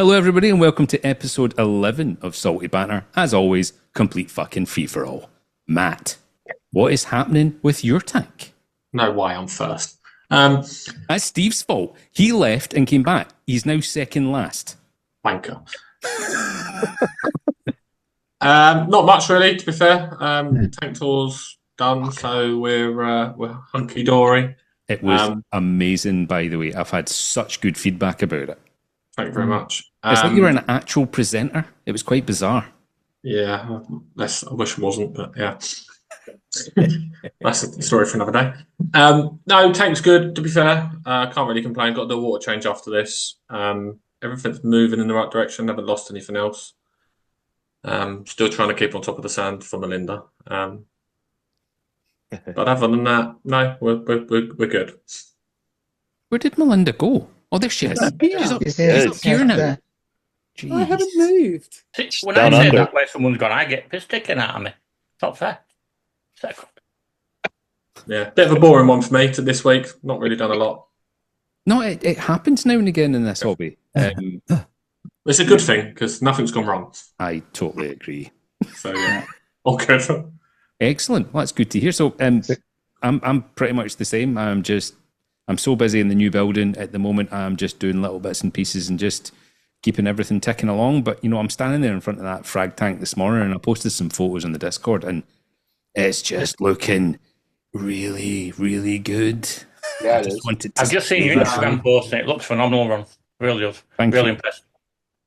Hello, everybody, and welcome to episode 11 of Salty Banter. As always, complete fucking free-for-all. Matt, what is happening with your tank? No way, I'm first. That's Steve's fault. He left and came back. He's now second last. Banker. Not much, really, to be fair. Tank tour's done, so we're hunky-dory. It was amazing, by the way. I've had such good feedback about it. Thank you very much. It's like you were an actual presenter. It was quite bizarre. Yeah, I wish I wasn't, but yeah. That's a story for another day. No, tank's good, to be fair. Can't really complain. Got to do a water change after this. Everything's moving in the right direction. Haven't lost anything else. Still trying to keep on top of the sand for Melinda. But other than that, no, we're good. Where did Melinda go? Oh, there she is. She's up here now. Jeez. I haven't moved. When I say that way someone's gone, I get piss taken out of me. It's not fair. Yeah, bit of a boring one for me to this week. Not really done a lot. No, it happens now and again in this hobby. It's a good thing because nothing's gone wrong. I totally agree. So yeah, all good. Excellent. Well, that's good to hear. So I'm pretty much the same. I'm so busy in the new building at the moment. I'm just doing little bits and pieces and just keeping everything ticking along. But, you know, I'm standing there in front of that frag tank this morning and I posted some photos on the Discord and it's just looking really, really good. Yeah, it is. I've just seen your Instagram post and it looks phenomenal, Ron. Really does. Really impressed.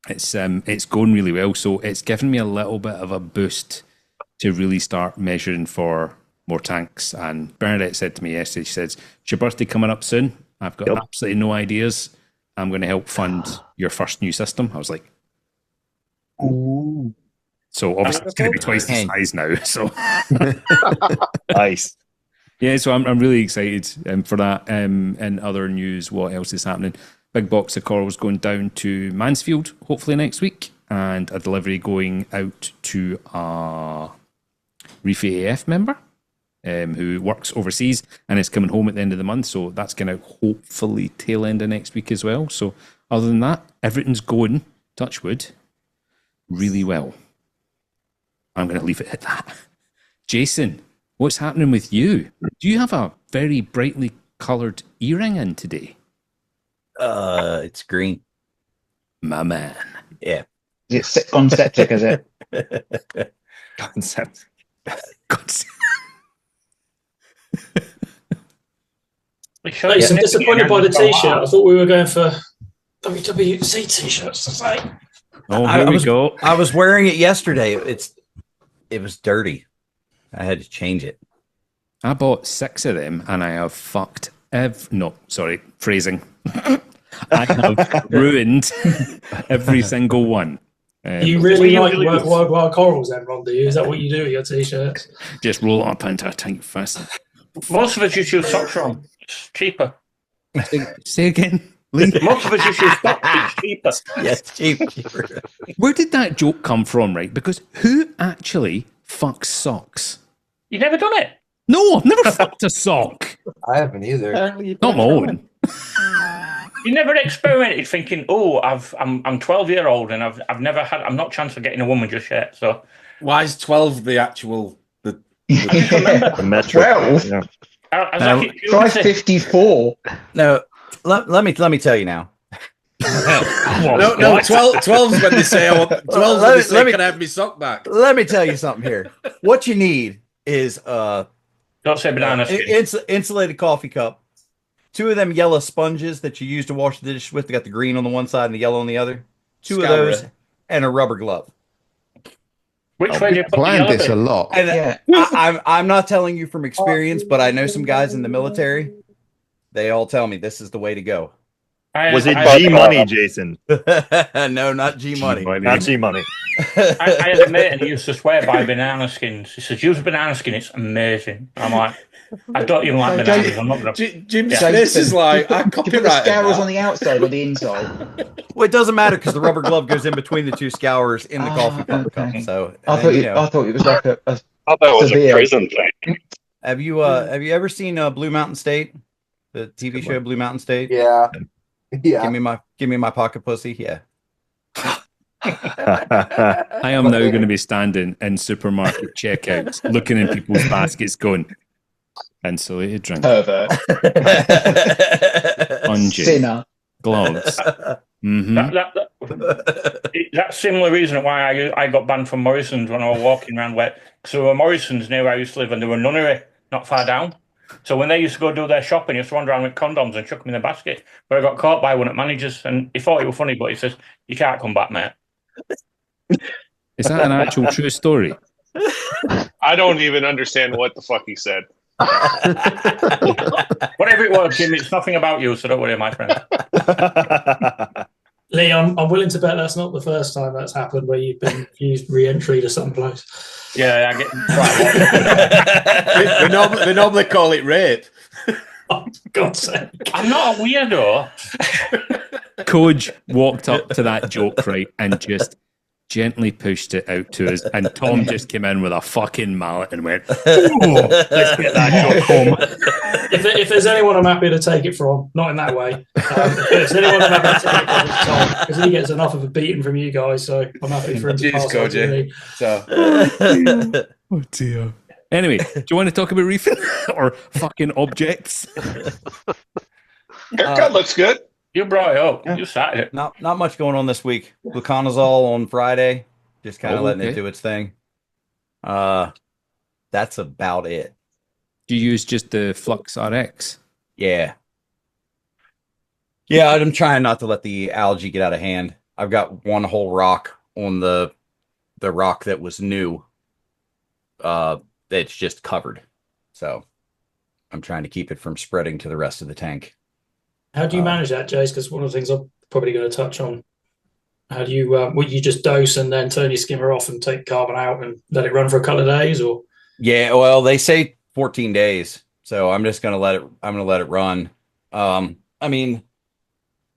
It's going really well. So it's given me a little bit of a boost to really start measuring for more tanks. And Bernadette said to me yesterday, she says, it's your birthday coming up soon. I've got absolutely no ideas. I'm going to help fund your first new system. I was like, ooh. So obviously it's going to be twice the size now. So nice. Yeah, so I'm really excited for that. In other news, what else is happening? Big box of corals going down to Mansfield, hopefully next week, and a delivery going out to a Reefy AF member who works overseas and is coming home at the end of the month. So that's going to hopefully tail end of next week as well. So other than that, everything's going, touch wood, really well. I'm going to leave it at that. Jason, what's happening with you? Do you have a very brightly coloured earring in today? It's green. My man. Yeah. Is it conceptic, is it? Concept. I'm disappointed by the t-shirt. I thought we were going for WWC t-shirts. Oh, here we go. I was wearing it yesterday. It was dirty. I had to change it. I bought 6 of them and I have fucked phrasing. I have ruined every single one. You really like worldwide corals then, Ron, do you? Is that what you do with your t-shirts? Just roll it up into a tight fist. Most of us just use socks, Ron. It's cheaper. Say again. Most of us just use socks. It's cheaper. Yes, cheaper. Where did that joke come from, right? Because who actually fucks socks? You never done it? No, I've never fucked a sock. I haven't either. Not my own. You never experimented thinking, oh, I'm 12-year-old and I'm not chance of getting a woman just yet. So why is 12 the actual the metric? 12? Yeah. Try 54. No, let me tell you now. No, 12's when they say I want 12's when they say can I have my sock back? Let me tell you something here. What you need is don't say banana skin. Insulated coffee cup. 2 of them yellow sponges that you use to wash the dish with. They got the green on the one side and the yellow on the other. 2 of those and a rubber glove. Which way do you put planned this a lot. And I'm not telling you from experience, but I know some guys in the military. They all tell me this is the way to go. Was it G Money, Jason? No, not G Money. Not G Money. I had a mate and he used to swear by banana skins. He says, use a banana skin, it's amazing. I'm like, I don't even like bananas. I'm not going to. Jim's face is like, I copyrighted the scours on the outside or the inside? Well, it doesn't matter because the rubber glove goes in between the 2 scours in the coffee cup. So I thought it was like a I thought that was a prison thing. Have you ever seen Blue Mountain State, the TV show Blue Mountain State? Yeah. Give me my pocket pussy. Yeah. I am now going to be standing in supermarket checkouts, looking in people's baskets, going, insulated drink, Pervert. ungin, Sinner. gloves. Mm-hmm. That's similar reason why I got banned from Morrison's when I was walking around where, because there were Morrison's near where I used to live, and there were a nunnery not far down. So when they used to go do their shopping, you used to wander around with condoms and chuck them in the basket. But I got caught by one of the managers, and he thought it was funny, but he says, "You can't come back, mate." Is that an actual true story? I don't even understand what the fuck he said. Whatever it was, Jim, it's nothing about you, so don't worry, my friend. Lee, I'm willing to bet that's not the first time that's happened where you've been used re-entry to some place. Yeah, I get they normally call it rape. Oh, for God's sake. I'm not a weirdo. Coach walked up to that joke, right, and just gently pushed it out to us, and Tom just came in with a fucking mallet and went, "Oh, let's get that joke home." If there's anyone I'm happy to take it from, not in that way. If there's anyone I'm happy to take it from, it's Tom, because he gets enough of a beating from you guys, so I'm happy for him to pass on to me. Oh dear. Anyway, do you want to talk about reefing or fucking objects? Haircut looks good. You brought it up. Yeah. You started it. Not much going on this week. Fluconazole on Friday, just kind of letting it do its thing. That's about it. Do you use just the Flux RX? Yeah. Yeah, I'm trying not to let the algae get out of hand. I've got one whole rock on the rock that was new. That's just covered. So I'm trying to keep it from spreading to the rest of the tank. How do you manage that, Jace? Because one of the things I'm probably going to touch on. How do you, would you just dose and then turn your skimmer off and take carbon out and let it run for a couple of days, or? Yeah, well, they say 14 days, so I'm just going to let it run. I mean,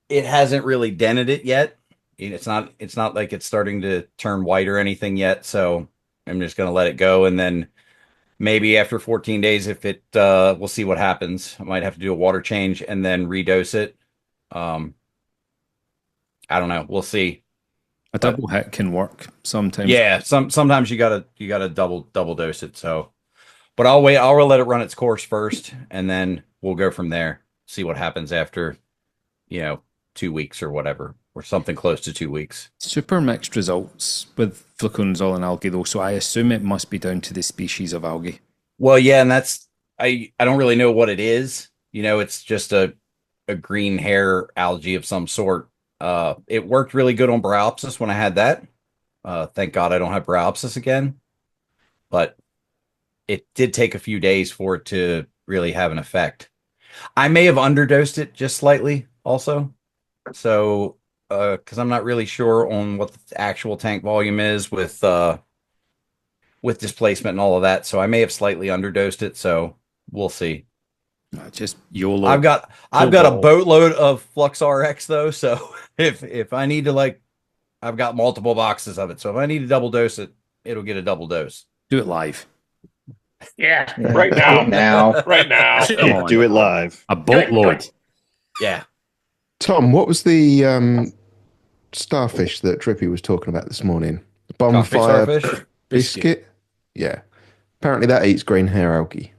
it hasn't really dented it yet. It's not like it's starting to turn white or anything yet, so I'm just going to let it go, and then maybe after 14 days, if it, we'll see what happens. I might have to do a water change and then redose it. I don't know. We'll see. A double hit can work sometimes. Yeah, sometimes you gotta double dose it. So, but I'll wait. I'll let it run its course first, and then we'll go from there. See what happens after, 2 weeks or whatever, or something close to 2 weeks. Super mixed results with fluconazole and algae, though. So I assume it must be down to the species of algae. Well, yeah, and that's I don't really know what it is. It's just a green hair algae of some sort. It worked really good on Bryopsis when I had that. Thank God I don't have Bryopsis again. But it did take a few days for it to really have an effect. I may have underdosed it just slightly also. So, because I'm not really sure on what the actual tank volume is with displacement and all of that. So I may have slightly underdosed it. So we'll see. Just YOLO. I've got a boatload of Flux RX though, so if I need to, I've got multiple boxes of it. So if I need to double dose it, it'll get a double dose. Do it live. Yeah. Right now. Right now. Yeah, do it live. A boatload. Yeah. Tom, what was the starfish that Drippy was talking about this morning? The bonfire Starfish? biscuit? Yeah. Apparently that eats green hair algae.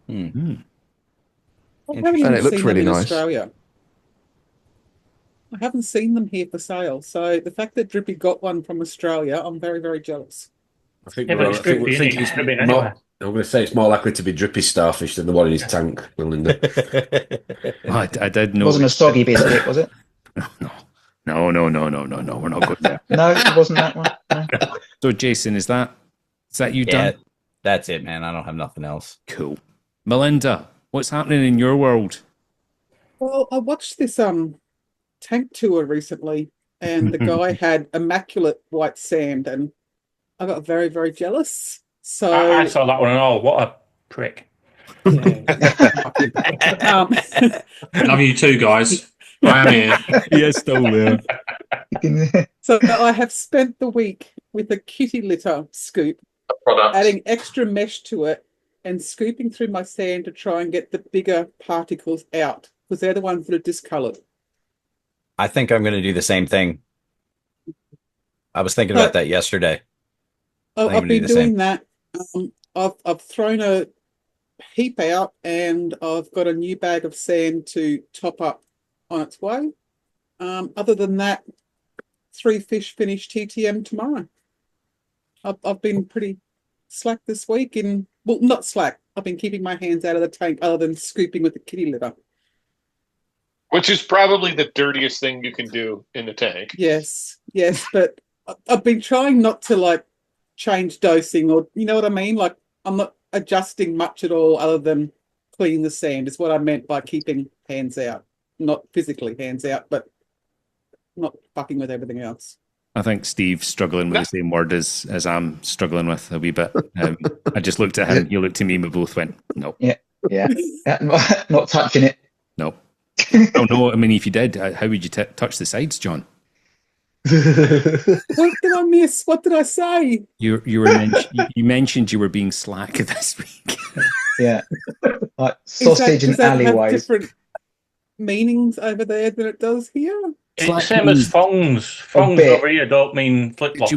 Mm. And it looks really nice. Australia. I haven't seen them here for sale. So the fact that Drippy got one from Australia, I'm very, very jealous. I think Yeah, but it's Drippy, we're thinking isn't it? it's more, I'm going to say it's more likely to be Drippy starfish than the one in his tank, Melinda. I did know. It wasn't a soggy biscuit, was it? No. We're not good there. No, it wasn't that one. No. So, Jason, is that you done? That's it, man. I don't have nothing else. Cool. Melinda, what's happening in your world? Well, I watched this tank tour recently, and the guy had immaculate white sand, and I got very, very jealous. So I saw that one and all. What a prick. Yeah. Love you too, guys. I am here. Yes, still there. So I have spent the week with a kitty litter scoop, adding extra mesh to it and scooping through my sand to try and get the bigger particles out, because they're the ones that are discolored. I think I'm going to do the same thing. I was thinking about that yesterday. I've been doing that. I've thrown a heap out, and I've got a new bag of sand to top up on its way. Other than that, 3 fish finish TTM tomorrow. I've been pretty slack this week, well, not slack. I've been keeping my hands out of the tank, other than scooping with the kitty litter. Which is probably the dirtiest thing you can do in the tank. Yes, but I've been trying not to like change dosing, or you know what I mean? Like I'm not adjusting much at all other than cleaning the sand is what I meant by keeping hands out. Not physically hands out, but not fucking with everything else. I think Steve's struggling with the same word as I'm struggling with a wee bit. I just looked at him, you looked at me, and we both went, no. Yeah. Not touching it. No. Oh, no, I mean, if you did, how would you touch the sides, John? What did I miss? What did I say? You mentioned you were being slack this week. Yeah. Like sausage and alleyways. Have different meanings over there than it does here? It's the same as thongs. Thongs over here don't mean flip-flops.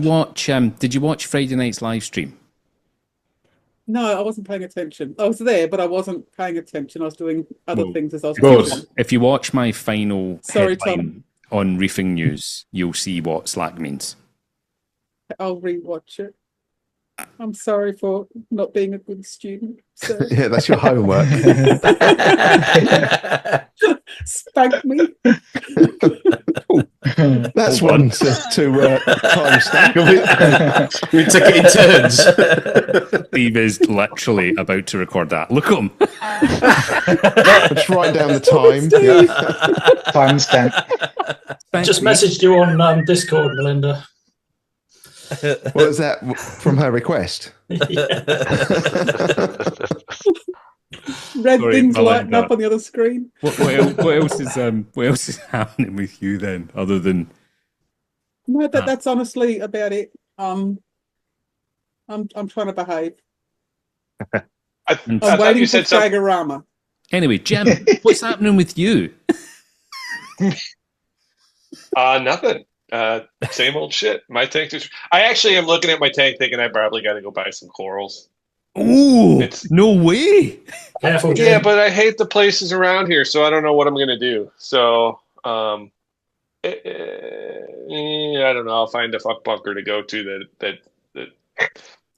Did you watch Friday night's live stream? No, I wasn't paying attention. I was there, but I wasn't paying attention. I was doing other things as I was watching. If you watch my final headline Tom. on Reefing News, you'll see what slack means. I'll rewatch it. I'm sorry for not being a good student. So. Yeah, that's your homework. Spank me. That's one to time stamp. We took it in turns. Steve is literally about to record that. Look at him. Just write down the time. Yeah. Time stamp. Just messaged you on Discord, Melinda. What is that from her request? Red things lighting up on the other screen. What else is happening with you then, other than? No, that's honestly about it. I'm trying to behave. I'm waiting for Rama. Anyway, Jim, what's happening with you? Nothing. Same old shit. My tank I actually am looking at my tank thinking I probably got to go buy some corals. Ooh, no way. Careful, Jim. Yeah, but I hate the places around here, so I don't know what I'm going to do. So, I don't know. I'll find a fuck bunker to go to that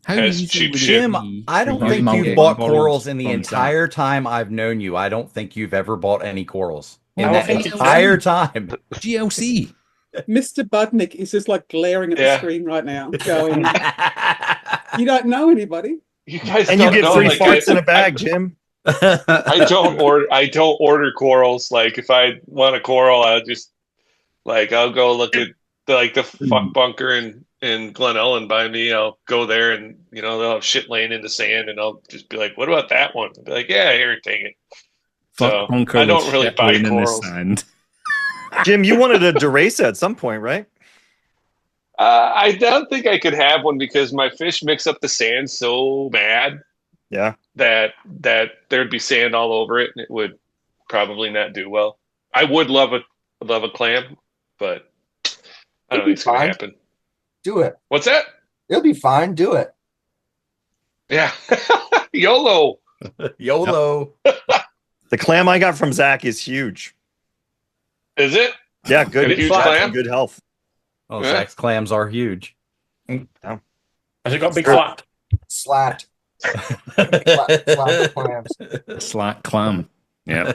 has cheap shit. Jim, I don't think you've bought corals in the entire time I've known you. I don't think you've ever bought any corals in that entire time. GLC. Mr. Budnick is just like glaring at the screen right now, going, "You don't know anybody." You guys and don't you get know, free like, farts in a bag, Jim. I don't order corals. Like if I want a coral, I'll go look at the fuck bunker in Glen Ellen by me. I'll go there and they'll have shit laying in the sand, and I'll just be like, "What about that one?" I'll be like, "Yeah, here, take it." Fuck bunker. I don't really buy corals. Jim, you wanted a Durasa at some point, right? I don't think I could have one because my fish mix up the sand so bad. Yeah. That there'd be sand all over it, and it would probably not do well. I would love a clam, but I don't think it's gonna happen. Do it. What's that? It'll be fine. Do it. Yeah. YOLO. YOLO. The clam I got from Zach is huge. Is it? Yeah, good. Huge clam? Good health. Oh, Zach's clams are huge. Has it got big flat? Slacked. Slack clams. Slack clam. Yeah.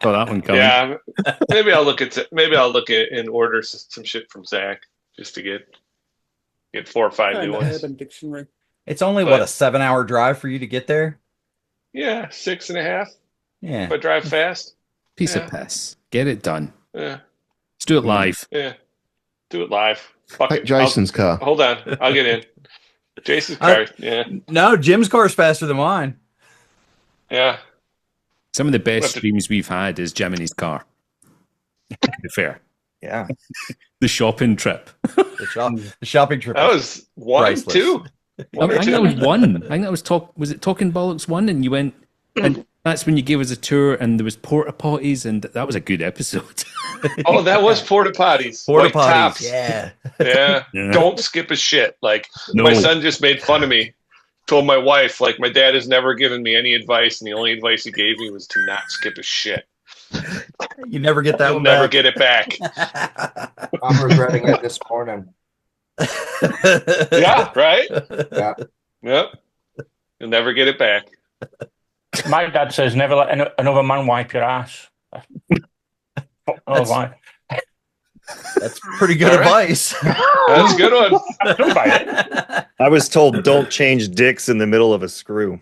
Saw that one coming. Yeah. Maybe I'll look at and order some shit from Zach just to get 4 or 5 new ones. Urban Dictionary. It's only a 7-hour drive for you to get there? Yeah, 6.5. Yeah. If I drive fast. Piece of piss. Get it done. Yeah. Let's do it live. Yeah. Do it live. Fuck Take it. Jason's car. Hold on. I'll get in. Jason's car. Yeah. No, Jim's car is faster than mine. Yeah. Some of the best streams we've had is Jim in his car. To be fair. Yeah. The shopping trip. The shopping trip. That was one, priceless. 2. I think that was one. I think that was was it Talking Bollocks 1? And you went, and That's when you gave us a tour and there was porta potties, and that was a good episode. Oh, that was porta potties. Porta White potties, tops. yeah. Yeah. Yeah. Don't skip a shit. Like No. my son just made fun of me. Told my wife, like, my dad has never given me any advice, and the only advice he gave me was to not skip a shit. You never get that You'll one never back. get it back. I'm regretting it this morning. Yeah, right? Yeah. Yep. You'll never get it back. My dad says, never let another man wipe your ass. That's pretty good All right. advice. That's a good one. I was told don't change dicks in the middle of a screw.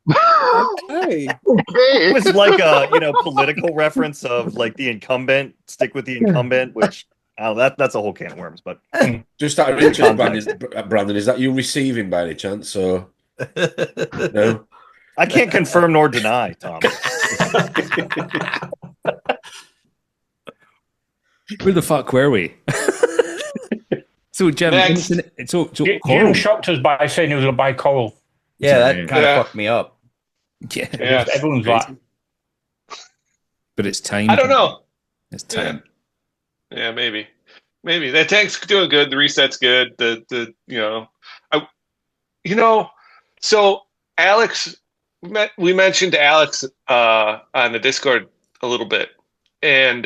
Okay. It was like a political reference of like the incumbent, stick with the incumbent, which that's a whole can of worms. But Just out of interest, Brandon, is that you receiving by any chance? So no, I can't confirm nor deny, Tom. Where the fuck were we? So, Jim, so Jim coral. shocked us by saying he was going to buy coral. Yeah, that kind of fucked me up. Yeah. Everyone's like, but it's time. I don't know. It's time. Yeah, maybe. That tank's doing good. The reset's good. So Alex, we mentioned Alex on the Discord a little bit, and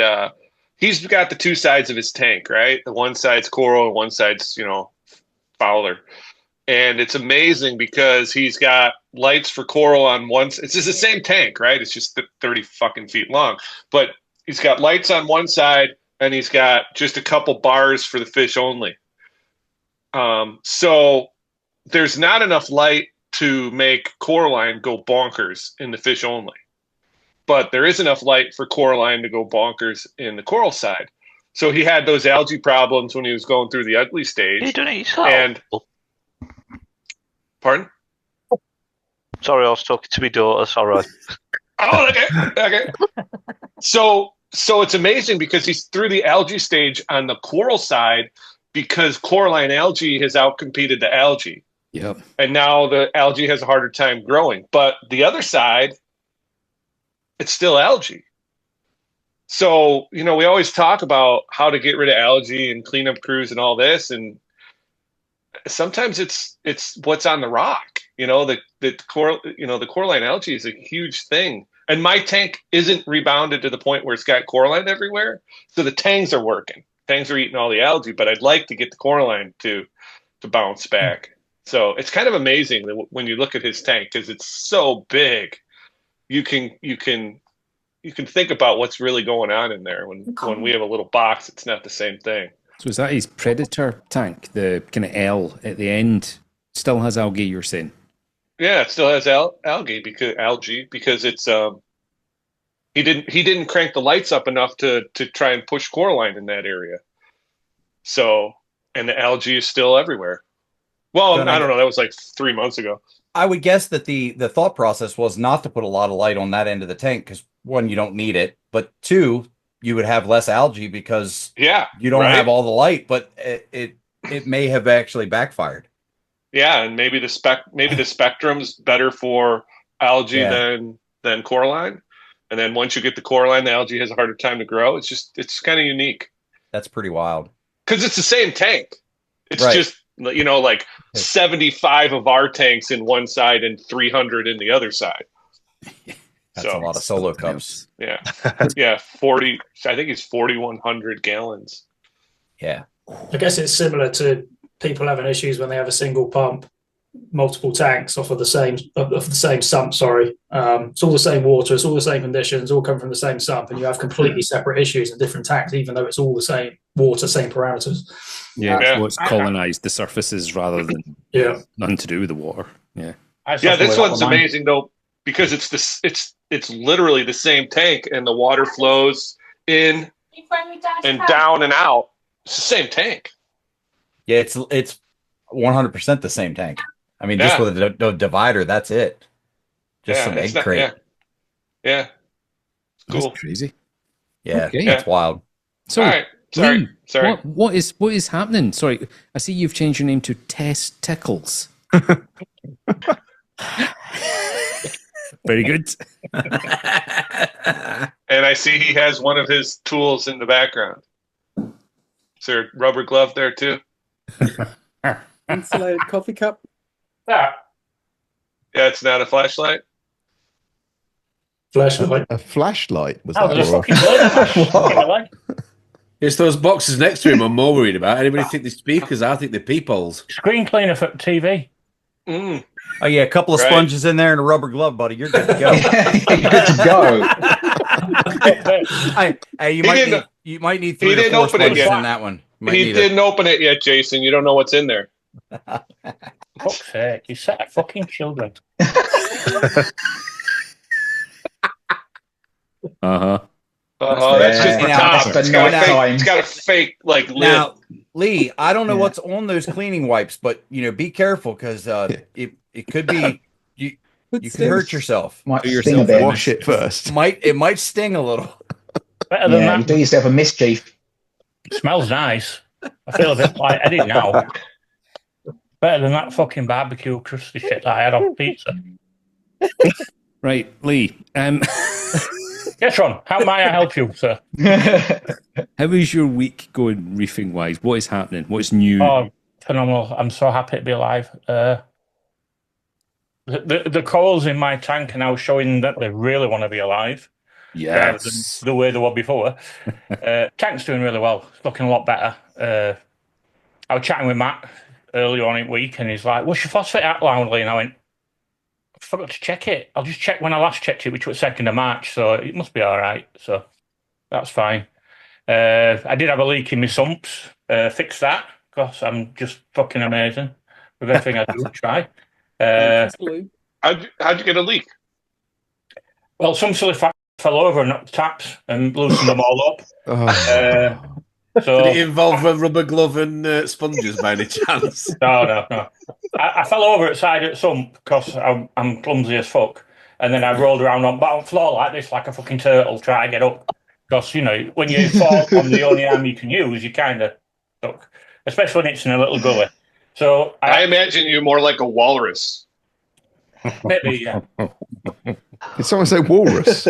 he's got the two sides of his tank, right? The one side's coral and one side's fowler. And it's amazing because he's got lights for coral on one. It's just the same tank, right? It's just 30 fucking feet long. But he's got lights on one side and he's got just a couple bars for the fish only. So there's not enough light to make coralline go bonkers in the fish only. But there is enough light for coralline to go bonkers in the coral side. So he had those algae problems when he was going through the ugly stage. You done it yourself? And pardon? Sorry, I was talking to my daughter. Sorry. Oh, okay. So it's amazing because he's through the algae stage on the coral side because coralline algae has outcompeted the algae. Yep. And now the algae has a harder time growing. But the other side, it's still algae. So, we always talk about how to get rid of algae and cleanup crews and all this. And sometimes it's what's on the rock. The coralline algae is a huge thing. And my tank isn't rebounded to the point where it's got coralline everywhere. So the tangs are working. Tangs are eating all the algae, but I'd like to get the coralline to bounce back. So it's kind of amazing that when you look at his tank, because it's so big, you can think about what's really going on in there. When we have a little box, it's not the same thing. So is that his predator tank? The kind of L at the end still has algae, you're saying? Yeah, it still has algae because it's he didn't crank the lights up enough to try and push coralline in that area. So, and the algae is still everywhere. Well, I don't know. That was like 3 months ago. I would guess that the thought process was not to put a lot of light on that end of the tank because one, you don't need it, but two, you would have less algae because you don't have all the light. But it may have actually backfired. Yeah, and maybe the spectrum's better for algae than coralline, and then once you get the coralline, the algae has a harder time to grow. It's kind of unique. That's pretty wild because it's the same tank. It's just like 75 of our tanks in one side and 300 in the other side. That's a lot of solo cups. Yeah, 40. I think it's 4,100 gallons. Yeah, I guess it's similar to people having issues when they have a single pump, multiple tanks off of the same sump. Sorry, it's all the same water, it's all the same conditions, all come from the same sump, and you have completely separate issues in different tanks, even though it's all the same water, same parameters. Yeah, so it's colonized the surfaces rather than nothing to do with the water. Yeah, this one's amazing though because it's literally the same tank, and the water flows in and down and out. It's the same tank. Yeah, it's 100% the same tank. I mean, just with a divider, that's it. Just some egg crate. Yeah. Cool. That's crazy. Yeah, that's wild. So, all right. Sorry. What is happening? Sorry, I see you've changed your name to Tess Tickles. Very good. And I see he has one of his tools in the background. Is there a rubber glove there too? Insulated coffee cup. Yeah. Yeah, it's not a flashlight. Flashlight. A flashlight was Oh, that? there's a or- fucking blade. It's those boxes next to him I'm more worried about. Anybody think they're speakers? I think they're peepholes. Screen cleaner for TV. Mm. Oh yeah, a couple of Right. sponges in there and a rubber glove, buddy. You're good to go. Good to go. Hey, you He might didn't- need you might need he 3 or didn't 4 open it sponges yet. in that one. Might He need didn't open it yet, Jason. You don't know what's in there. Fuck's sake, you set of fucking children. Uh-huh. That's just for Yeah. top. That's It's the got, night a fake, time. it's got a fake like lid. Now, Lee, I don't know Yeah. what's on those cleaning wipes, but be careful because it could be you could hurt yourself. Might Do sting a yourself bit. Wash it first. It might sting a little. Better than Yeah, you that. do yourself a mischief. Smells nice. I feel a bit like Eddie now. Better than that fucking barbecue crusty shit that I had off pizza. Right, Lee. Yes, Ron. How may I help you, sir? How is your week going reefing wise? What is happening? What's new? Oh, phenomenal. I'm so happy to be alive. The corals in my tank are now showing that they really want to be alive. Rather than Yes. the way they were before. Tank's doing really well. It's looking a lot better. I was chatting with Matt earlier on in the week and he's like, what's your phosphate at, Loudly? And I went, I forgot to check it. I'll just check when I last checked it, which was 2nd of March. So it must be all right. So that's fine. I did have a leak in my sumps. Fix that because I'm just fucking amazing with everything I do try. How'd you get a leak? Well, some silly fuck fell over and knocked the taps and loosened them all up. So Did it involve a rubber glove and sponges by any chance? No. I fell over at side at sump because I'm clumsy as fuck. And then I rolled around on bottom floor like this, like a fucking turtle, trying to get up. Because, when you fall on the only arm you can use, you kind of stuck. Especially when it's in a little gully. So I imagine you more like a walrus. Maybe, yeah. Did someone say walrus?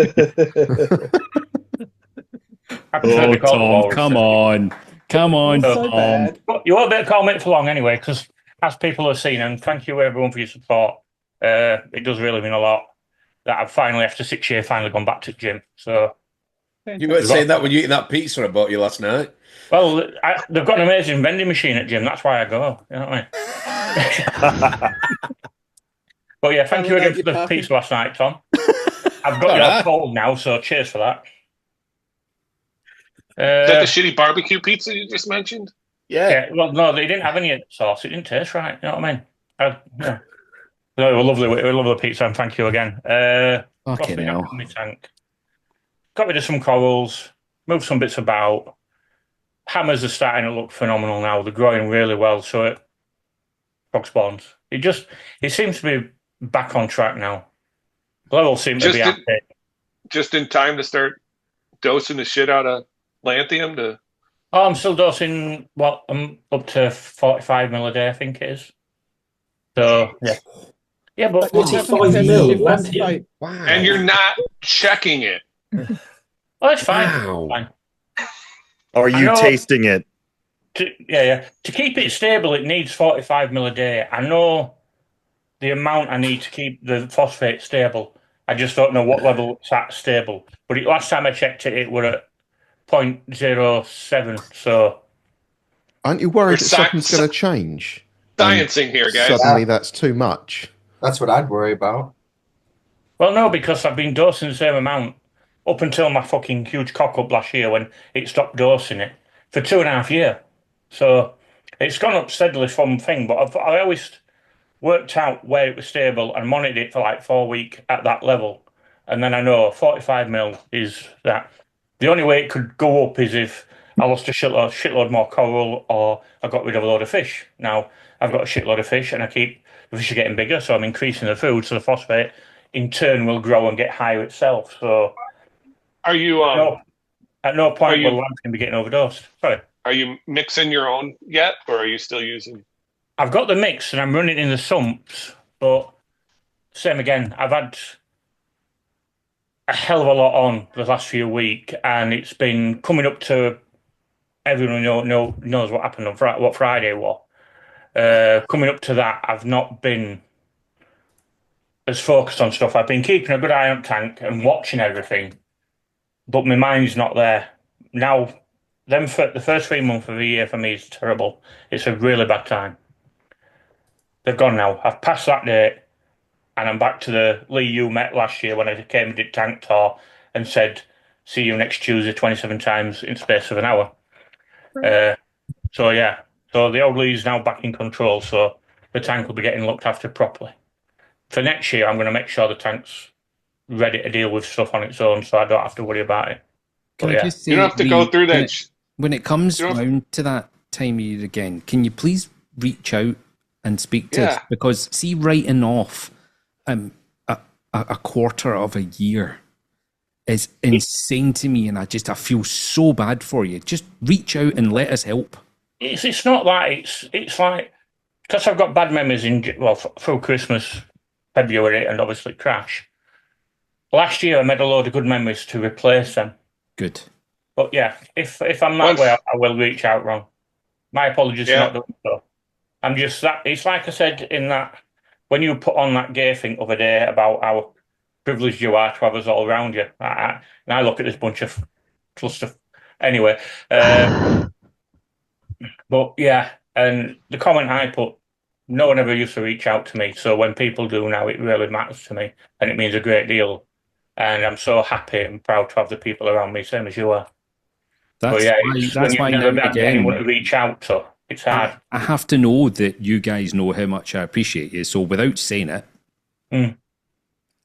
Oh, Tom, come on. Come on, So Tom. But you won't be able to call me for long anyway, because as people have seen, and thank you everyone for your support, it does really mean a lot that I've finally, after 6 years, finally gone back to the gym. So You weren't saying that when you ate that pizza I bought you last night. Well, they've got an amazing vending machine at gym. That's why I go. You know what I mean? But yeah, thank you again for the pizza last night, Tom. I've got your cold now, so cheers for that. Is that the shitty barbecue pizza you just mentioned? Yeah. Well, no, they didn't have any sauce. It didn't taste right. You know what I mean? Yeah. No, it was lovely. We love the pizza, and thank you again. Fucking hell. My tank. Got rid of some corals. Moved some bits about. Hammers are starting to look phenomenal now. They're growing really well. So frog spawns. It seems to be back on track now. Levels seem to be happy. Just in time to start dosing the shit out of lanthanum to. Oh, I'm still dosing. Well, I'm up to 45 mil a day, I think it is. So yeah, but 45 mil. Lanthanum. Wow. And you're not checking it. Oh, it's fine. Wow. It's fine. Are you tasting it? Yeah. To keep it stable, it needs 45 mil a day. I know the amount I need to keep the phosphate stable. I just don't know what level it's at stable. But last time I checked it, it were at 0.07. So, aren't you worried that something's going to change? Sciencing here, guys. Suddenly, that's too much. That's what I'd worry about. Well, no, because I've been dosing the same amount up until my fucking huge cock up last year when it stopped dosing it for 2.5 years. So it's gone up steadily from thing, but I always worked out where it was stable and monitored it for like 4 weeks at that level. And then I know 45 mil is that. The only way it could go up is if I lost a shitload more coral or I got rid of a load of fish. Now, I've got a shitload of fish and the fish are getting bigger, so I'm increasing the food, so the phosphate in turn will grow and get higher itself. So are you at no point will lanthanum be getting overdosed. Sorry. Are you mixing your own yet, or are you still using? I've got the mix and I'm running in the sumps, but same again. I've had a hell of a lot on the last few weeks, and it's been coming up to everyone knows what happened on what Friday was. Coming up to that, I've not been as focused on stuff. I've been keeping a good eye on tank and watching everything, but my mind's not there. Now, the first 3 months of the year for me is terrible. It's a really bad time. They've gone now. I've passed that date, and I'm back to the Lee you met last year when I came and did tank tour and said, see you next Tuesday 27 times in space of an hour. So the old Lee's now back in control, so the tank will be getting looked after properly. For next year, I'm going to make sure the tank's ready to deal with stuff on its own, so I don't have to worry about it. Can I just say, you don't have to go through that. When it comes round to that time of year again, can you please reach out and speak to us? Because see, writing off a quarter of a year is insane to me, and I feel so bad for you. Just reach out and let us help. It's not that. It's like, because I've got bad memories through Christmas, February, and obviously Crash. Last year I made a load of good memories to replace them. Good. But yeah, if I'm that way, I will reach out, Ron. My apologies for not doing so. I'm just that. It's like I said in that, when you put on that gay thing the other day about how privileged you are to have us all around you. And I look at this bunch of cluster. Anyway, but yeah, and the comment I put, no one ever used to reach out to me. So when people do now, it really matters to me, and it means a great deal. And I'm so happy and proud to have the people around me, same as you are. That's why you never had anyone to reach out to. It's hard. I have to know that you guys know how much I appreciate you. So without saying it, and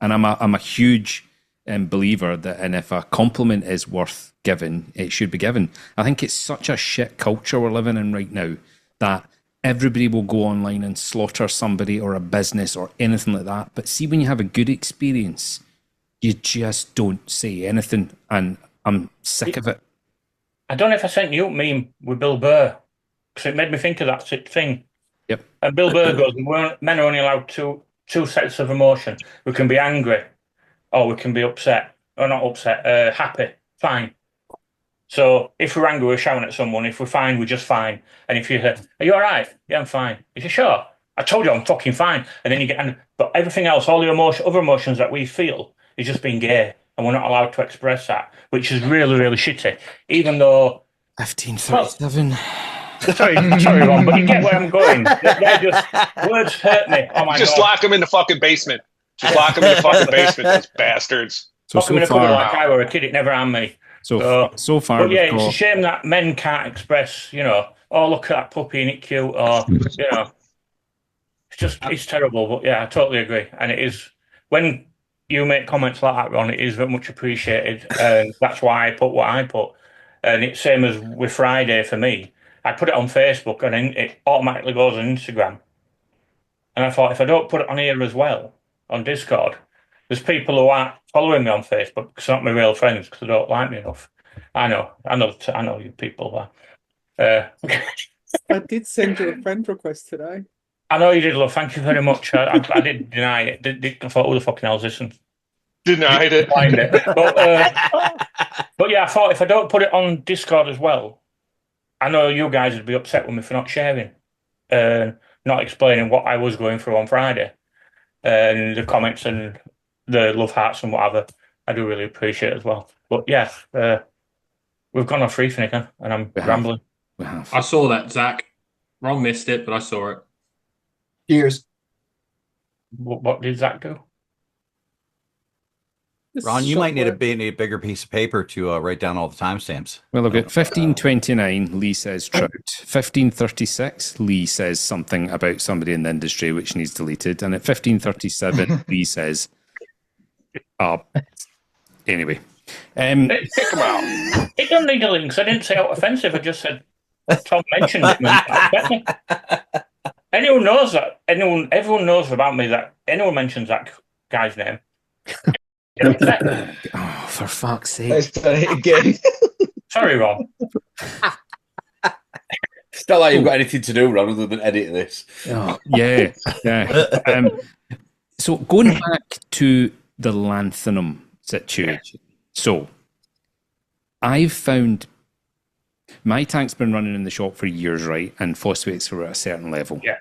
I'm a huge believer that, and if a compliment is worth giving, it should be given. I think it's such a shit culture we're living in right now that everybody will go online and slaughter somebody or a business or anything like that. But see, when you have a good experience, you just don't say anything, and I'm sick of it. I don't know if I sent you a meme with Bill Burr, because it made me think of that thing. Yep. And Bill Burr goes, men are only allowed two sets of emotion. We can be angry, or we can be upset, or not upset, happy, fine. So if we're angry, we're shouting at someone. If we're fine, we're just fine. And if you say, are you all right? Yeah, I'm fine. Is you sure? I told you I'm fucking fine. And then you get angry. But everything else, all the other emotions that we feel is just being gay. And we're not allowed to express that, which is really, really shitty. Even though 1537. Sorry, Ron, but you get where I'm going. They're just words hurt me. Oh my God! Lock them in the fucking basement. Just lock them in the fucking basement, those bastards. Lock them in a cupboard like I were a kid. It never harmed me. So far, but yeah, it's a shame that men can't express. Oh, look at that puppy, isn't it cute? Or it's terrible. But yeah, I totally agree. And it is when you make comments like that, Ron, it is very much appreciated, and that's why I put what I put. And it's same as with Friday for me. I put it on Facebook, and then it automatically goes on Instagram. And I thought, if I don't put it on here as well, on Discord, there's people who aren't following me on Facebook because they're not my real friends because they don't like me enough. I know you people. I did send you a friend request today. I know you did, love. Thank you very much. I did deny it. I thought, who the fucking hell's this? Denied it. But yeah, I thought if I don't put it on Discord as well, I know you guys would be upset with me for not sharing, not explaining what I was going through on Friday, and the comments and the love hearts and whatever. I do really appreciate it as well. But yeah, we've gone off Reefy again, and I'm rambling. I saw that, Zach. Ron missed it, but I saw it. Cheers. What did Zach do? Ron, you might need a bigger piece of paper to write down all the timestamps. Well, I've got 1529, Lee says trout. 1536, Lee says something about somebody in the industry which needs deleted. And at 1537, Lee says, anyway. Pick them out. It doesn't need deleting because I didn't say how offensive. I just said Tom mentioned it. Anyone knows that. Everyone knows about me that anyone mentions that guy's name. Oh, for fuck's sake. Let's try it again. Sorry, Ron. It's not like you've got anything to do, Ron, other than edit this. Oh, yeah. So going back to the lanthanum situation. So I've found my tank's been running in the shop for years, right? And phosphates were at a certain level. Yeah.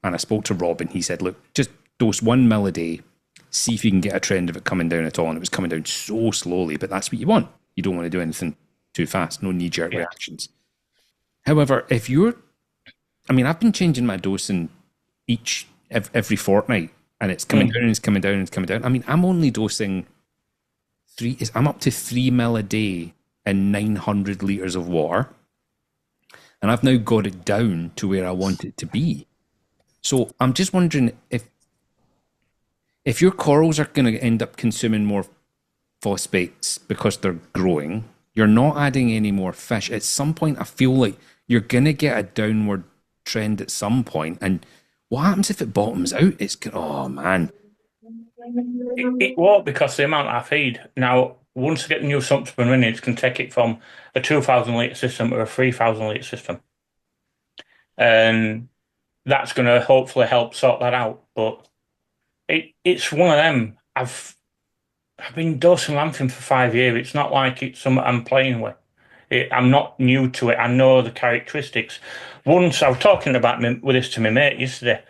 And I spoke to Rob and he said, look, just dose 1 mil a day, see if you can get a trend of it coming down at all. And it was coming down so slowly, but that's what you want. You don't want to do anything too fast, no knee-jerk reactions. However, if you're, I mean, I've been changing my dosing every fortnight, and it's coming down and it's coming down and it's coming down. I mean, I'm only dosing I'm up to 3 mil a day in 900 litres of water. And I've now got it down to where I want it to be. So I'm just wondering if your corals are going to end up consuming more phosphates because they're growing, you're not adding any more fish. At some point, I feel like you're going to get a downward trend at some point. And what happens if it bottoms out? Oh, man. It won't, because the amount I feed. Now, once I get the new sumps and running, it can take it from a 2,000 litre system to a 3,000 litre system. And that's going to hopefully help sort that out. But it's one of them. I've been dosing lanthanum for 5 years. It's not like it's something I'm playing with. I'm not new to it. I know the characteristics. Once I was talking about with this to my mate yesterday,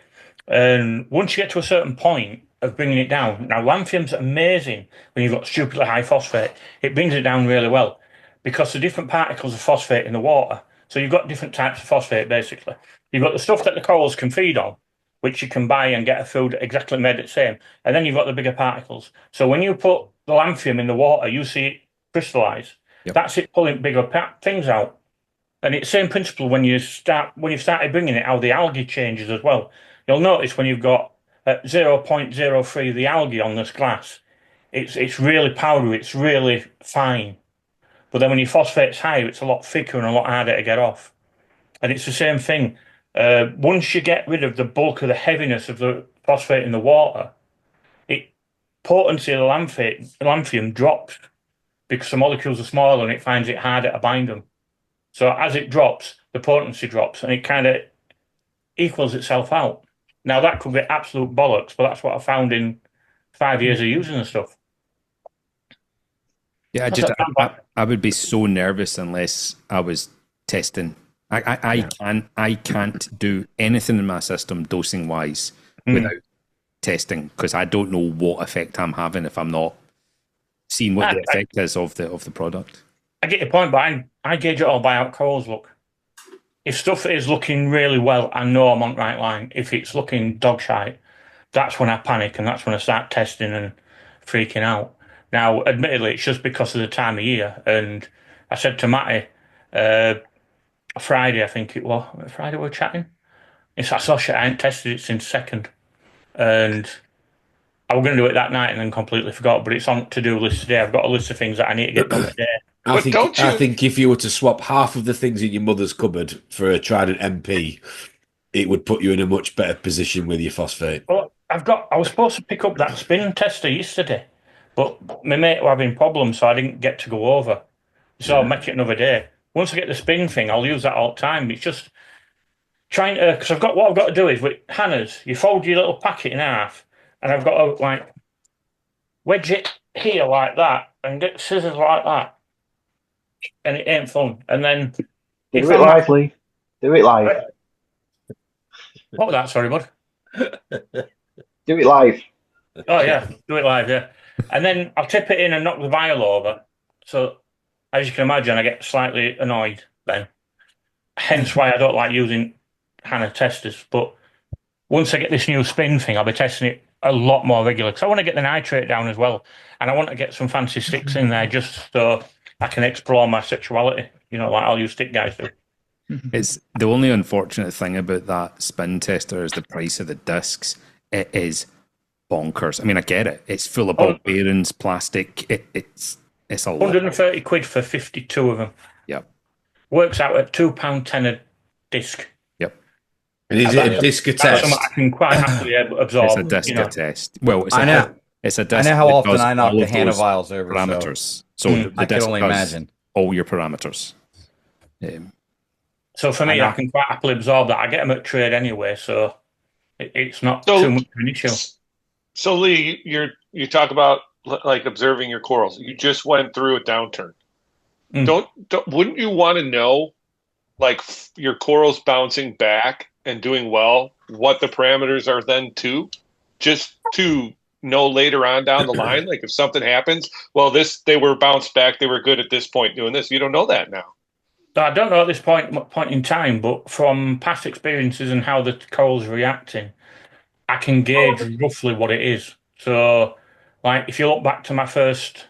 and once you get to a certain point of bringing it down, now lanthanum's amazing when you've got stupidly high phosphate. It brings it down really well because the different particles of phosphate in the water. So you've got different types of phosphate basically. You've got the stuff that the corals can feed on, which you can buy and get a food exactly made the same. And then you've got the bigger particles. So when you put the lanthanum in the water, you see it crystallize. Yep. That's it pulling bigger things out. And it's the same principle when you've started bringing it, how the algae changes as well. You'll notice when you've got 0.03 the algae on this glass, it's really powdery, it's really fine. But then when your phosphate's higher, it's a lot thicker and a lot harder to get off. And it's the same thing. Once you get rid of the bulk of the heaviness of the phosphate in the water, potency of the lanthanum drops because the molecules are smaller and it finds it harder to bind them. So as it drops, the potency drops and it kind of equals itself out. Now that could be absolute bollocks, but that's what I found in 5 years of using the stuff. Yeah, I would be so nervous unless I was testing. I can't do anything in my system dosing wise without testing, because I don't know what effect I'm having if I'm not seeing what the effect is of the product. I get your point, but I gauge it all by how corals look. If stuff is looking really well, I know I'm on the right line. If it's looking dog shite, that's when I panic and that's when I start testing and freaking out. Now, admittedly, it's just because of the time of year. And I said to Matty, Friday, I think it was, Friday we were chatting. I saw shit, I ain't tested it since second. And I was going to do it that night and then completely forgot, but it's on to-do list today. I've got a list of things that I need to get done today. I think if you were to swap half of the things in your mother's cupboard for a Trident MP, it would put you in a much better position with your phosphate. Well, I was supposed to pick up that spin tester yesterday, but my mate was having problems, so I didn't get to go over. So I'll make it another day. Once I get the spin thing, I'll use that all the time. It's just trying to, because what I've got to do is with Hannah's, you fold your little packet in half, and I've got to like wedge it here like that and get scissors like that. And it ain't fun. And then do it live, Lee. Do it live. What was that? Sorry, bud. Do it live. Oh yeah, do it live, yeah. And then I'll tip it in and knock the vial over. So as you can imagine, I get slightly annoyed then. Hence why I don't like using Hannah testers. But once I get this new spin thing, I'll be testing it a lot more regularly because I want to get the nitrate down as well, and I want to get some fancy sticks in there just so I can explore my sexuality, like all you stick guys do. It's the only unfortunate thing about that spin tester is the price of the discs. It is bonkers. I mean, I get it. It's full of ball bearings, plastic. It's a lot. 130 quid for 52 of them. Yep. Works out at £2.10 a disc. Yep. And is it a disc test? I can quite happily absorb. It's a disc test. Well, I know. It's a disc. I know how often I knock the Hannah-vials over. Parameters. So the I can disc only does imagine all your parameters. So for me, I can quite happily absorb that. I get them at trade anyway, so it's not too much of an issue. So Lee, you talk about like observing your corals. You just went through a downturn. Mm. Wouldn't you want to know, like your corals bouncing back and doing well, what the parameters are then too, just to know later on down the line, like if something happens, well, they were bounced back, they were good at this point doing this. You don't know that now. I don't know at this point in time, but from past experiences and how the coral's reacting, I can gauge roughly what it is. So, like, if you look back to my first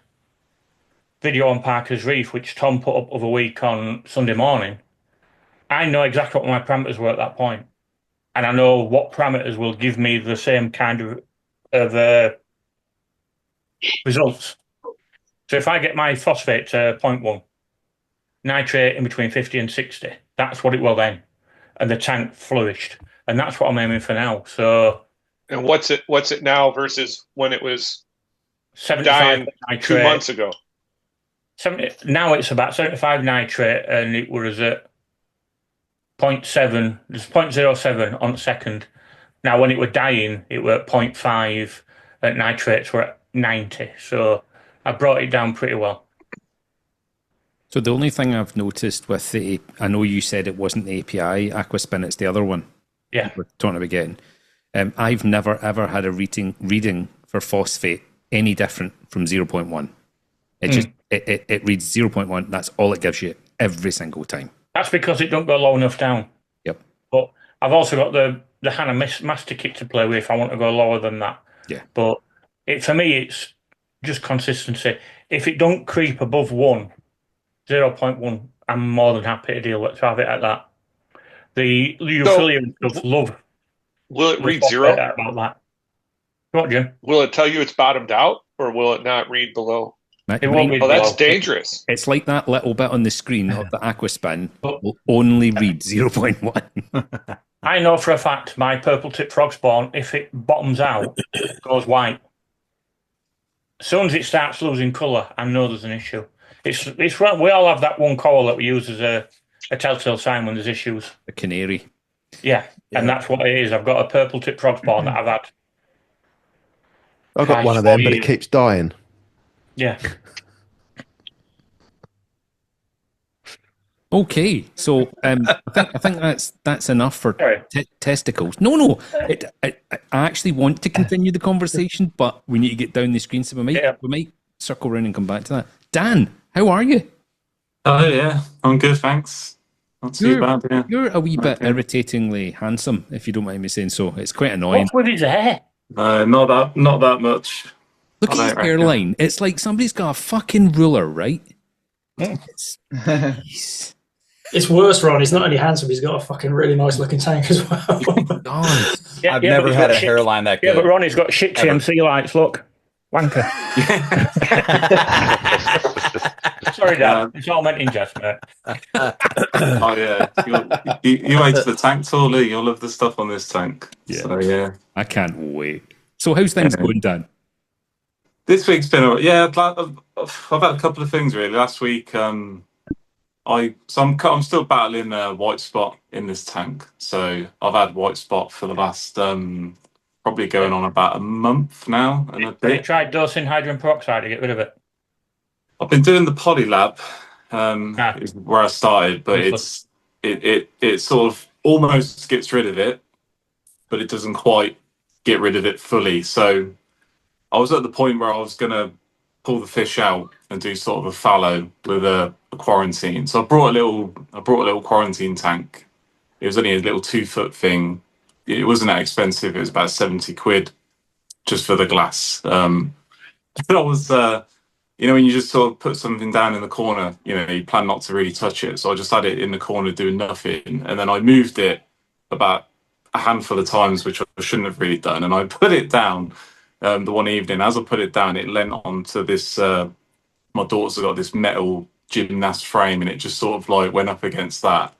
video on Parker's Reef, which Tom put up other week on Sunday morning, I know exactly what my parameters were at that point, and I know what parameters will give me the same kind of results. So if I get my phosphate to 0.1, nitrate in between 50 and 60, that's what it will then, and the tank flourished, and that's what I'm aiming for now. So, and what's it now versus when it was 75 dying nitrate 2 months ago? Now it's about 75 nitrate, and it was at 0.7. There's 0.07 on second. Now, when it were dying, it were at 0.5, and nitrates were at 90. So I brought it down pretty well. So the only thing I've noticed with I know you said it wasn't the API Aquaspin, it's the other one. Yeah. We're talking about getting. I've never ever had a reading for phosphate any different from 0.1. It just it reads 0.1. That's all it gives you every single time. That's because it don't go low enough down. Yep. But I've also got the Hannah Master Kit to play with if I want to go lower than that. Yeah. But for me, it's just consistency. If it don't creep above 0.1, I'm more than happy to have it at that. The euphyllium stuff, love. Will it read 0? About that. What, Jim? Will it tell you it's bottomed out, or will it not read below? It won't read that's below. dangerous. It's like that little bit on the screen of the Aquaspin will only read 0.1. I know for a fact my purple tip frog spawn, if it bottoms out, goes white. As soon as it starts losing colour, I know there's an issue. It's we all have that one coral that we use as a telltale sign when there's issues. A canary. Yeah, and that's what it is. I've got a purple tip frog spawn that I've had. I've got one of them, but it keeps dying. Yeah. Okay, so I think that's enough for testicles. No, I actually want to continue the conversation, but we need to get down the screen, so we might circle around and come back to that. Dan, how are you? Oh yeah, I'm good, thanks. Not too bad. Yeah, you're a wee bit irritatingly handsome, if you don't mind me saying so. It's quite annoying. What's with his hair? Not that much. Look at his hairline. It's like somebody's got a fucking ruler, right? It's worse, Ron. He's not only handsome, he's got a fucking really nice looking tank as well. I've never had a hairline that good. Yeah, but Ronnie's got shit TMC lights, look. Wanker. Sorry, Dan. It's all meant in jest, mate. Oh, yeah. You wait to the tank tour, Lee. You'll love the stuff on this tank. Yeah. So, yeah. I can't wait. So, how's things going, Dan? This week's been all right. Yeah, I've had a couple of things, really. Last week, I'm still battling white spot in this tank. So I've had white spot for the last probably going on about a month now. And a bit. Have you tried dosing hydrogen peroxide to get rid of it? I've been doing the Polylab, is where I started, but it sort of almost gets rid of it, but it doesn't quite get rid of it fully. So I was at the point where I was going to pull the fish out and do sort of a fallow with a quarantine. So I brought a little quarantine tank. It was only a little 2-foot thing. It wasn't that expensive. It was about 70 quid just for the glass. I was, when you just sort of put something down in the corner, you plan not to really touch it. So I just had it in the corner doing nothing. And then I moved it about a handful of times, which I shouldn't have really done. And I put it down the one evening. As I put it down, it leant onto this, my daughter's got this metal gymnast frame, and it just sort of like went up against that,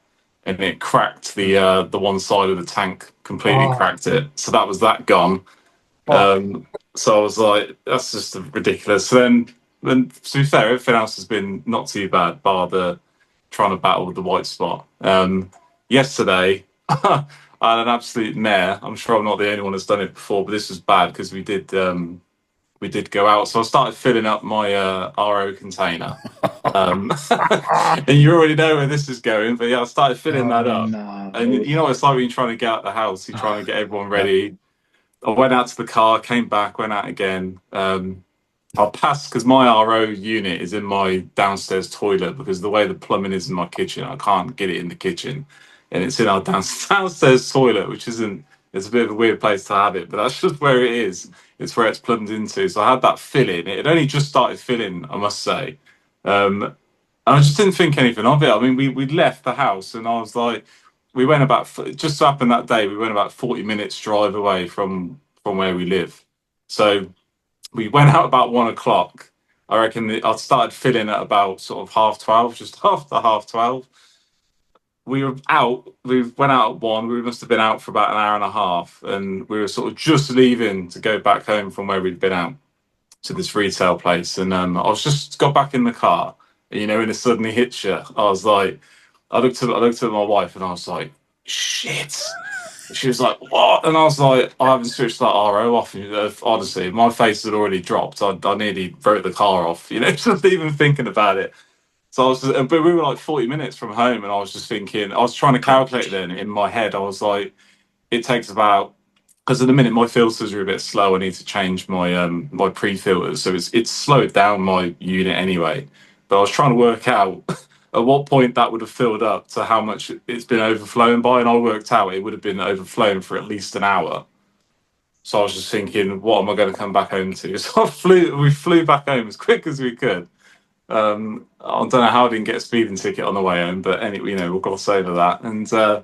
and it cracked the one side of the tank, completely cracked it. So that was that gone. So I was like, that's just ridiculous. So then to be fair, everything else has been not too bad, bar the trying to battle with the white spot. Yesterday, I had an absolute mare. I'm sure I'm not the only one that's done it before, but this was bad because we did we did go out. So I started filling up my RO container. And you already know where this is going, but yeah, I started filling that up. No. And you know what it's like when you're trying to get out the house, you're trying to get everyone ready. I went out to the car, came back, went out again. I passed because my RO unit is in my downstairs toilet because the way the plumbing is in my kitchen, I can't get it in the kitchen, and it's in our downstairs toilet, which isn't. It's a bit of a weird place to have it, but that's just where it is. It's where it's plumbed into. So I had that filling. It had only just started filling, I must say. And I just didn't think anything of it. I mean, we left the house, and I was like, we went about. It just so happened that day we went about 40 minutes drive away from where we live. So we went out about 1 o'clock. I reckon I started filling at about sort of 12:30, just after 12:30. We were out. We went out at 1. We must have been out for about an hour and a half, and we were sort of just leaving to go back home from where we'd been out to this retail place. And I was just got back in the car, and, you know, when it suddenly hits you, I was like, I looked at my wife, and I was like, shit. She was like, what? And I was like, I haven't switched that RO off. And, honestly, my face had already dropped. I nearly wrote the car off, you know, just even thinking about it. So I was just, but we were like 40 minutes from home, and I was just thinking, I was trying to calculate then in my head. I was like, it takes about, because at the minute my filters are a bit slow. I need to change my my pre-filters, so it's slowed down my unit anyway. But I was trying to work out at what point that would have filled up to how much it's been overflowing by, and I worked out it would have been overflowing for at least an hour. So I was just thinking, what am I going to come back home to? So we flew back home as quick as we could. I don't know how I didn't get a speeding ticket on the way home, but anyway, you know, we'll gloss over that. And I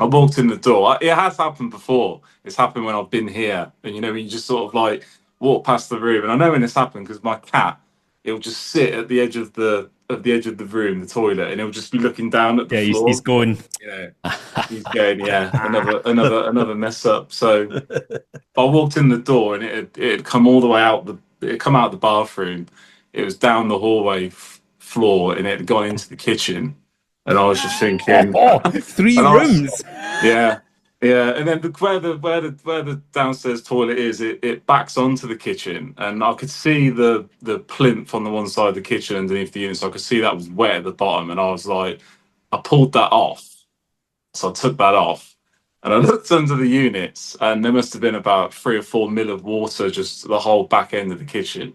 walked in the door. It has happened before. It's happened when I've been here, and you know, when you just sort of like walk past the room. And I know when it's happened because my cat, it'll just sit at the edge of the room, the toilet, and he'll just be looking down at the floor. He's going. You know, he's going, yeah, another mess up. So I walked in the door, and it had come all the way out it had come out the bathroom. It was down the hallway floor, and it had gone into the kitchen. And I was just thinking, 3 rooms. Yeah. And then where the downstairs toilet is, it backs onto the kitchen, and I could see the plinth on the one side of the kitchen underneath the unit, so I could see that was wet at the bottom. And I was like, I pulled that off, so I took that off, and I looked under the units, and there must have been about 3 or 4 mil of water, just the whole back end of the kitchen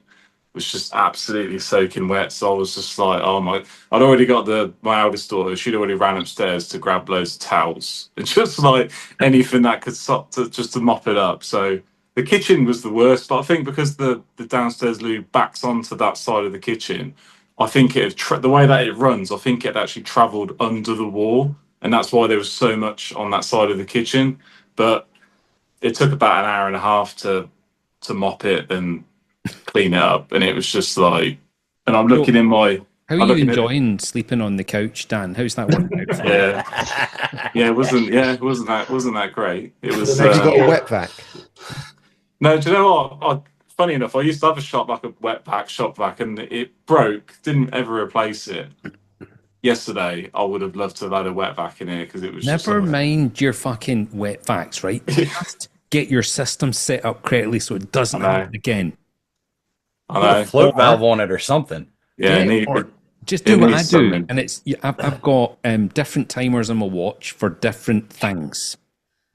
was just absolutely soaking wet. So I was just like, oh my! I'd already got my eldest daughter. She'd already ran upstairs to grab loads of towels and just like anything that could stop to mop it up. So the kitchen was the worst. But I think because the downstairs loo backs onto that side of the kitchen, I think the way that it runs, I think it actually travelled under the wall, and that's why there was so much on that side of the kitchen. But it took about an hour and a half to mop it and clean it up, and it was just like, and I'm looking in my. How are you enjoying sleeping on the couch, Dan? How's that working out for you? It wasn't that great. It was. Have you got a wet vac? No, do you know what? Funny enough, I used to have a shop vac, and it broke. Didn't ever replace it. Yesterday, I would have loved to have had a wet vac in here because it was. Never mind your fucking wet vacs, right? Just get your system set up correctly so it doesn't happen again. Put a float valve on it or something. Just do what I do, and I've got different timers on my watch for different things,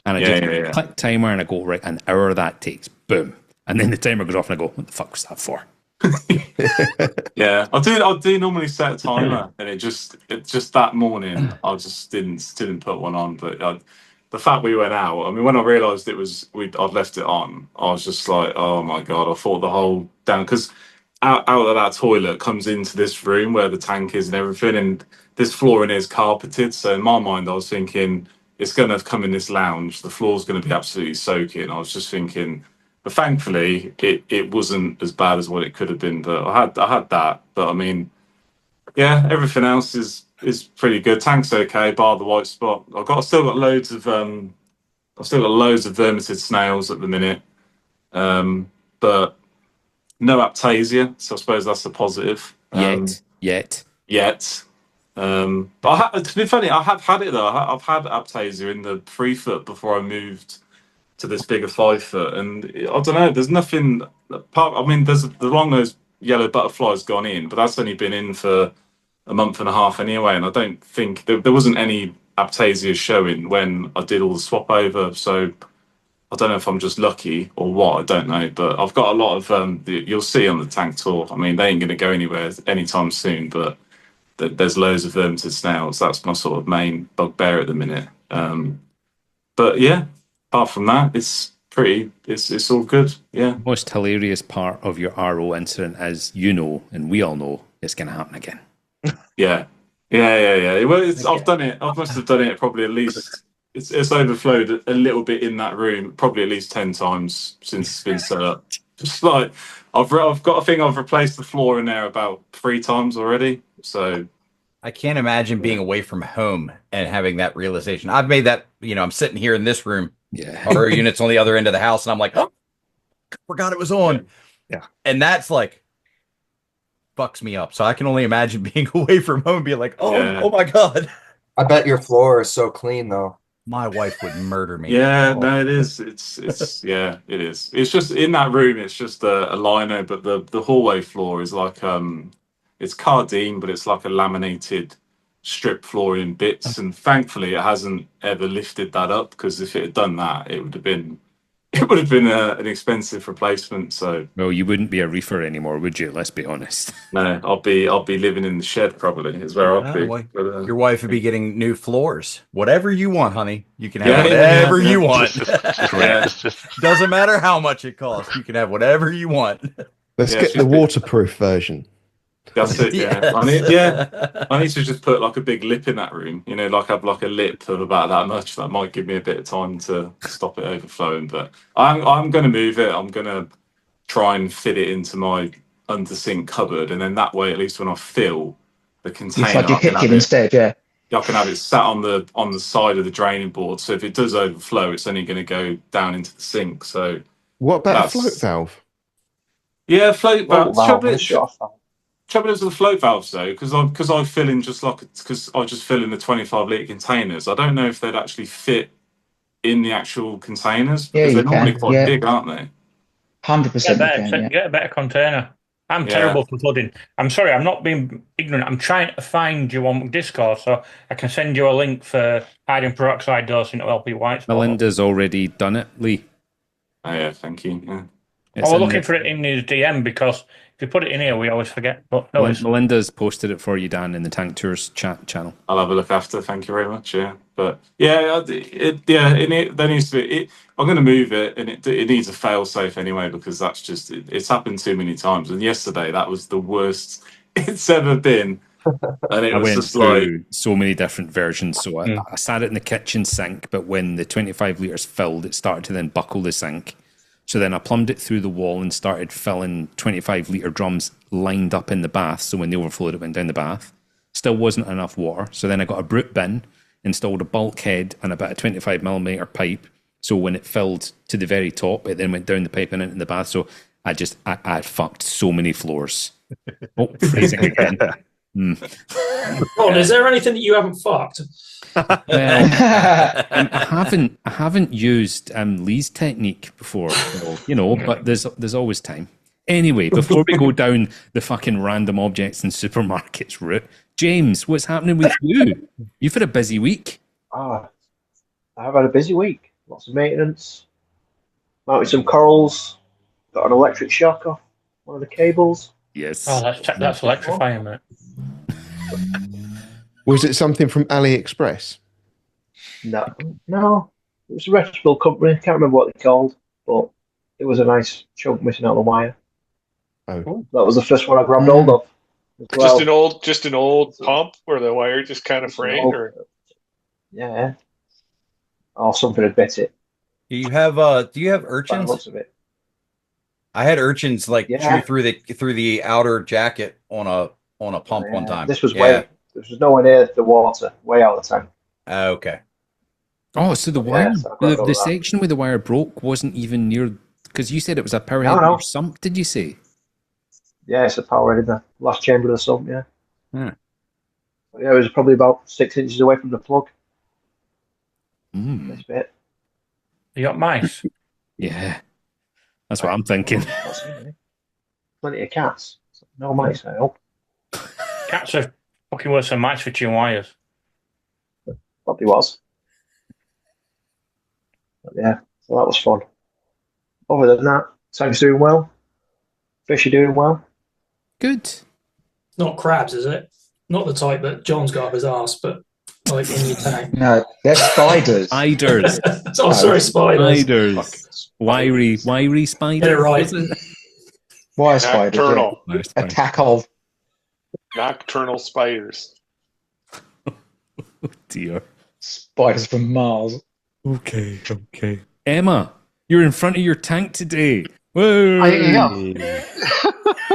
and I just click timer and I go right an hour that takes, boom, and then the timer goes off and I go, what the fuck was that for? I do normally set a timer, and it just that morning I just didn't put one on, but. The fact we went out, I mean, when I realised I'd left it on, I was just like, oh my God, I thought the whole down, because out of that toilet comes into this room where the tank is and everything, and this floor in here is carpeted. So in my mind, I was thinking, it's going to come in this lounge, the floor's going to be absolutely soaking. I was just thinking, but thankfully, it wasn't as bad as what it could have been. But I had that, but I mean, yeah, everything else is pretty good. Tank's okay, bar the white spot. I've still got loads of vermitid snails at the minute, but no aptasia. So I suppose that's a positive. Yet. But to be funny, I have had it though. I've had aptasia in the 3 foot before I moved to this bigger 5 foot, and I don't know. There's nothing. I mean, there's the long-nosed yellow butterfly's gone in, but that's only been in for a month and a half anyway, and I don't think there wasn't any Aptasia showing when I did all the swap over. So I don't know if I'm just lucky or what. I don't know, but I've got a lot of you'll see on the tank tour. I mean, they ain't going to go anywhere anytime soon, but there's loads of vermited snails. That's my sort of main bugbear at the minute. But yeah, apart from that, it's pretty. It's all good. Yeah. The most hilarious part of your RO incident is, and we all know, it's going to happen again. Yeah. Well, I've done it. I must have done it probably at least. It's overflowed a little bit in that room, probably at least 10 times since it's been set up. Just like I've got a thing. I've replaced the floor in there about 3 times already. So I can't imagine being away from home and having that realization. I've made that. I'm sitting here in this room. Yeah. Our unit's on the other end of the house, and I'm like, oh, forgot it was on. Yeah. And that's like fucks me up. So I can only imagine being away from home and being like, oh my God. I bet your floor is so clean though. My wife would murder me. Yeah, no, it is. It's yeah, it is. It's just in that room. It's just a lino, but the hallway floor is like it's cardine, but it's like a laminated strip floor in bits. And thankfully, it hasn't ever lifted that up, because if it had done that, it would have been an expensive replacement. So well, you wouldn't be a reefer anymore, would you? Let's be honest. No, I'll be living in the shed probably. Is where I'll be. But, your wife would be getting new floors. Whatever you want, honey. You can have whatever you want. Doesn't matter how much it costs. You can have whatever you want. Let's get the waterproof version. That's it. Yeah. I need to just put like a big lip in that room. Like have like a lip of about that much. That might give me a bit of time to stop it overflowing. But I'm going to move it. I'm going to try and fit it into my under sink cupboard, and then that way, at least when I fill the container, It's like your kitchen instead. Yeah. I can have it sat on the side of the draining board. So if it does overflow, it's only going to go down into the sink. So what about a float valve? Yeah, float valve. Trouble is with the float valves though, because I fill in because I just fill in the 25-litre containers. I don't know if they'd actually fit in the actual containers, because they're normally quite big, aren't they? 100%. Get a better container. I'm terrible for flooding. I'm sorry, I'm not being ignorant. I'm trying to find you on Discord so I can send you a link for hydrogen peroxide dose into LP white. Melinda's already done it, Lee. Oh yeah, thank you. Yeah. We're looking for it in his DM, because if you put it in here, we always forget. But no, Melinda's posted it for you, Dan, in the Tank Tours chat channel. I'll have a look after. Thank you very much. Yeah, but yeah, there needs to be. I'm going to move it, and it needs a fail safe anyway, because that's just it's happened too many times. And yesterday, that was the worst it's ever been. And it was just like so many different versions. So I sat it in the kitchen sink, but when the 25 litres filled, it started to then buckle the sink. So then I plumbed it through the wall and started filling 25-litre drums lined up in the bath. So when they overflowed, it went down the bath. Still wasn't enough water. So then I got a brute bin, installed a bulkhead and about a 25mm pipe. So when it filled to the very top, it then went down the pipe and into the bath. So I fucked so many floors. Oh, phrasing again. Ron, is there anything that you haven't fucked? Well, I haven't used Lee's technique before, but there's always time. Anyway, before we go down the fucking random objects in supermarkets route, James, what's happening with you? You've had a busy week. I've had a busy week. Lots of maintenance. Mounted some corals. Got an electric shock off one of the cables. Yes. Oh, that's electrifying, mate. Was it something from AliExpress? No. It was a reputable company. I can't remember what they're called, but it was a nice chunk missing out of the wire. Oh, that was the first one I grabbed hold of. Well. Just an old pump where the wire just kind of frayed, or yeah, or something had bit it. Do you have urchins? Lots of it. I had urchins chew through the outer jacket on a pump one time. This was this was nowhere near the water, way out of the tank. Okay. Oh, so the wire, the section where the wire broke wasn't even near, because you said it was a power head or sump, did you say? Yeah, it's a power head in the last chamber of the sump, yeah. Hmm. Yeah, it was probably about 6 inches away from the plug. Mm. This bit. You got mice? Yeah, that's what I'm thinking. Plenty of cats. No mice, I hope. Cats are fucking worse than mice for chewing wires. Probably was. But yeah, so that was fun. Other than that, Sam's doing well. Fish are doing well. Good. It's not crabs, is it? Not the type that John's got up his arse, but like in your tank. No, they're spiders. Spiders. Oh, sorry, spiders. Spiders. Wiry spiders. Get it right. Why spiders? Nocturnal. Yeah. Attack of. Nocturnal spiders. Oh dear. Spiders from Mars. Okay. Emma, you're in front of your tank today. Whoa. I am.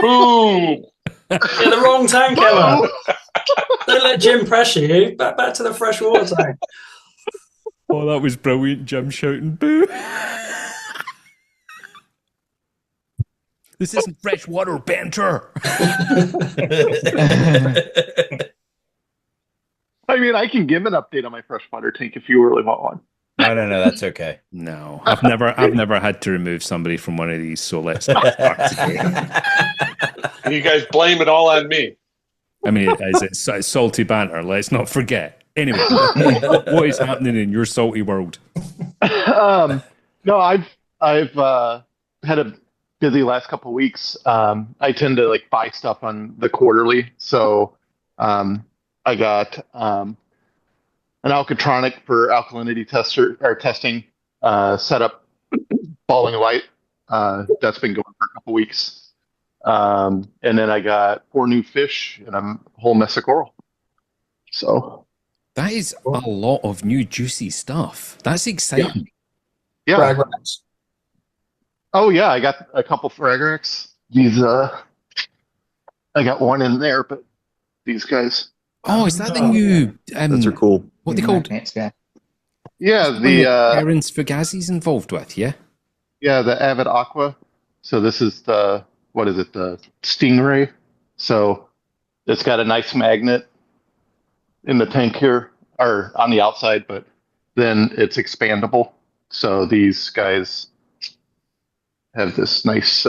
Boom. You're the wrong tank, Emma. Don't let Jim pressure you. Back to the fresh water tank. Oh, that was brilliant. Jim shouting, boo. This isn't freshwater banter. I mean, I can give an update on my freshwater tank if you really want one. No, that's okay. No, I've never had to remove somebody from one of these, so let's not start today. You guys blame it all on me. I mean, it's salty banter. Let's not forget. Anyway, what is happening in your salty world? No, I've had a busy last couple of weeks. I tend to like buy stuff on the quarterly, so I got an Alcatronic for alkalinity testing set up, falling light. That's been going for a couple weeks. And then I got 4 new fish and a whole mess of coral. So that is a lot of new juicy stuff. That's exciting. Yeah. Frag rats. Oh yeah, I got a couple Fragrax. These I got one in there, but these guys. Oh, is that the new? Those are cool. What are they called? Yeah, the Aaron's Fugazzi's involved with. Yeah. Yeah, the Avid Aqua. So this is the the Stingray. So it's got a nice magnet in the tank here, or on the outside, but then it's expandable. So these guys have this nice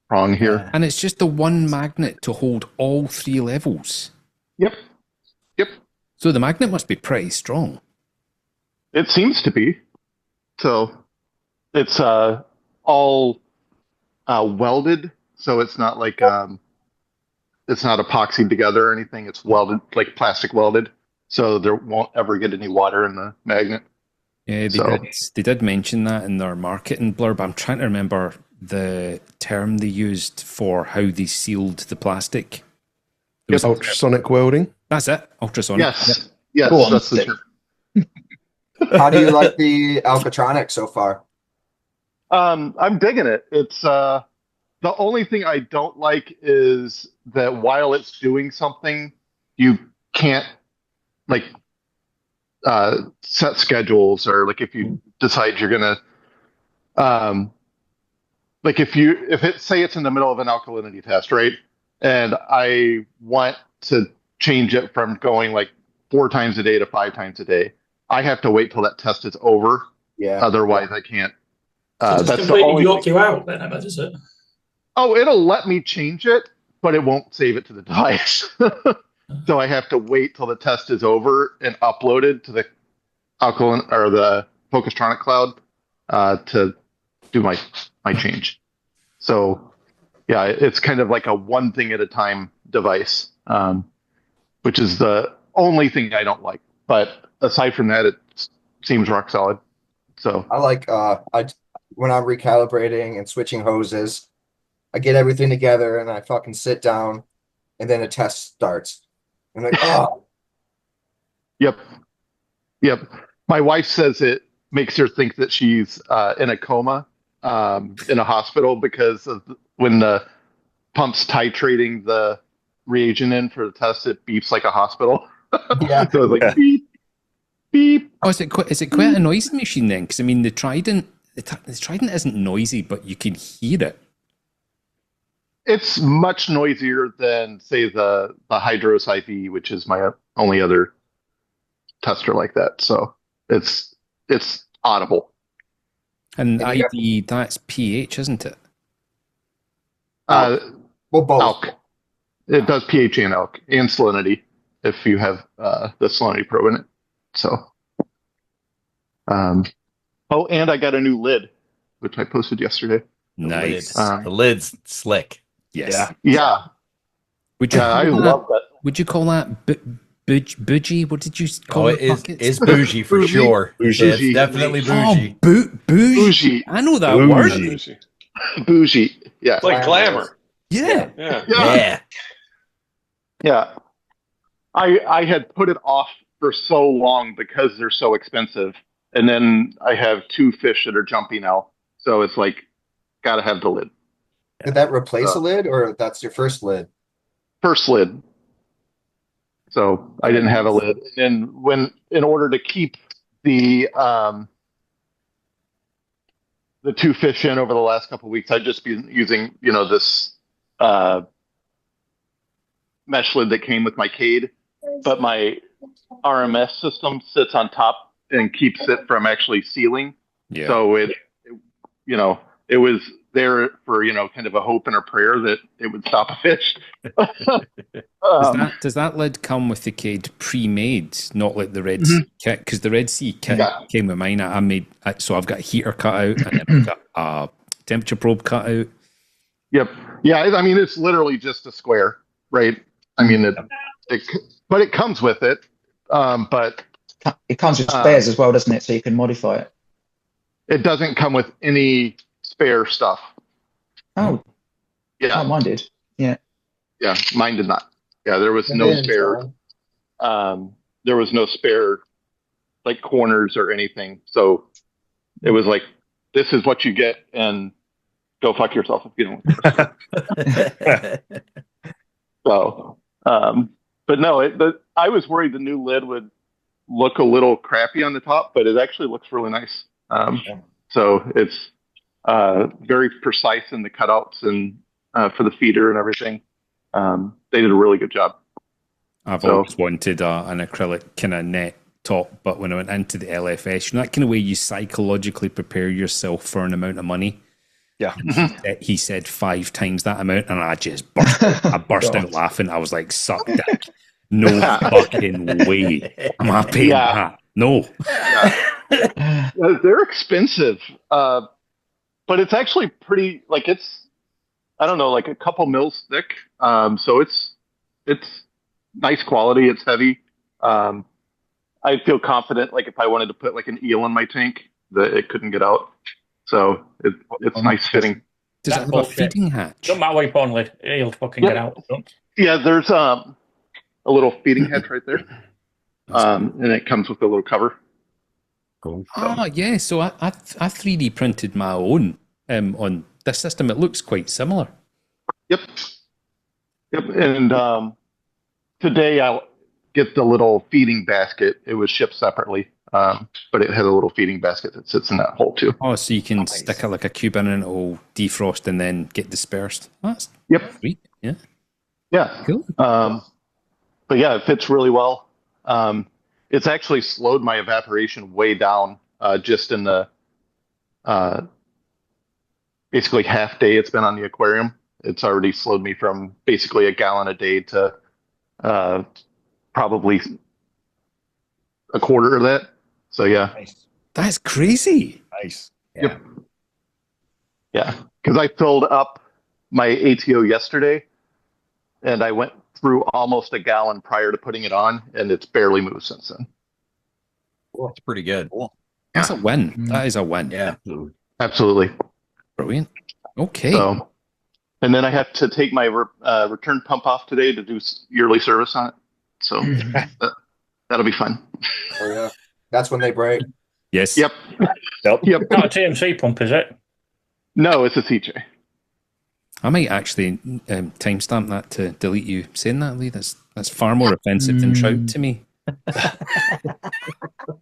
prong here. And it's just the one magnet to hold all 3 levels. Yep. So the magnet must be pretty strong. It seems to be. So it's all welded, so it's not like it's not epoxied together or anything. It's welded, like plastic welded, so there won't ever get any water in the magnet. Yeah, they did mention that in their marketing blurb. I'm trying to remember the term they used for how they sealed the plastic. Ultrasonic welding. That's it. Ultrasonic. Yes. Yes. Cool. That's the term. How do you like the Alcatronic so far? I'm digging it. It's the only thing I don't like is that while it's doing something, you can't like set schedules, or like if you decide you're gonna like if it say it's in the middle of an alkalinity test, right? And I want to change it from going like 4 times a day to 5 times a day. I have to wait till that test is over. Yeah. Otherwise, I can't. So That's completely the only block thing. you out, then, Emma, does it? Oh, it'll let me change it, but it won't save it to the device. So I have to wait till the test is over and uploaded to the alkaline or the Focustronic cloud to do my change. So yeah, it's kind of like a one thing at a time device, which is the only thing I don't like. But aside from that, it seems rock solid. So I like when I'm recalibrating and switching hoses, I get everything together and I fucking sit down, and then a test starts. I'm like, oh. Yep. My wife says it makes her think that she's in a coma in a hospital because of when the pump's titrating the reagent in for the test, it beeps like a hospital. Yeah. So it's like beep, beep. Oh, is it quite a noisy machine then? Because I mean, the Trident isn't noisy, but you can hear it. It's much noisier than, say, the Hydros IV, which is my only other tester like that. So it's audible. And And you ID, that's pH, isn't it? Well, both. Alk. It does pH and alk and salinity if you have the salinity probe in it. So, oh, and I got a new lid, which I posted yesterday. Nice. The lid's slick. Yes. Yeah. I love that. Would you call that bougie? What did you call it? It's bougie for sure. Bougie. Yeah, it's definitely bougie. Oh, bougie. I know that word. Bougie. Yeah. It's like glamour. Yeah. Yeah. I had put it off for so long because they're so expensive. And then I have 2 fish that are jumping now. So it's like, gotta have the lid. Did that replace a lid, or that's your first lid? First lid. So I didn't have a lid. And then in order to keep the 2 fish in over the last couple of weeks, I've just been using, this mesh lid that came with my Cade, but my RMS system sits on top and keeps it from actually sealing. Yeah. So it was there for, kind of a hope and a prayer that it would stop a fish. Does that lid come with the Cade pre-made, not like the Red Sea kit? Because the Red Sea kit came with mine. So I've got a heater cut out, and then I've got a temperature probe cut out. Yep. Yeah. I mean, it's literally just a square, right? I mean, but it comes with it. But it comes with spares as well, doesn't it? So you can modify it. It doesn't come with any spare stuff. Oh. Yeah. Oh, mine did. Yeah. Yeah, mine did not. Yeah, there was no spare. There was no spare, like, corners or anything. So it was like, this is what you get, and go fuck yourself if you don't. So, but no, I was worried the new lid would look a little crappy on the top, but it actually looks really nice. So it's very precise in the cutouts and for the feeder and everything. They did a really good job. I've always wanted an acrylic kind of net top, but when I went into the LFS, that kind of way you psychologically prepare yourself for an amount of money. Yeah. He said 5 times that amount, and I just burst out laughing. I was like, suck dick. No fucking way. Am I paying that? No. They're expensive. But it's actually pretty, like, it's, I don't know, like a couple mils thick. So it's nice quality. It's heavy. I feel confident, like, if I wanted to put like an eel in my tank, that it couldn't get out. So it's nice fitting. Does it have a feeding hatch? Don't matter what you put on lid, he'll fucking get out. Yeah, there's a little feeding hatch right there. And it comes with a little cover. Cool. Oh, yeah. So I 3D printed my own on this system. It looks quite similar. Yep. And today I'll get the little feeding basket. It was shipped separately, but it had a little feeding basket that sits in that hole too. Oh, so you can stick like a cube in and it'll defrost and then get dispersed. That's sweet. Yeah. Yeah. Cool. But yeah, it fits really well. It's actually slowed my evaporation way down just in the basically half day it's been on the aquarium. It's already slowed me from basically a gallon a day to probably a quarter of that. So yeah. Nice. That's crazy. Nice. Yeah. Yeah. Because I filled up my ATO yesterday and I went through almost a gallon prior to putting it on, and it's barely moved since then. Cool. That's pretty good. Cool. That's a win. That is a win. Yeah. Absolutely. Brilliant. Okay. So, and then I have to take my return pump off today to do yearly service on it. So that'll be fun. Oh yeah, that's when they break. Yes. Yep. Not a TMC pump, is it? No, it's a CJ. I might actually timestamp that to delete you saying that, Lee. That's far more offensive than trout to me.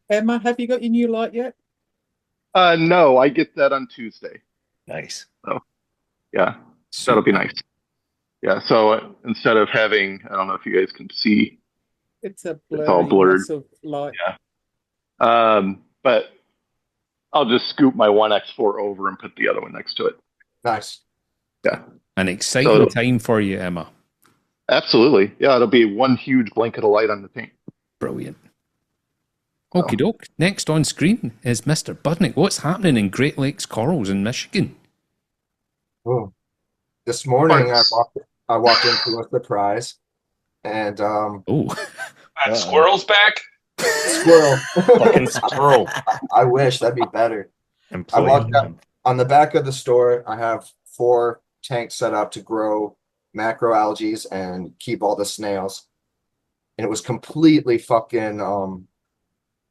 Emma, have you got your new light yet? No, I get that on Tuesday. Nice. So, yeah, that'll be nice. Yeah, so instead of having, I don't know if you guys can see, it's all blurred. Light. Yeah. But I'll just scoop my 1x4 over and put the other one next to it. Nice. Yeah. An exciting time for you, Emma. Absolutely. Yeah, it'll be one huge blanket of light on the tank. Brilliant. Okie doke. Next on screen is Mr. Budnick. What's happening in Great Lakes corals in Michigan? Oh, this morning I walked into a surprise, and squirrel's back. Squirrel, fucking squirrel. I wish that'd be better. I walked up on the back of the store. I have 4 tanks set up to grow macroalgae and keep all the snails, and it was completely fucking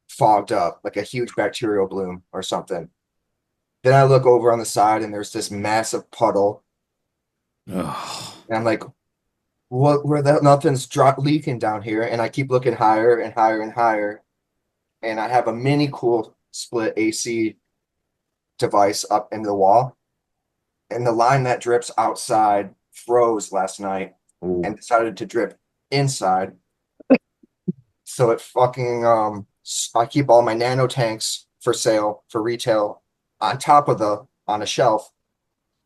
fogged up, like a huge bacterial bloom or something. Then I look over on the side and there's this massive puddle. Oh. And I'm like, what? Where nothing's leaking down here? And I keep looking higher and higher and higher. And I have a mini cool split AC device up in the wall. And the line that drips outside froze last night and decided to drip inside. So it fucking I keep all my nano tanks for sale for retail on top of on a shelf,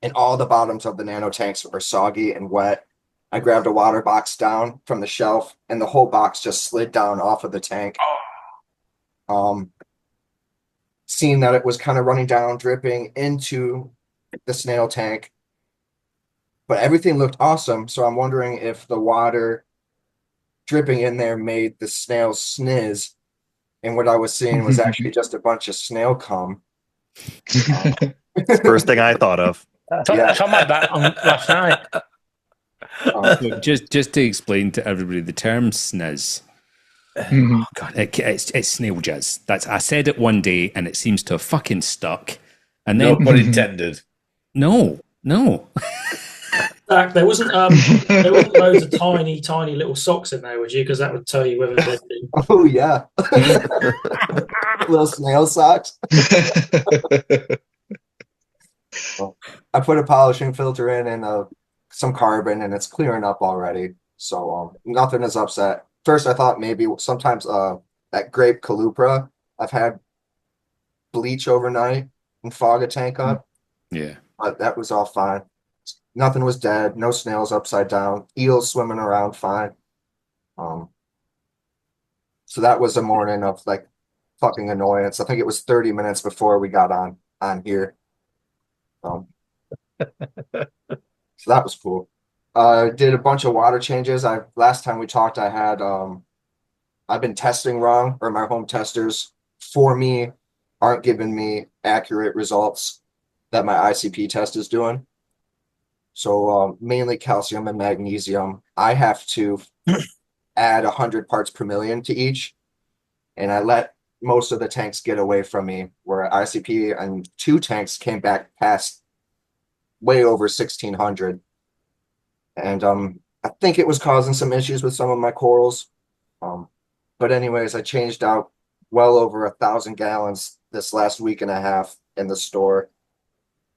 and all the bottoms of the nano tanks are soggy and wet. I grabbed a water box down from the shelf, and the whole box just slid down off of the tank. Seeing that it was kind of running down, dripping into the snail tank, but everything looked awesome. So I'm wondering if the water dripping in there made the snails sniz, and what I was seeing was actually just a bunch of snail cum. First thing I thought of. Something like that last night. Just to explain to everybody, the term sniz. Oh God, it's snail jizz. I said it one day, and it seems to have fucking stuck. And then, No pun intended. No. Zach, there wasn't loads of tiny little socks in there, would you? Because that would tell you whether they'd been. Oh yeah, little snail socks. I put a polishing filter in and some carbon, and it's clearing up already. So nothing is upset. First, I thought maybe sometimes that grape calupra, I've had bleach overnight and fog a tank up. Yeah, but that was all fine. Nothing was dead. No snails upside down. Eels swimming around fine. So that was a morning of like fucking annoyance. I think it was 30 minutes before we got on here. So that was cool. Did a bunch of water changes. Last time we talked, I had I've been testing wrong, or my home testers for me aren't giving me accurate results that my ICP test is doing. So mainly calcium and magnesium. I have to add 100 parts per million to each, and I let most of the tanks get away from me, where ICP and 2 tanks came back past way over 1600. And I think it was causing some issues with some of my corals. But anyways, I changed out well over 1,000 gallons this last week and a half in the store.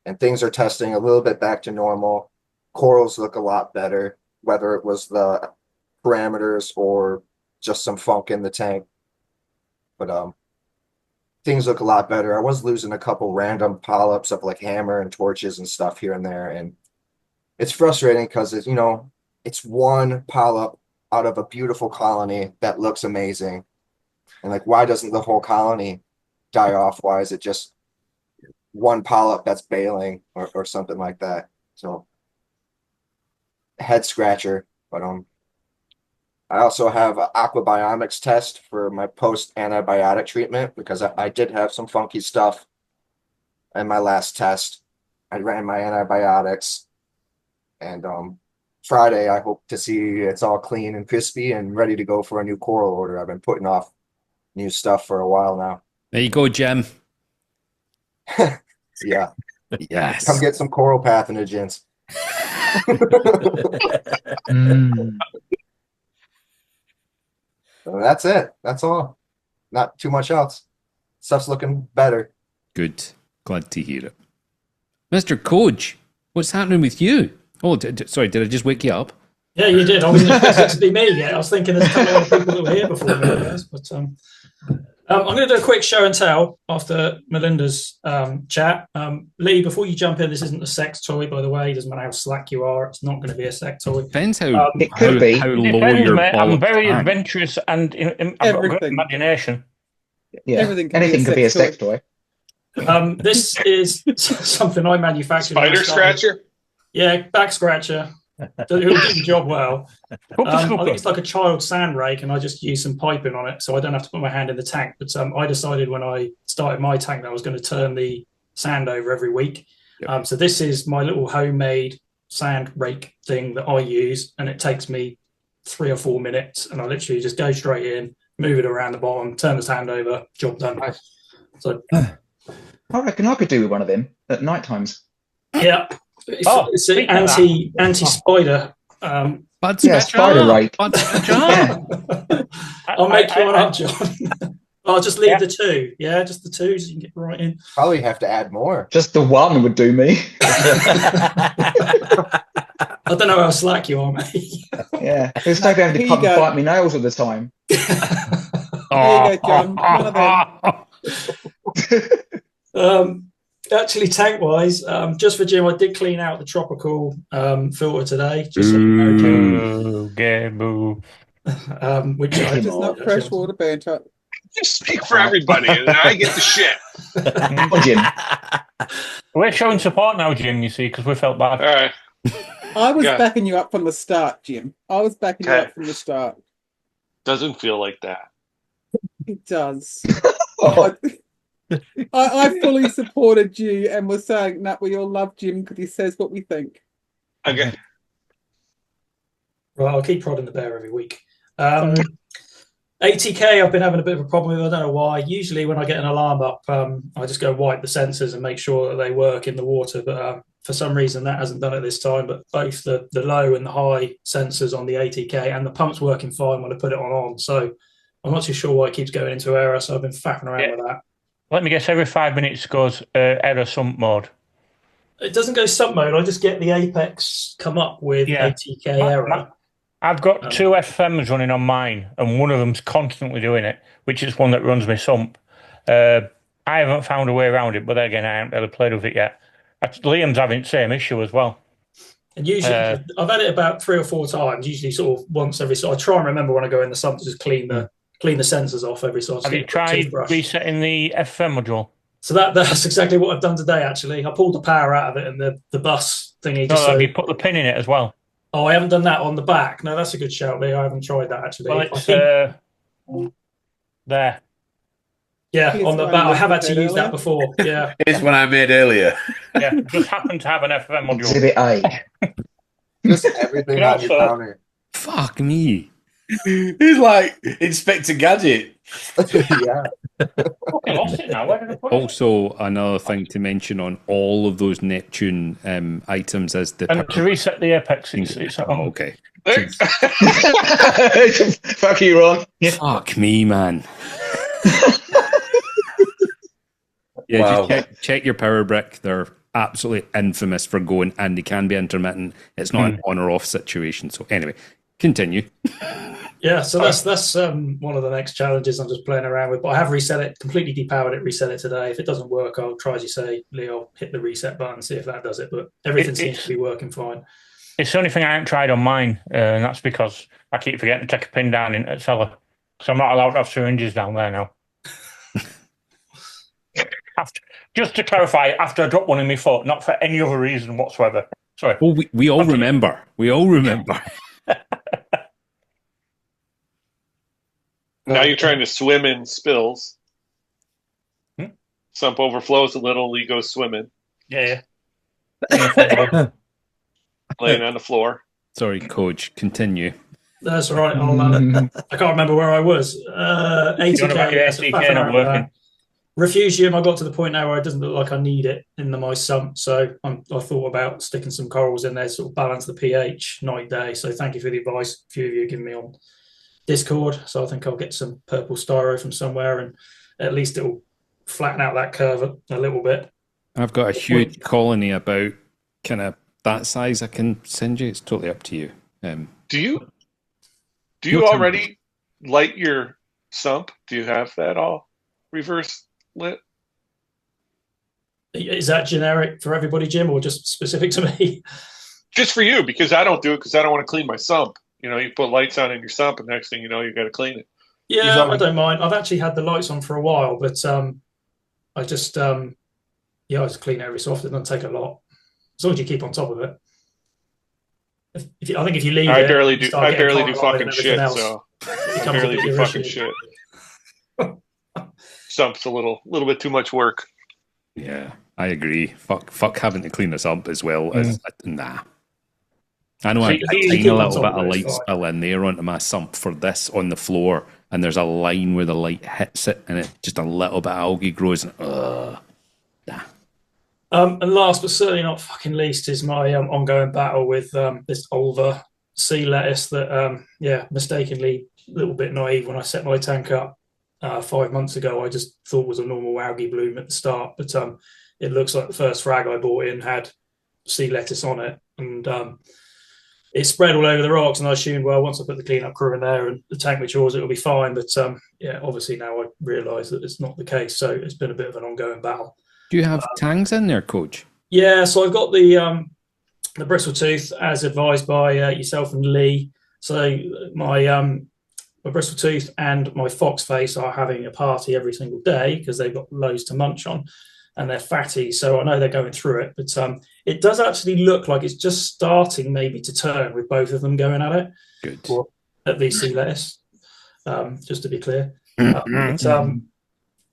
And things are testing a little bit back to normal. Corals look a lot better, whether it was the parameters or just some funk in the tank. But things look a lot better. I was losing a couple random polyps of like hammer and torches and stuff here and there. And it's frustrating because it's one polyp out of a beautiful colony that looks amazing. And like, why doesn't the whole colony die off? Why is it just one polyp that's bailing or something like that? So head scratcher. But I also have an aquabiomics test for my post antibiotic treatment, because I did have some funky stuff in my last test. I ran my antibiotics, and Friday I hope to see it's all clean and crispy and ready to go for a new coral order. I've been putting off new stuff for a while now. There you go, Jim. Yeah. Yes. Come get some coral pathogens. So that's it. That's all. Not too much else. Stuff's looking better. Good. Glad to hear it. Mr. Coach, what's happening with you? Oh, sorry, did I just wake you up? Yeah, you did. I wasn't expecting it to be me yet. I was thinking there's a couple of people that were here before me, I guess. But I'm going to do a quick show and tell after Melinda's chat. Lee, before you jump in, this isn't a sex toy, by the way. It doesn't matter how slack you are. It's not going to be a sex toy. Depends how It could be. how low Depends, your mate. I'm bollocks very hang. adventurous and I've got a great imagination. Yeah. Everything can Anything be could be a sex toy. This is something I manufactured. Spider scratcher? Yeah, back scratcher. It'll do the job well. I think it's like a child sand rake, and I just use some piping on it, so I don't have to put my hand in the tank. But I decided when I started my tank that I was going to turn the sand over every week. Yep. So this is my little homemade sand rake thing that I use, and it takes me 3 or 4 minutes, and I literally just go straight in, move it around the bottom, turn the sand over, job done. So I reckon I could do with one of them at night times. Yeah. It's an anti-spider. Spider rake. I'll make you one up, John. I'll just leave the 2. Yeah, just the 2 so you can get right in. Probably have to add more. Just the 1 would do me. I don't know how slack you are, mate. Yeah, there's no going to come and bite me nails all the time. There you go, John. One of them. Actually, tank-wise, just for Jim, I did clean out the tropical filter today. Just so you know, which It's not freshwater banter. You speak for everybody, and I get the shit. Oh, Jim. We're showing support now, Jim, you see, because we felt bad. All right. I was backing you up from the start, Jim. I was backing you up from the start. Doesn't feel like that. It does. I fully supported you and was saying that we all love Jim because he says what we think. Okay. Well, I'll keep prodding the bear every week. ATK, I've been having a bit of a problem with. I don't know why. Usually when I get an alarm up, I just go wipe the sensors and make sure that they work in the water. But for some reason, that hasn't done it this time. But both the low and the high sensors on the ATK and the pump's working fine when I put it on. So I'm not too sure why it keeps going into error. So I've been faffing around with that. Let me guess, every 5 minutes goes error sump mode. It doesn't go sump mode. I just get the apex come up with ATK error. I've got 2 FMs running on mine, and one of them's constantly doing it, which is one that runs my sump. I haven't found a way around it, but then again, I haven't really played with it yet. Liam's having the same issue as well. And usually, I've had it about 3 or 4 times. Usually, sort of once every. So I try and remember when I go in the sump to just clean the sensors off every sort of. Have you tried resetting the FM module? So that's exactly what I've done today. Actually, I pulled the power out of it and the bus thingy. Have you put the pin in it as well? Oh, I haven't done that on the back. No, that's a good shout, Lee. I haven't tried that actually. Well, it's there. Yeah, on the back. I have had to use that before. Yeah, it's one I made earlier. Yeah, just happened to have an FM module. Exhibit A. Just everything on your counter. Fuck me. He's like Inspector Gadget. Yeah. I lost it now. Where did I put it? Also, another thing to mention on all of those Neptune items is the. And to reset the apex, it's okay. Fuck you, Ron. Yeah. Fuck me, man. Yeah, Wow. just check your power brick. They're absolutely infamous for going, and they can be intermittent. It's not an on or off situation. So anyway, continue. Yeah, so that's one of the next challenges I'm just playing around with. But I have reset it, completely depowered it, reset it today. If it doesn't work, I'll try, as you say, Leo, hit the reset button, see if that does it. But everything seems to be working fine. It's the only thing I haven't tried on mine, and that's because I keep forgetting to take a pin down in at cellar. So I'm not allowed to have syringes down there now. Just to clarify, after I dropped one in my foot, not for any other reason whatsoever. Sorry. Well, we all remember. We all remember. Now you're trying to swim in spills. Sump overflows a little, Lee goes swimming. Yeah. Laying on the floor. Sorry, Coach. Continue. That's all right. I can't remember where I was. 80K. Refugium, I got to the point now where it doesn't look like I need it in my sump. So I thought about sticking some corals in there to sort of balance the pH night day. So thank you for the advice a few of you have given me on Discord. So I think I'll get some purple styro from somewhere, and at least it will flatten out that curve a little bit. I've got a huge colony about kind of that size I can send you. It's totally up to you. Do you already light your sump? Do you have that all? reverse lit. Is that generic for everybody, Jim, or just specific to me? Just for you, because I don't do it because I don't want to clean my sump. You know, you put lights on in your sump, and next thing you know, you got to clean it. Yeah, I don't mind. I've actually had the lights on for a while, but I just I just clean it every so often. It doesn't take a lot, as long as you keep on top of it. I think if you leave I it, barely you do. start I getting barely do carbon fucking and shit. everything else. So It I becomes a barely bigger do fucking issue. shit. Sump's a little bit too much work. Yeah, I agree. Fuck having to clean this up as well as nah. I know So I you tiny keep on little top bit of of it, it's light fine. spill in there onto my sump for this on the floor, and there's a line where the light hits it, and it just a little bit of algae grows. And nah. And last but certainly not fucking least is my ongoing battle with this Ulva sea lettuce that, mistakenly a little bit naive when I set my tank up 5 months ago. I just thought was a normal algae bloom at the start, but it looks like the first frag I bought in had sea lettuce on it, and it spread all over the rocks. And I assumed, well, once I put the cleanup crew in there and the tank matures, it'll be fine. But obviously now I realise that it's not the case. So it's been a bit of an ongoing battle. Do you have tangs in there, Coach? Yeah, so I've got the bristle tooth as advised by yourself and Lee. So my bristle tooth and my fox face are having a party every single day because they've got loads to munch on, and they're fatty. So I know they're going through it, but it does actually look like it's just starting maybe to turn with both of them going at it. Good. At VC lettuce, just to be clear.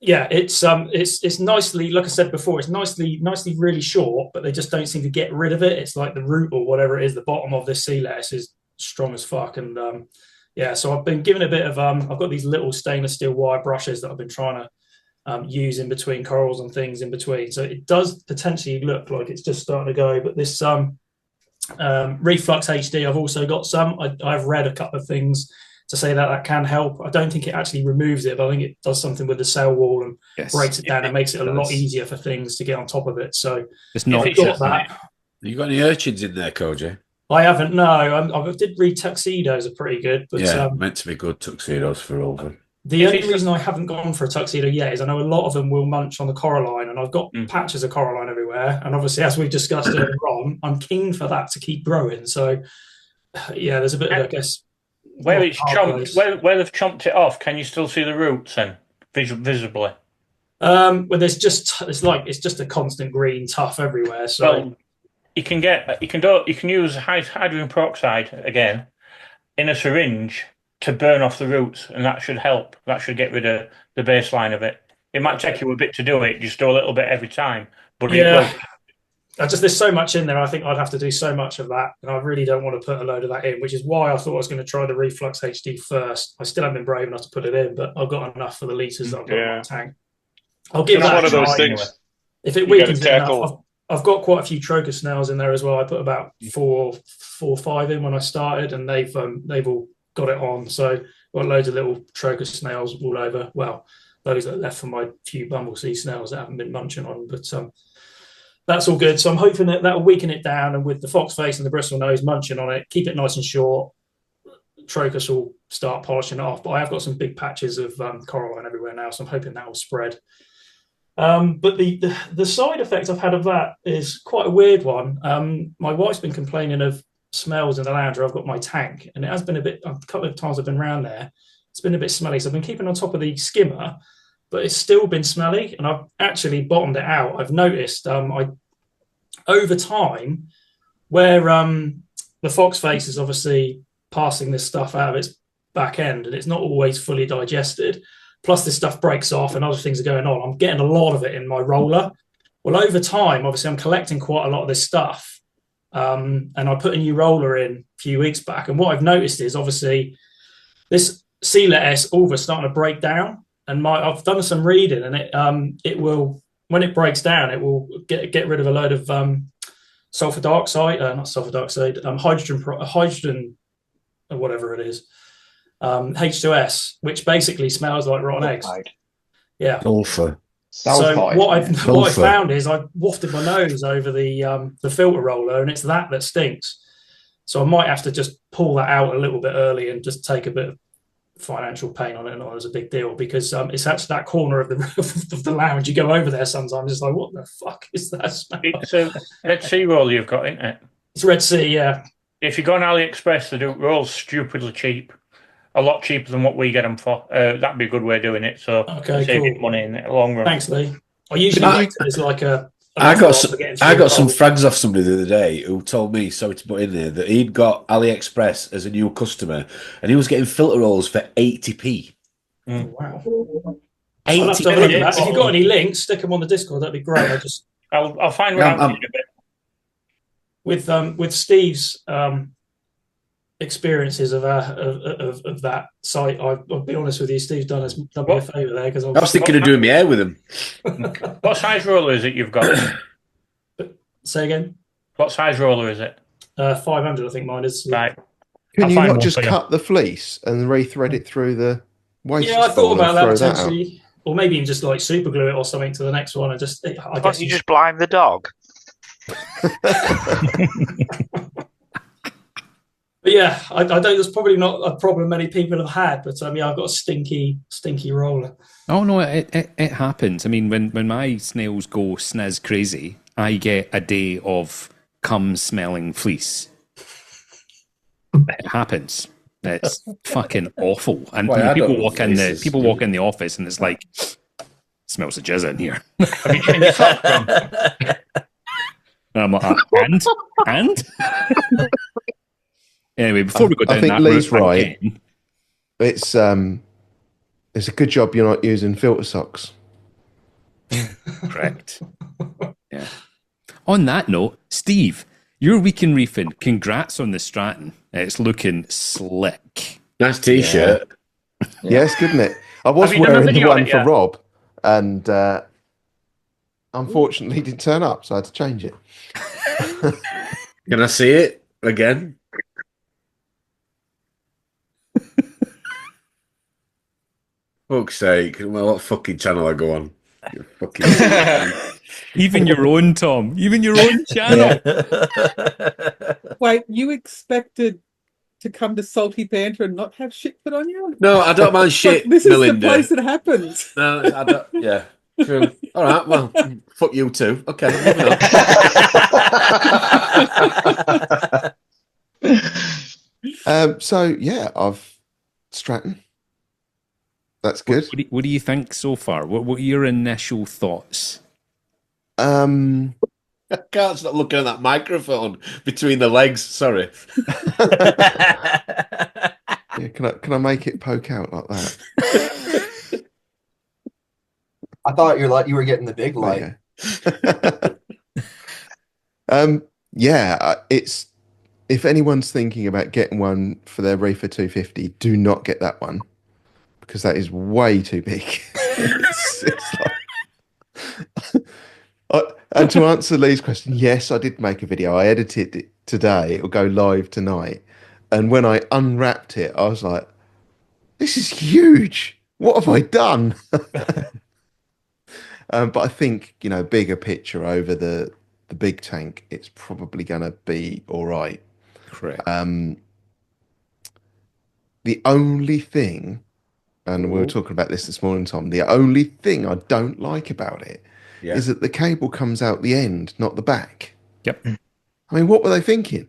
It's nicely, like I said before, it's nicely really short, but they just don't seem to get rid of it. It's like the root or whatever it is, the bottom of this sea lettuce is strong as fuck. And so I've been given a bit of I've got these little stainless steel wire brushes that I've been trying to use in between corals and things in between. So it does potentially look like it's just starting to go. But this Reflux HD, I've also got some. I've read a couple of things to say that can help. I don't think it actually removes it, but I think it does something with the cell wall and breaks it down and makes it a lot easier for things to get on top of it. So it's not got that. Have you got any urchins in there, Koji? I haven't. No, I did read tuxedos are pretty good, but meant to be good tuxedos for all of them. The only reason I haven't gone for a tuxedo yet is I know a lot of them will munch on the coralline, and I've got patches of coralline everywhere. And obviously, as we've discussed earlier on, I'm keen for that to keep growing. So, there's a bit of, I guess, where it's chomped, where they've chomped it off. Can you still see the roots then, visibly? Well, it's just a constant green tuff everywhere. So well, you can use hydrogen peroxide again in a syringe to burn off the roots, and that should help. That should get rid of the baseline of it. It might take you a bit to do it. Just do a little bit every time, but it will. There's so much in there. I think I'd have to do so much of that, and I really don't want to put a load of that in, which is why I thought I was going to try the Reflux HD first. I still haven't been brave enough to put it in, but I've got enough for the liters that I've got in my tank. I'll give that one of those try. Things. If it weakens it enough, I've got quite a few trochus snails in there as well. I put about 4 or 5 in when I started, and they've all got it on. So I've got loads of little trochus snails all over. Well, those that are left from my few bumblebee snails that haven't been munching on, but that's all good. So I'm hoping that will weaken it down, and with the fox face and the bristle nose munching on it, keep it nice and short. Trochus will start polishing it off, but I have got some big patches of coralline everywhere now, so I'm hoping that will spread. But the side effect I've had of that is quite a weird one. My wife's been complaining of smells in the lounge where I've got my tank, and it has been a couple of times I've been around there, it's been a bit smelly. So I've been keeping on top of the skimmer, but it's still been smelly, and I've actually bottomed it out. I've noticed over time where the fox face is obviously passing this stuff out of its back end, and it's not always fully digested. Plus this stuff breaks off and other things are going on. I'm getting a lot of it in my roller. Well, over time, obviously, I'm collecting quite a lot of this stuff. And I put a new roller in a few weeks back. And what I've noticed is obviously this sea lettuce Ulva starting to break down. And I've done some reading, and it will, when it breaks down, it will get rid of a load of sulfur dioxide, not sulfur dioxide, hydrogen, or whatever it is. H2S, which basically smells like rotten eggs. Yeah. Sulfur. So what I found is I wafted my nose over the filter roller, and it's that stinks. So I might have to just pull that out a little bit early and just take a bit of financial pain on it, not as a big deal, because it's actually that corner of the of the lounge. You go over there sometimes, it's like, what the fuck is that smell? It's a Red Sea roll you've got, isn't it? It's Red Sea, yeah. If you go on AliExpress, they do rolls stupidly cheap. A lot cheaper than what we get them for. That'd be a good way of doing it. So save you money in the long run. Thanks, Lee. I usually use it as like a. I got some frags off somebody the other day who told me, sorry to put in there, that he'd got AliExpress as a new customer and he was getting filter rolls for 80p. Wow. 80p. If you've got any links, stick them on the Discord. That'd be great. I'll find one out in a bit. With Steve's experiences of that site, I'll be honest with you, Steve's done me a favour there, because I was thinking of doing my hair with him. What size roller is it you've got? Say again? What size roller is it? 500, I think mine is. Right. Can you not just cut the fleece and rethread it through the waste? Yeah, I thought about that potentially. Or maybe even just like super glue it or something to the next one and just. I guess you just blind the dog. But yeah, I don't. There's probably not a problem many people have had, but yeah, I've got a stinky roller. Oh no, it happens. I mean, when my snails go snazz crazy, I get a day of cum smelling fleece. It happens. It's fucking awful. And people walk in the office and it's like, smells of jizz in here. Have you changed your socks from? And I'm like, and? Anyway, before we go down I think that Lee's route right. again, It's a good job you're not using filter socks. correct. Yeah. On that note, Steve, your week in reefing. Congrats on the Stratton. It's looking slick. Nice t-shirt. Yeah, it's good, isn't it? I was Have you done a wearing the video on one it for yet? Rob, and unfortunately, he didn't turn up, so I had to change it. Can I see it again? Fuck's sake. Well, what fucking channel I go on? You fucking Even your own, Tom. Even your own channel. Wait, you expected to come to Salty Banter and not have shit put on you? No, I don't mind shit, Like, this Melinda. is the place it happens. No, I don't. Yeah, true. All right, well, fuck you too. Okay, moving on. So yeah, I've Stratton. That's good. What do you think so far? What are your initial thoughts? I can't stop looking at that microphone between the legs. Sorry. Yeah, can I make it poke out like that? I thought you were getting the big light. Yeah, it's if anyone's thinking about getting one for their Reefer 250, do not get that one because that is way too big. And to answer Lee's question, yes, I did make a video. I edited it today. It'll go live tonight. And when I unwrapped it, I was like, this is huge. What have I done? But I think, bigger picture over the big tank, it's probably going to be all right. Correct. The only thing, and we were talking about this morning, Tom, the only thing I don't like about it is that the cable comes out the end, not the back. Yep. I mean, what were they thinking?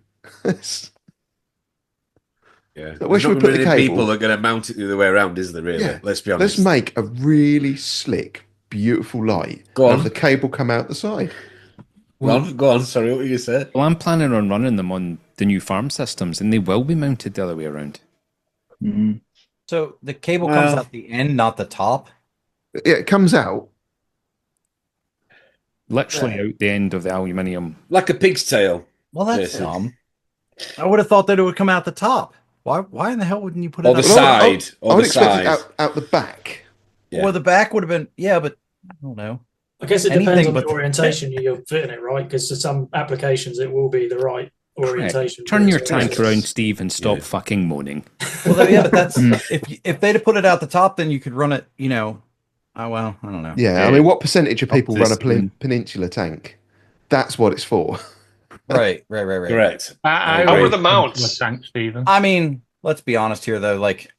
Yeah. Where should we put the cable? People are going to mount it the other way around, is there really? Yeah. Let's be honest. Let's make a really slick, beautiful light. Go on. Have the cable come out the side. Go on. Sorry, what were you saying? Well, I'm planning on running them on the new farm systems, and they will be mounted the other way around. Mm-hmm. So the cable comes out the end, not the top? Yeah, it comes out. Literally out the end of the aluminium. Like a pig's tail. Well, that's dumb. I would have thought that it would come out the top. Why in the hell wouldn't you put it on the side? I would expect it out the back. Yeah. Or the back would have been, but I don't know. I guess it depends on the orientation you're fitting it, right? Because to some applications, it will be the right orientation. Turn your tank around, Steve, and stop fucking moaning. Well, yeah, but that's if they'd have put it out the top, then you could run it. Oh well, I don't know. Yeah, I mean, what percentage of people run a peninsula tank? That's what it's for. Right. Correct. How are the mounts? Thanks, Stephen. I mean, let's be honest here, though. Like,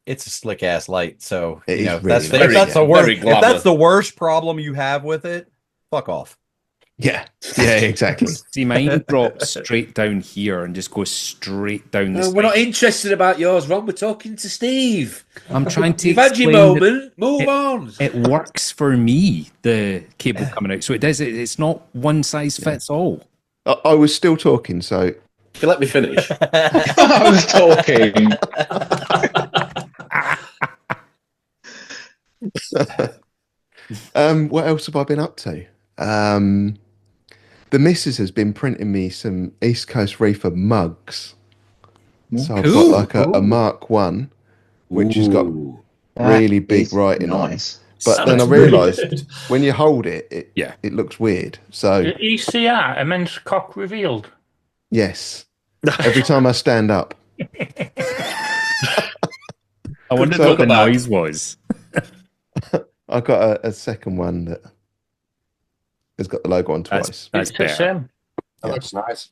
it's a slick ass light. So It you is know, really if nice. that's the Very worst, if glamour. that's the worst problem you have with it, fuck off. Yeah, yeah, exactly. with it, fuck off. Yeah, yeah, exactly. See, mine drops straight down here and just goes straight down the No, side. we're not interested about yours, Ron. We're talking to Steve. I'm trying to You've had your explain that moment. Move on. it works for me, the cable coming out. So it does it. It's not one size fits all. I was still talking, so You let me finish. I was talking. What else have I been up to? The missus has been printing me some East Coast Reefer mugs. So I've got like a Mark 1, which has got really big writing nice. on. But That then I looks really realised good. when you hold it, it looks weird. So ECR, immense cock revealed. yes, every time I stand up. I wondered So what the I've got- noise was. I've got a second one that has got the logo on twice. That's It's the better. same. That looks nice.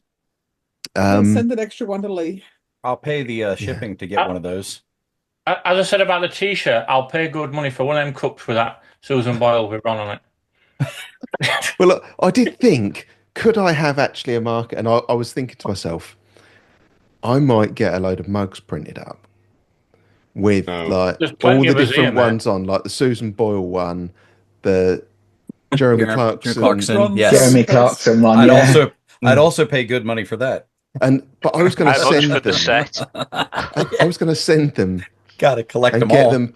I'll send an extra one to Lee. I'll pay the shipping to get one of those. As I said about the T-shirt, I'll pay good money for one of them cups with that Susan Boyle with Ron on it. Well, look, I did think, could I have actually a market? And I was thinking to myself, I might get a load of mugs printed up with like There's all plenty the of us here, different mate. ones on, like the Susan Boyle one, the Jeremy Clarkson. Yes. Jeremy Clarkson one. I'd also pay good money for that. But I was going to How much send for them. the set? I was going to send them. Gotta collect and them get all. them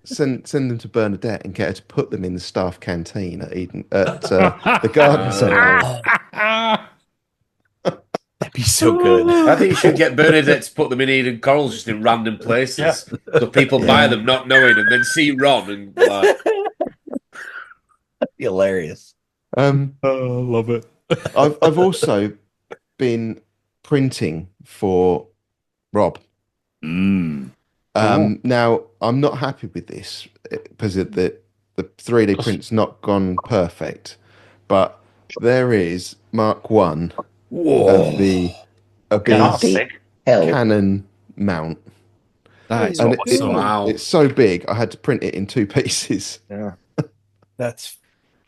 send them to Bernadette and get her to put them in the staff canteen at the garden centre. That'd be so good. I think you should get Bernadette to put them in Eden Corals just in random places. So people buy them not knowing and then see Ron and like. That'd be hilarious. Love it. I've also been printing for Rob. Now I'm not happy with this because the 3D print's not gone perfect, but there is Mark 1 of the obese Canon mount. That is And awesome. Wow. It's so big, I had to print it in 2 pieces. Yeah, that's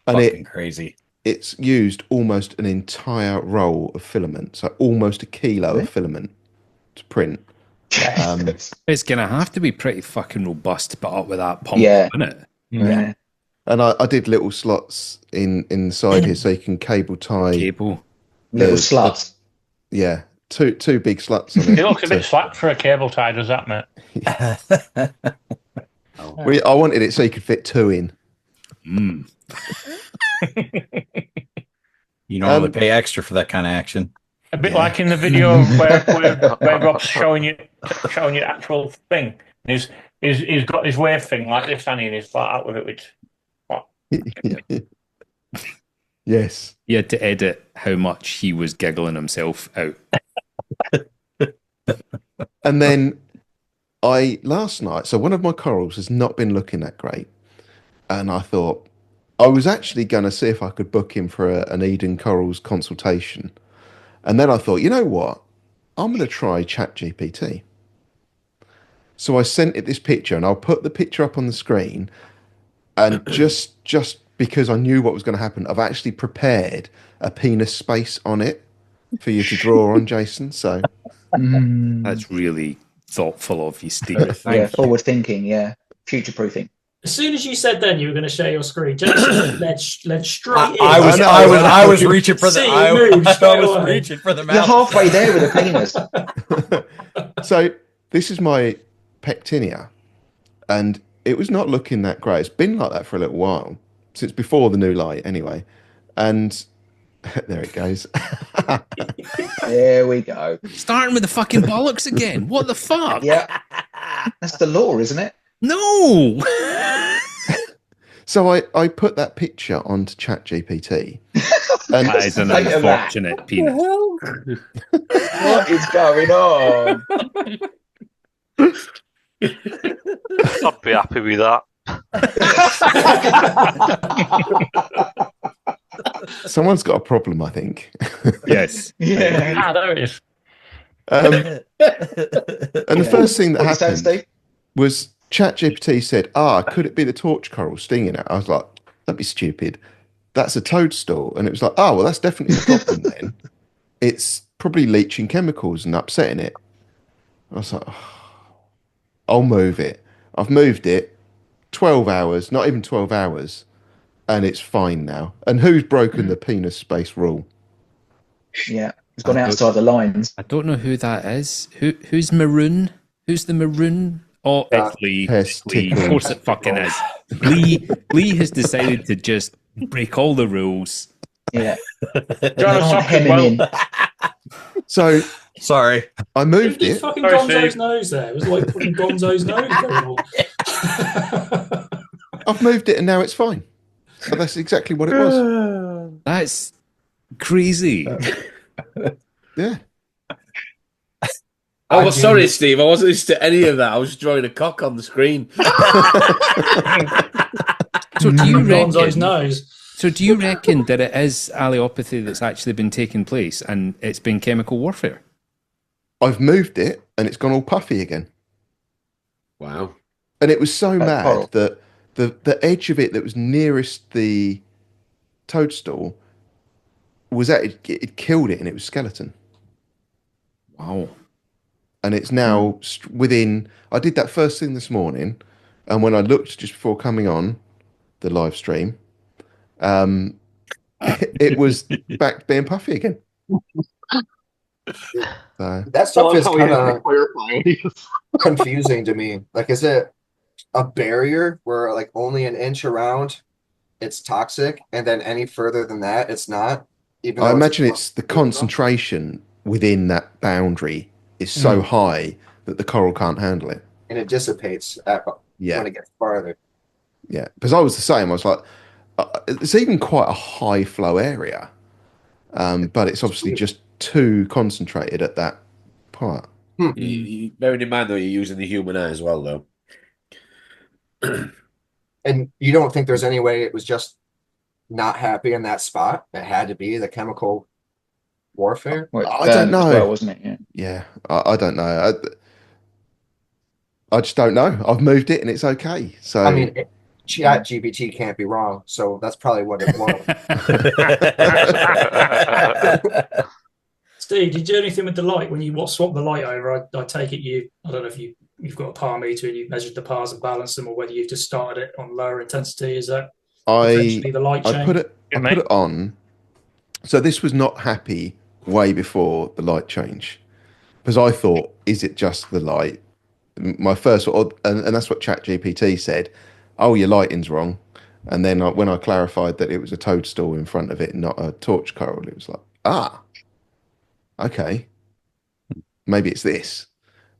and fucking crazy. It's used almost an entire roll of filament, so almost a kilo of filament to print. It's gonna have to be pretty fucking robust to put up with that pump, isn't it? Yeah. And I did little slots in the side here so you can cable tie. Little sluts. Yeah. Two big sluts on it. It looks a bit slack for a cable tie, does that, mate? I wanted it so you could fit 2 in. You normally pay extra for that kind of action. A bit like in the video where Rob's showing you the actual thing. He's got his wave thing like this, and he's like out with it. Which, Yes. He had to edit how much he was giggling himself out. And then last night, so one of my corals has not been looking that great. And I thought, I was actually going to see if I could book him for an Eden Corals consultation. And then I thought, you know what? I'm going to try ChatGPT. So I sent it this picture, and I'll put the picture up on the screen. And just because I knew what was going to happen, I've actually prepared a penis space on it for you to draw on, Jason. So that's really thoughtful of you, Steve. Yeah, forward thinking. Yeah, future proofing. As soon as you said then you were going to share your screen, Jason led straight in. I was reaching for the. I was away. reaching for the You're mouse. halfway there with a penis. So this is my pectinia, and it was not looking that great. It's been like that for a little while, since before the new light anyway. And there it goes. There we go. Starting with the fucking bollocks again. What the fuck? Yeah, that's the law, isn't it? No. So I put that picture onto ChatGPT. And That is an unfortunate penis. What is going on? I'd be happy with that. Someone's got a problem, I think. Yes. there it is. And the first thing that What you saying, happened, Steve? was ChatGPT said, could it be the torch coral stinging it? I was like, that'd be stupid. That's a toadstool. And it was like, well, that's definitely the problem then. It's probably leaching chemicals and upsetting it. I was like, I'll move it. I've moved it 12 hours, not even 12 hours, and it's fine now. And who's broken the penis space rule? Yeah, it's gone outside the lines. I don't know who that is. Who's maroon? Who's the maroon? Oh, it's Lee. It's Lee. Of course it fucking is. Lee has decided to just break all the rules. Yeah. Hem him in. So sorry, I moved It's it. fucking Gonzo's nose there. It was like fucking Gonzo's nose going on. I've moved it and now it's fine. But that's exactly what it was. That's crazy. Yeah. Oh, sorry, Steve. I wasn't listening to any of that. I was drawing a cock on the screen. So do you Gonzo's reckon? nose. So do you reckon that it is allelopathy that's actually been taking place, and it's been chemical warfare? I've moved it and it's gone all puffy again. Wow. And it was so mad that the edge of it that was nearest the toadstool was it killed it and it was skeleton. Wow. And it's now within. I did that first thing this morning, and when I looked just before coming on the live stream, it was back to being puffy again. So. That stuff is kind of confusing to me. Like, is it a barrier where like only an inch around it's toxic, and then any further than that it's not? Even I imagine it's the concentration within that boundary is so high that the coral can't handle it. And it dissipates when it gets farther. Yeah, because I was the same. I was like, it's even quite a high flow area, but it's obviously just too concentrated at that part. Bearing in mind, though, you're using the human eye as well, though. And you don't think there's any way it was just not happy in that spot? It had to be the chemical warfare? I don't know. Well, wasn't it? Yeah, I don't know. I just don't know. I've moved it and it's okay. So I mean, ChatGPT can't be wrong, so that's probably what it was. Steve, did you do anything with the light when you swapped the light over? I take it I don't know if you've got a par meter and you've measured the pars and balanced them, or whether you've just started it on lower intensity. Is that potentially the light change? I put it on. So this was not happy way before the light change, because I thought, is it just the light? My first and that's what ChatGPT said. Oh, your lighting's wrong. And then when I clarified that it was a toadstool in front of it, not a torch coral, it was like, okay, maybe it's this.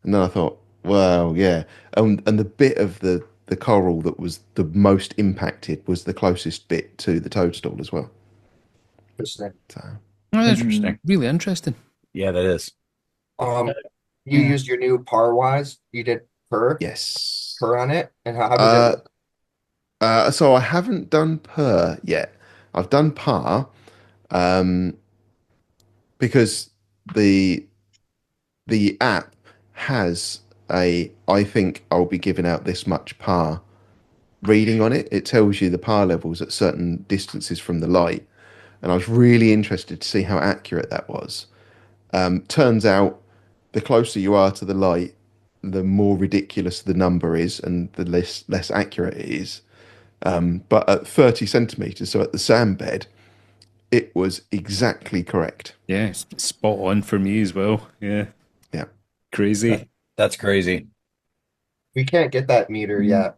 And then I thought, well, yeah. And the bit of the coral that was the most impacted was the closest bit to the toadstool as well. Interesting. Interesting. Really interesting. Yeah, that is. You used your new Parwise. You did per? Yes. Per on it? And how did it look? So I haven't done per yet. I've done par because the app has I think I'll be giving out this much par reading on it. It tells you the par levels at certain distances from the light. And I was really interested to see how accurate that was. Turns out the closer you are to the light, the more ridiculous the number is and the less accurate it is. But at 30 centimeters, so at the sand bed, it was exactly correct. Yeah, spot on for me as well. Yeah. Yeah. Crazy. That's crazy. We can't get that meter yet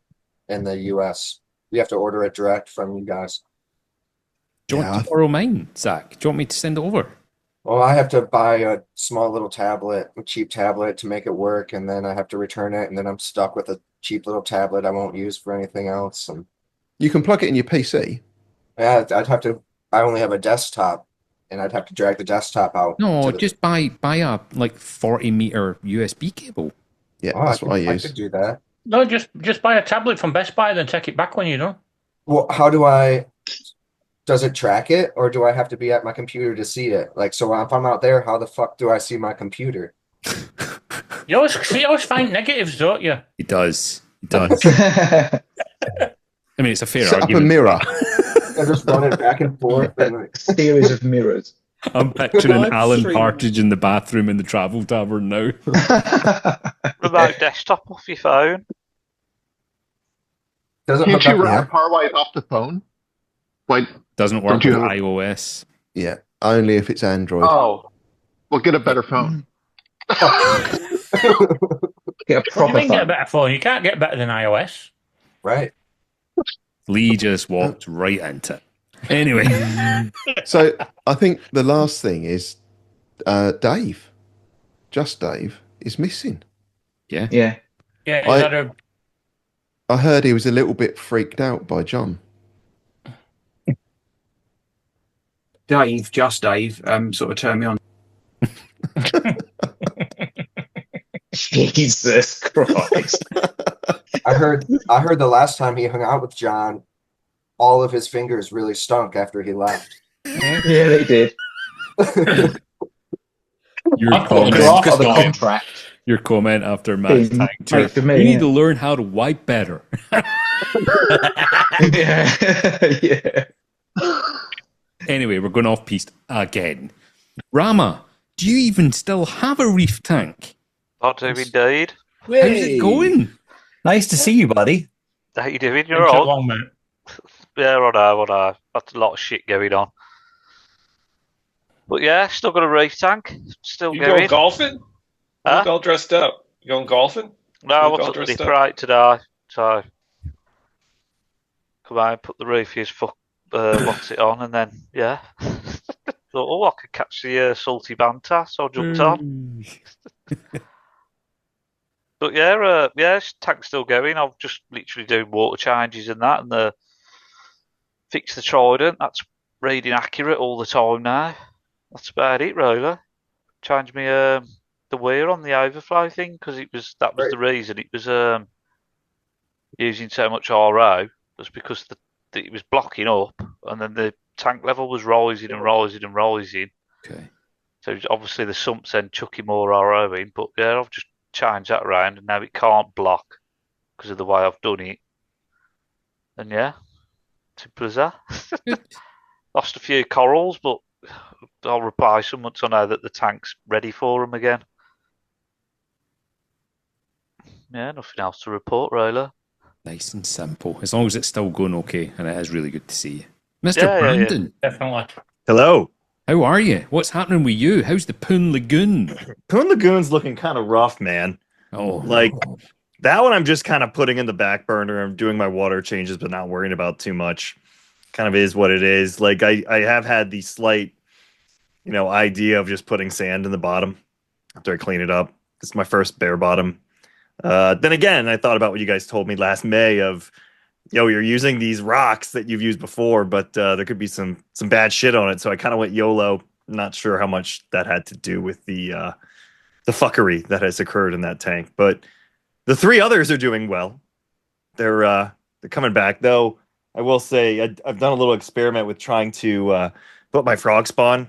in the US. We have to order it direct from you guys. Do you want to borrow mine, Zach? Do you want me to send it over? Well, I have to buy a small little tablet, a cheap tablet to make it work, and then I have to return it, and then I'm stuck with a cheap little tablet I won't use for anything else. And you can plug it in your PC. Yeah, I only have a desktop, and I'd have to drag the desktop out. No, just buy a 40-meter USB cable. Yeah, that's what I use. I could do that. No, just buy a tablet from Best Buy, then take it back when you know. Well, does it track it, or do I have to be at my computer to see it? Like, so if I'm out there, how the fuck do I see my computer? You always find negatives, don't you? He does. He does. I mean, it's a fair Set argument. up a mirror. I just run it back and forth. Series of mirrors. I'm picturing Live Alan stream. Partridge in the bathroom in the travel tavern now. Remote desktop off your phone. Doesn't Can't hook you up run here. a Parwise off the phone? Like, Doesn't work Don't you with have- iOS. Yeah, only if it's Android. oh, well, get a better phone. Get a What do you proper mean get a phone. better phone? You can't get better than iOS. Right. Lee just walked right into it. Anyway, So I think the last thing is Dave. Just Dave is missing. yeah. Yeah. Yeah, I- is that a I heard he was a little bit freaked out by John. Dave, just Dave, sort of turned me on. Jesus Christ. I heard the last time he hung out with John, all of his fingers really stunk after he left. Yeah, they did. Your I put a draft of the contract. Your comment after Matt's Being tag to made for me, you need yeah. to learn how to wipe better. Yeah. Anyway, we're going off piste again. Rama, do you even still have a reef tank? I do indeed. How's it going? Nice to see you, buddy. How you doing? You're Been so all long, mate. Yeah, I know. That's a lot of shit going on. But yeah, still got a reef tank. Still You going. going golfing? Huh? You look all dressed up. You going golfing? No, You I look went all up the dressed dipper up? out today. So come out, put the Reefy's what's it on, and then yeah. Thought, oh, I could catch the salty banter, so I jumped on. But yeah, tank's still going. I'm just literally doing water changes and that, and the fix the trident. That's reading accurate all the time now. That's about it, really. Changed me the weir on the overflow thing because that was the reason it was using so much RO was because it was blocking up, and then the tank level was rising and rising and rising. Okay. So obviously the sump's then chucking more RO in, but yeah, I've just changed that around, and now it can't block because of the way I've done it. And yeah, simple as that. Lost a few corals, but I'll replace them once I know that the tank's ready for them again. Yeah, nothing else to report, really. Nice and simple. As long as it's still going okay, and it is really good to see you. Mr. Yeah, Brandon, Definitely. Hello. how are you? What's happening with you? How's the Poon Lagoon? Poon Lagoon's looking kind of rough, man. Oh, Like that one I'm just kind of putting in the back burner. I'm doing my water changes, but not worrying about too much. Kind of is what it is. Like I have had the slight, idea of just putting sand in the bottom after I clean it up. It's my first bare bottom. Then again, I thought about what you guys told me last May of, you're using these rocks that you've used before, but there could be some bad shit on it. So I kind of went YOLO. Not sure how much that had to do with the fuckery that has occurred in that tank. But the three others are doing well. They're coming back, though. I will say I've done a little experiment with trying to put my frog spawn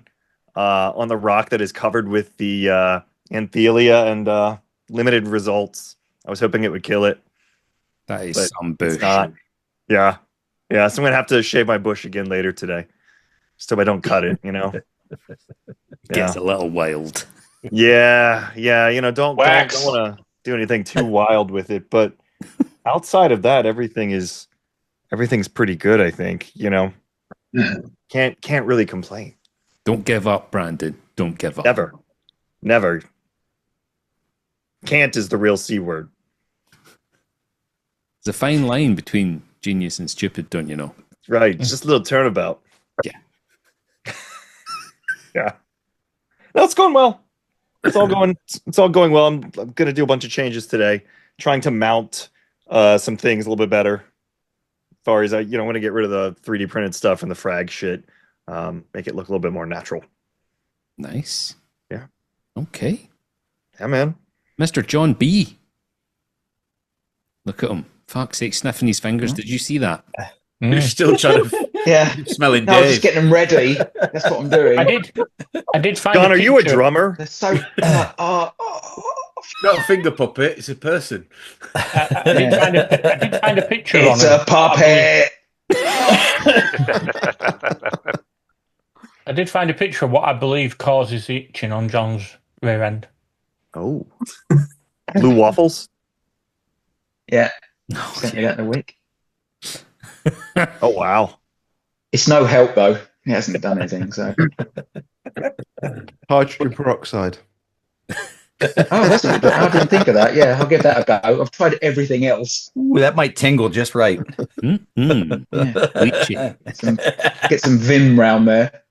on the rock that is covered with the anthelia, and limited results. I was hoping it would kill it. that is But some bush. it's not. Yeah. So I'm going to have to shave my bush again later today. So I don't cut it, Gets a little wild. Yeah. Don't want to do anything too wild with it. But outside of that, everything's pretty good, I think. Can't really complain. Don't give up, Brandon. Don't give up. Never. Can't is the real C word. There's a fine line between genius and stupid, don't you know? Right. It's just a little turnabout. Yeah. Yeah. No, it's going well. It's all going well. I'm going to do a bunch of changes today, trying to mount some things a little bit better. As far as I want to get rid of the 3D printed stuff and the frag shit, make it look a little bit more natural. Nice. Yeah. Okay. Yeah, man. Mr. John B. Look at him. Fuck's sake, sniffing his fingers. Did you see that? You're still trying to smelling No, I'm Dave. just getting them ready. That's what I'm doing. I did find. John, are you a drummer? They're so. Not a finger puppet, it's a person. I did find a picture on It's a puppet. I did find a picture of what I believe causes the itching on John's rear end. Oh. Blue waffles? Yeah. Sent me that in a week. Oh, wow. It's no help, though. It hasn't done anything, so. Hydrogen peroxide. Oh, that's a good. I didn't think of that. Yeah, I'll give that a go. I've tried everything else. Ooh, that might tingle just right. Yeah. Get some Vim round there.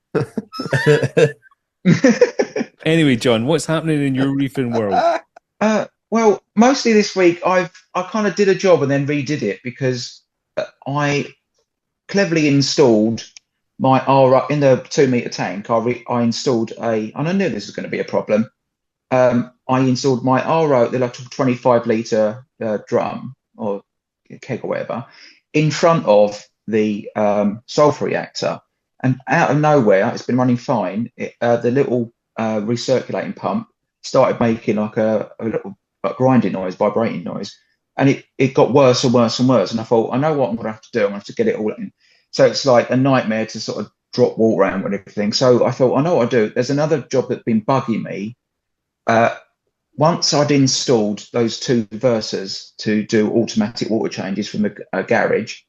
Anyway, John, what's happening in your reefing world? Well, mostly this week I kind of did a job and then redid it because I cleverly installed my RO in the 2 meter tank. I installed and I knew this was going to be a problem. I installed my RO, the like 25-litre drum or keg or whatever, in front of the sulfur reactor. And out of nowhere, it's been running fine. The little recirculating pump started making like a little grinding noise, vibrating noise. And it got worse and worse and worse. And I thought, I know what I'm going to have to do. I'm going to have to get it all in. So it's like a nightmare to sort of drop water around and everything. So I thought, I know what I'll do. There's another job that's been bugging me. Once I'd installed those 2 versers to do automatic water changes from the garage,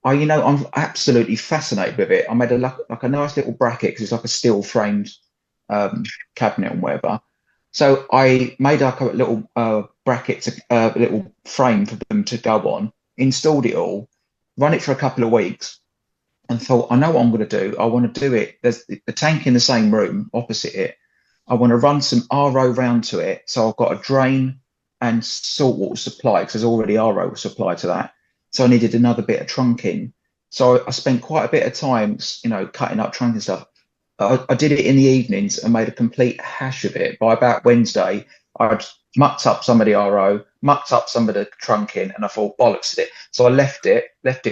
I'm absolutely fascinated with it. I made like a nice little bracket because it's like a steel framed cabinet and whatever. So I made like a little bracket, a little frame for them to go on, installed it all, run it for a couple of weeks, and thought, I know what I'm going to do. I want to do it. There's the tank in the same room opposite it. I want to run some RO round to it. So I've got a drain and saltwater supply because there's already RO supply to that. So I needed another bit of trunking. So I spent quite a bit of time, cutting up trunking stuff. I did it in the evenings and made a complete hash of it. By about Wednesday, I'd mucked up some of the RO, mucked up some of the trunking, and I thought, bollocks at it. So I left it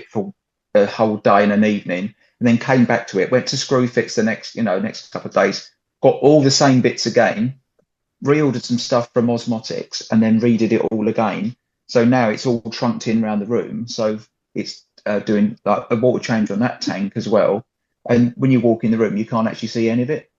for a whole day and an evening, and then came back to it, went to Screwfix the next couple of days, got all the same bits again, reordered some stuff from Osmotics, and then redid it all again. So now it's all trunked in around the room. So it's doing like a water change on that tank as well. And when you walk in the room, you can't actually see any of it.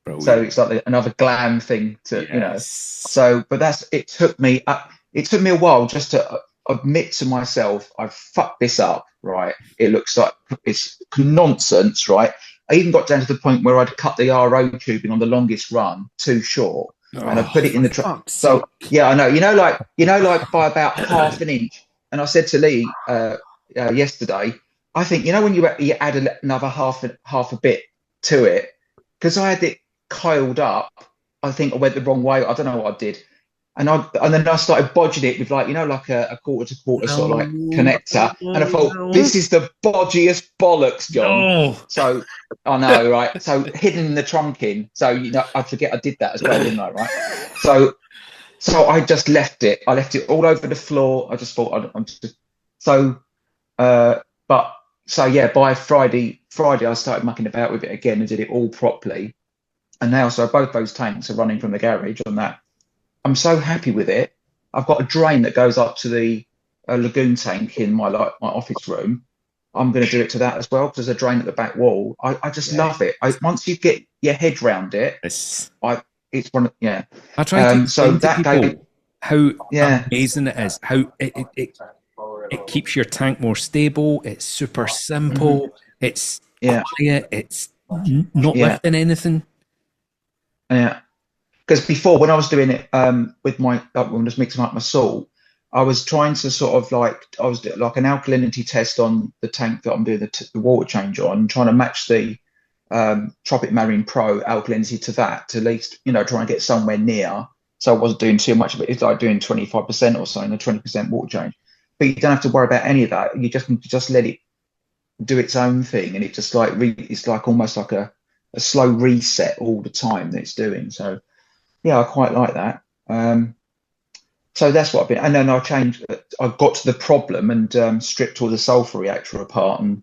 Brilliant. So it's like another glam thing to, So, but it took me a while just to admit to myself, I've fucked this up, right? It looks like it's nonsense, right? I even got down to the point where I'd cut the RO tubing on the longest run too short, and I put it in the truck. So yeah, I know, like by about half an inch. And I said to Lee yesterday, I think when you add another half a bit to it, because I had it coiled up. I think I went the wrong way. I don't know what I did. And then I started bodging it with like a quarter to quarter sort of like connector. And I thought, this is the bodgiest bollocks, John. No. So I know, right? So hidden in the trunking. So I forget I did that as well, didn't I? Right. So I just left it. I left it all over the floor. I just thought by Friday I started mucking about with it again and did it all properly. And now both those tanks are running from the garage on that. I'm so happy with it. I've got a drain that goes up to the lagoon tank in my office room. I'm going to do it to that as well because there's a drain at the back wall. I just love it. Once you get your head round it, it's one. Yeah. I try to explain to people how amazing it is. How it keeps your tank more stable. It's super simple. It's quiet. It's not lifting anything. Yeah. Because before, when I was doing it with when I was mixing up my salt, I was trying to sort of I was doing like an alkalinity test on the tank that I'm doing the water change on, trying to match the Tropic Marine Pro alkalinity to that, to at least try and get somewhere near. So I wasn't doing too much of it. It's like doing 25% or something, a 20% water change. But you don't have to worry about any of that. You just let it do its own thing, and it just it's like almost like a slow reset all the time that it's doing. So. Yeah, I quite like that. So that's what I've been. And then I got to the problem and stripped all the sulfur reactor apart and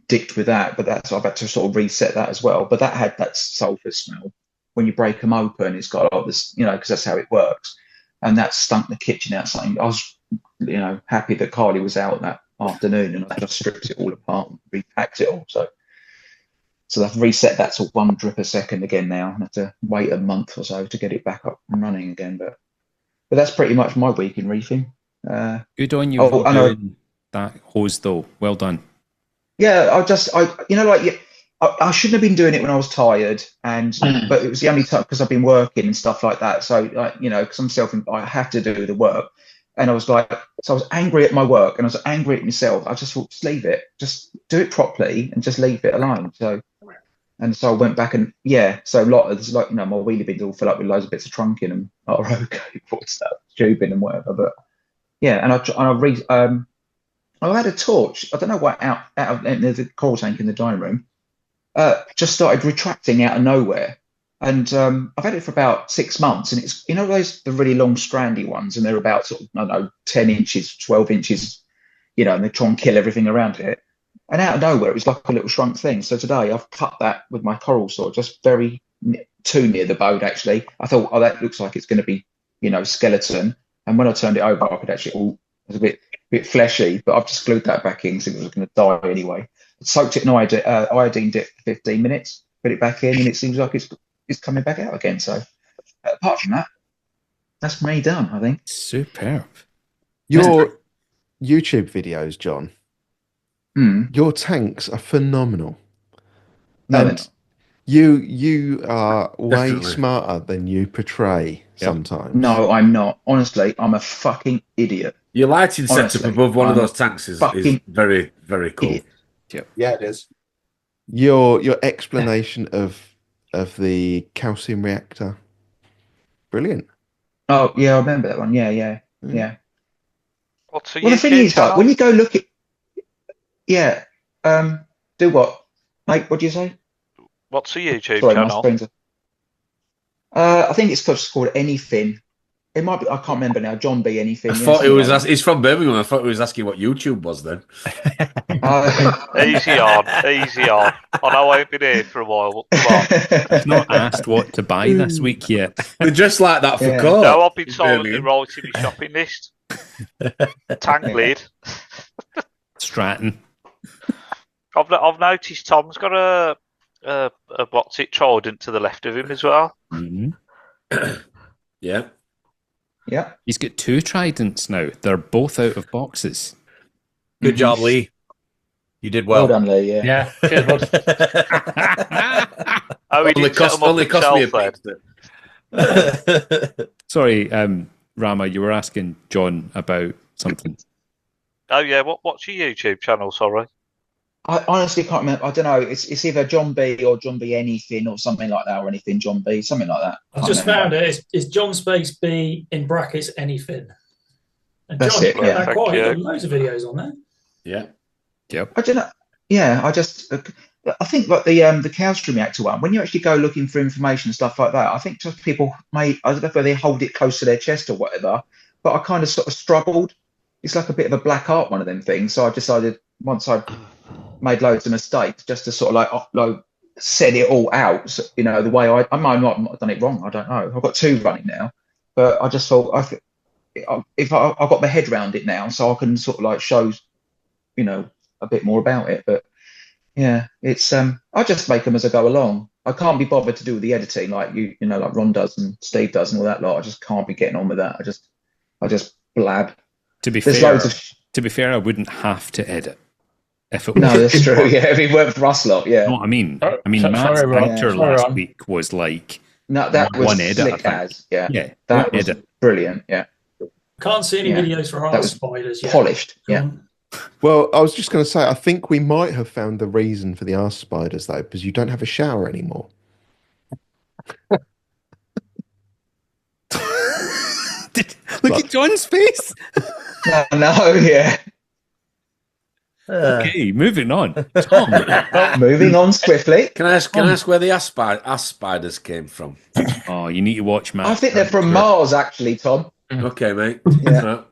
dicked with that. But I've had to sort of reset that as well. But that had that sulfur smell when you break them open. It's got all this, because that's how it works. and that stunk the kitchen out. Something I was, happy that Kylie was out that afternoon, and I just stripped it all apart and repacked it all. So I've reset that to 1 drip a second again now. I have to wait a month or so to get it back up and running again. But that's pretty much my week in reefing. Good on you for doing that hose, though. Well done. Yeah, I shouldn't have been doing it when I was tired, but it was the only time because I've been working and stuff like that. So, because I have to do the work. And I was like, so I was angry at my work and I was angry at myself. I just thought, just leave it, just do it properly and just leave it alone. So I went back and so my wheelie bins all fill up with loads of bits of trunking and RO stuff, tubing and whatever. But yeah, and I had a torch. I don't know what out of the coral tank in the dining room. Just started retracting out of nowhere. And I've had it for about 6 months, and it's the really long strandy ones, and they're about sort of 10 inches, 12 inches, and they try and kill everything around it. And out of nowhere, it was like a little shrunk thing. So today I've cut that with my coral saw, just very too near the bone. Actually, I thought, that looks like it's going to be, skeleton. And when I turned it over, I could actually, it was a bit fleshy, but I've just glued that back in because it was going to die anyway. I soaked it in iodine dip for 15 minutes, put it back in, and it seems like it's coming back out again. So apart from that, that's me done, I think. Superb. Your YouTube videos, John, your tanks are phenomenal. No, and you are way Definitely. smarter than you portray sometimes. No, I'm not. Honestly, I'm a fucking idiot. Your lighting setup Honestly, above one of I'm those tanks is fucking very, very cool. idiot. Yeah, it is. Your explanation of the calcium reactor, brilliant. Oh yeah, I remember that one. Yeah. What's a Well, the thing YouTube is, channel? when you go look at, do what, mate? What do you say? What's a YouTube Sorry, my channel? screen's. I think it's called Anything. It might be. I can't remember now. John B. Anything. I yeah, thought it something was. like that. He's from Birmingham. I thought he was asking what YouTube was then. Easy on. I know I ain't been here for a while. Come on. I've not asked what to buy this week yet. They're just like that for Yeah. court. No, I've been in silently Birmingham. writing my shopping list. Tank lid. Stratton. I've noticed Tom's got a what's it trident to the left of him as well. Mm-hmm. Yeah. Yeah. He's got 2 tridents now. They're both out of boxes. Good job, Lee. You did well. Well done, Lee. Yeah. Yeah, cheers, bud. Oh, he Only did set cost, them up only cost me a himself bit. Sorry, Rama, you were asking John about something. Oh yeah, what's your YouTube channel? Sorry. I honestly can't remember. I don't know. It's either John B. or John B. Anything or something like that, or anything John B. Something like that. I've just found it. It's John Space B in brackets anything. And That's John, it, yeah. you've got loads of videos on there. Yeah. Yep. I don't know. Yeah, I think like the calcium reactor one. When you actually go looking for information and stuff like that, I think just people I don't know whether they hold it close to their chest or whatever. But I kind of sort of struggled. It's like a bit of a black art, one of them things. So I decided once I made loads of mistakes, just to sort of like set it all out, so, the way I might not have done it wrong. I don't know. I've got 2 running now, but I just thought if I've got my head around it now, so I can sort of like show, a bit more about it. But yeah, it's I just make them as I go along. I can't be bothered to do the editing like like Ron does and Steve does and all that lot. I just can't be getting on with that. I just blab. To be There's fair, loads of I wouldn't have to edit if it was. no, that's true. Yeah, if it worked for us lot, yeah. You know what I mean? Sorry, Matt's Ron. picture Sorry, last Ron. week was like No, that was one edit. I slick think. as. Yeah, Yeah, that one was edit. brilliant. Yeah, Can't see any Yeah. videos for That our was spiders yet. polished. Go Yeah. on. Well, I was just going to say, I think we might have found the reason for the arse spiders, though, because you don't have a shower anymore. Look at John's face. No, yeah. Okay, moving on. Tom. Moving on swiftly. Can I ask where the ass spiders came from? Oh, you need to watch Matt. I think they're from Mars, actually, Tom. Okay, mate. Yeah.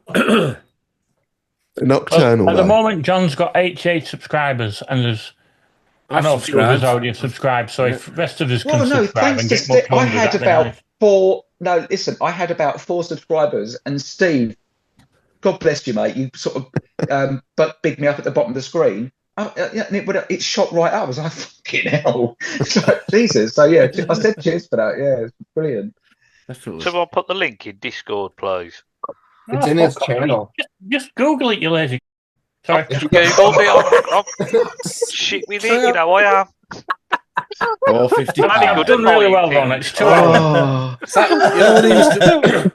Nocturnal. At the though. moment, John's got 88 subscribers, and I know a few of us already have subscribed. So if the rest of us can Well, no, subscribe thanks and to get more Steve, I numbers, had that'd be about nice. no, listen, I had about 4 subscribers, and Steve, God bless you, mate. You sort of but bigged me up at the bottom of the screen. And it shot right up. I was like, fucking hell. So, Jesus. So, yeah, I said cheers for that. Yeah, it's brilliant. Someone put the link in Discord, please. It's in his channel. Just Google it, you lazy. Sorry. You Googled it. I'm shit with it, you know I am. 455. I've done really well, Ron. It's 2 hours.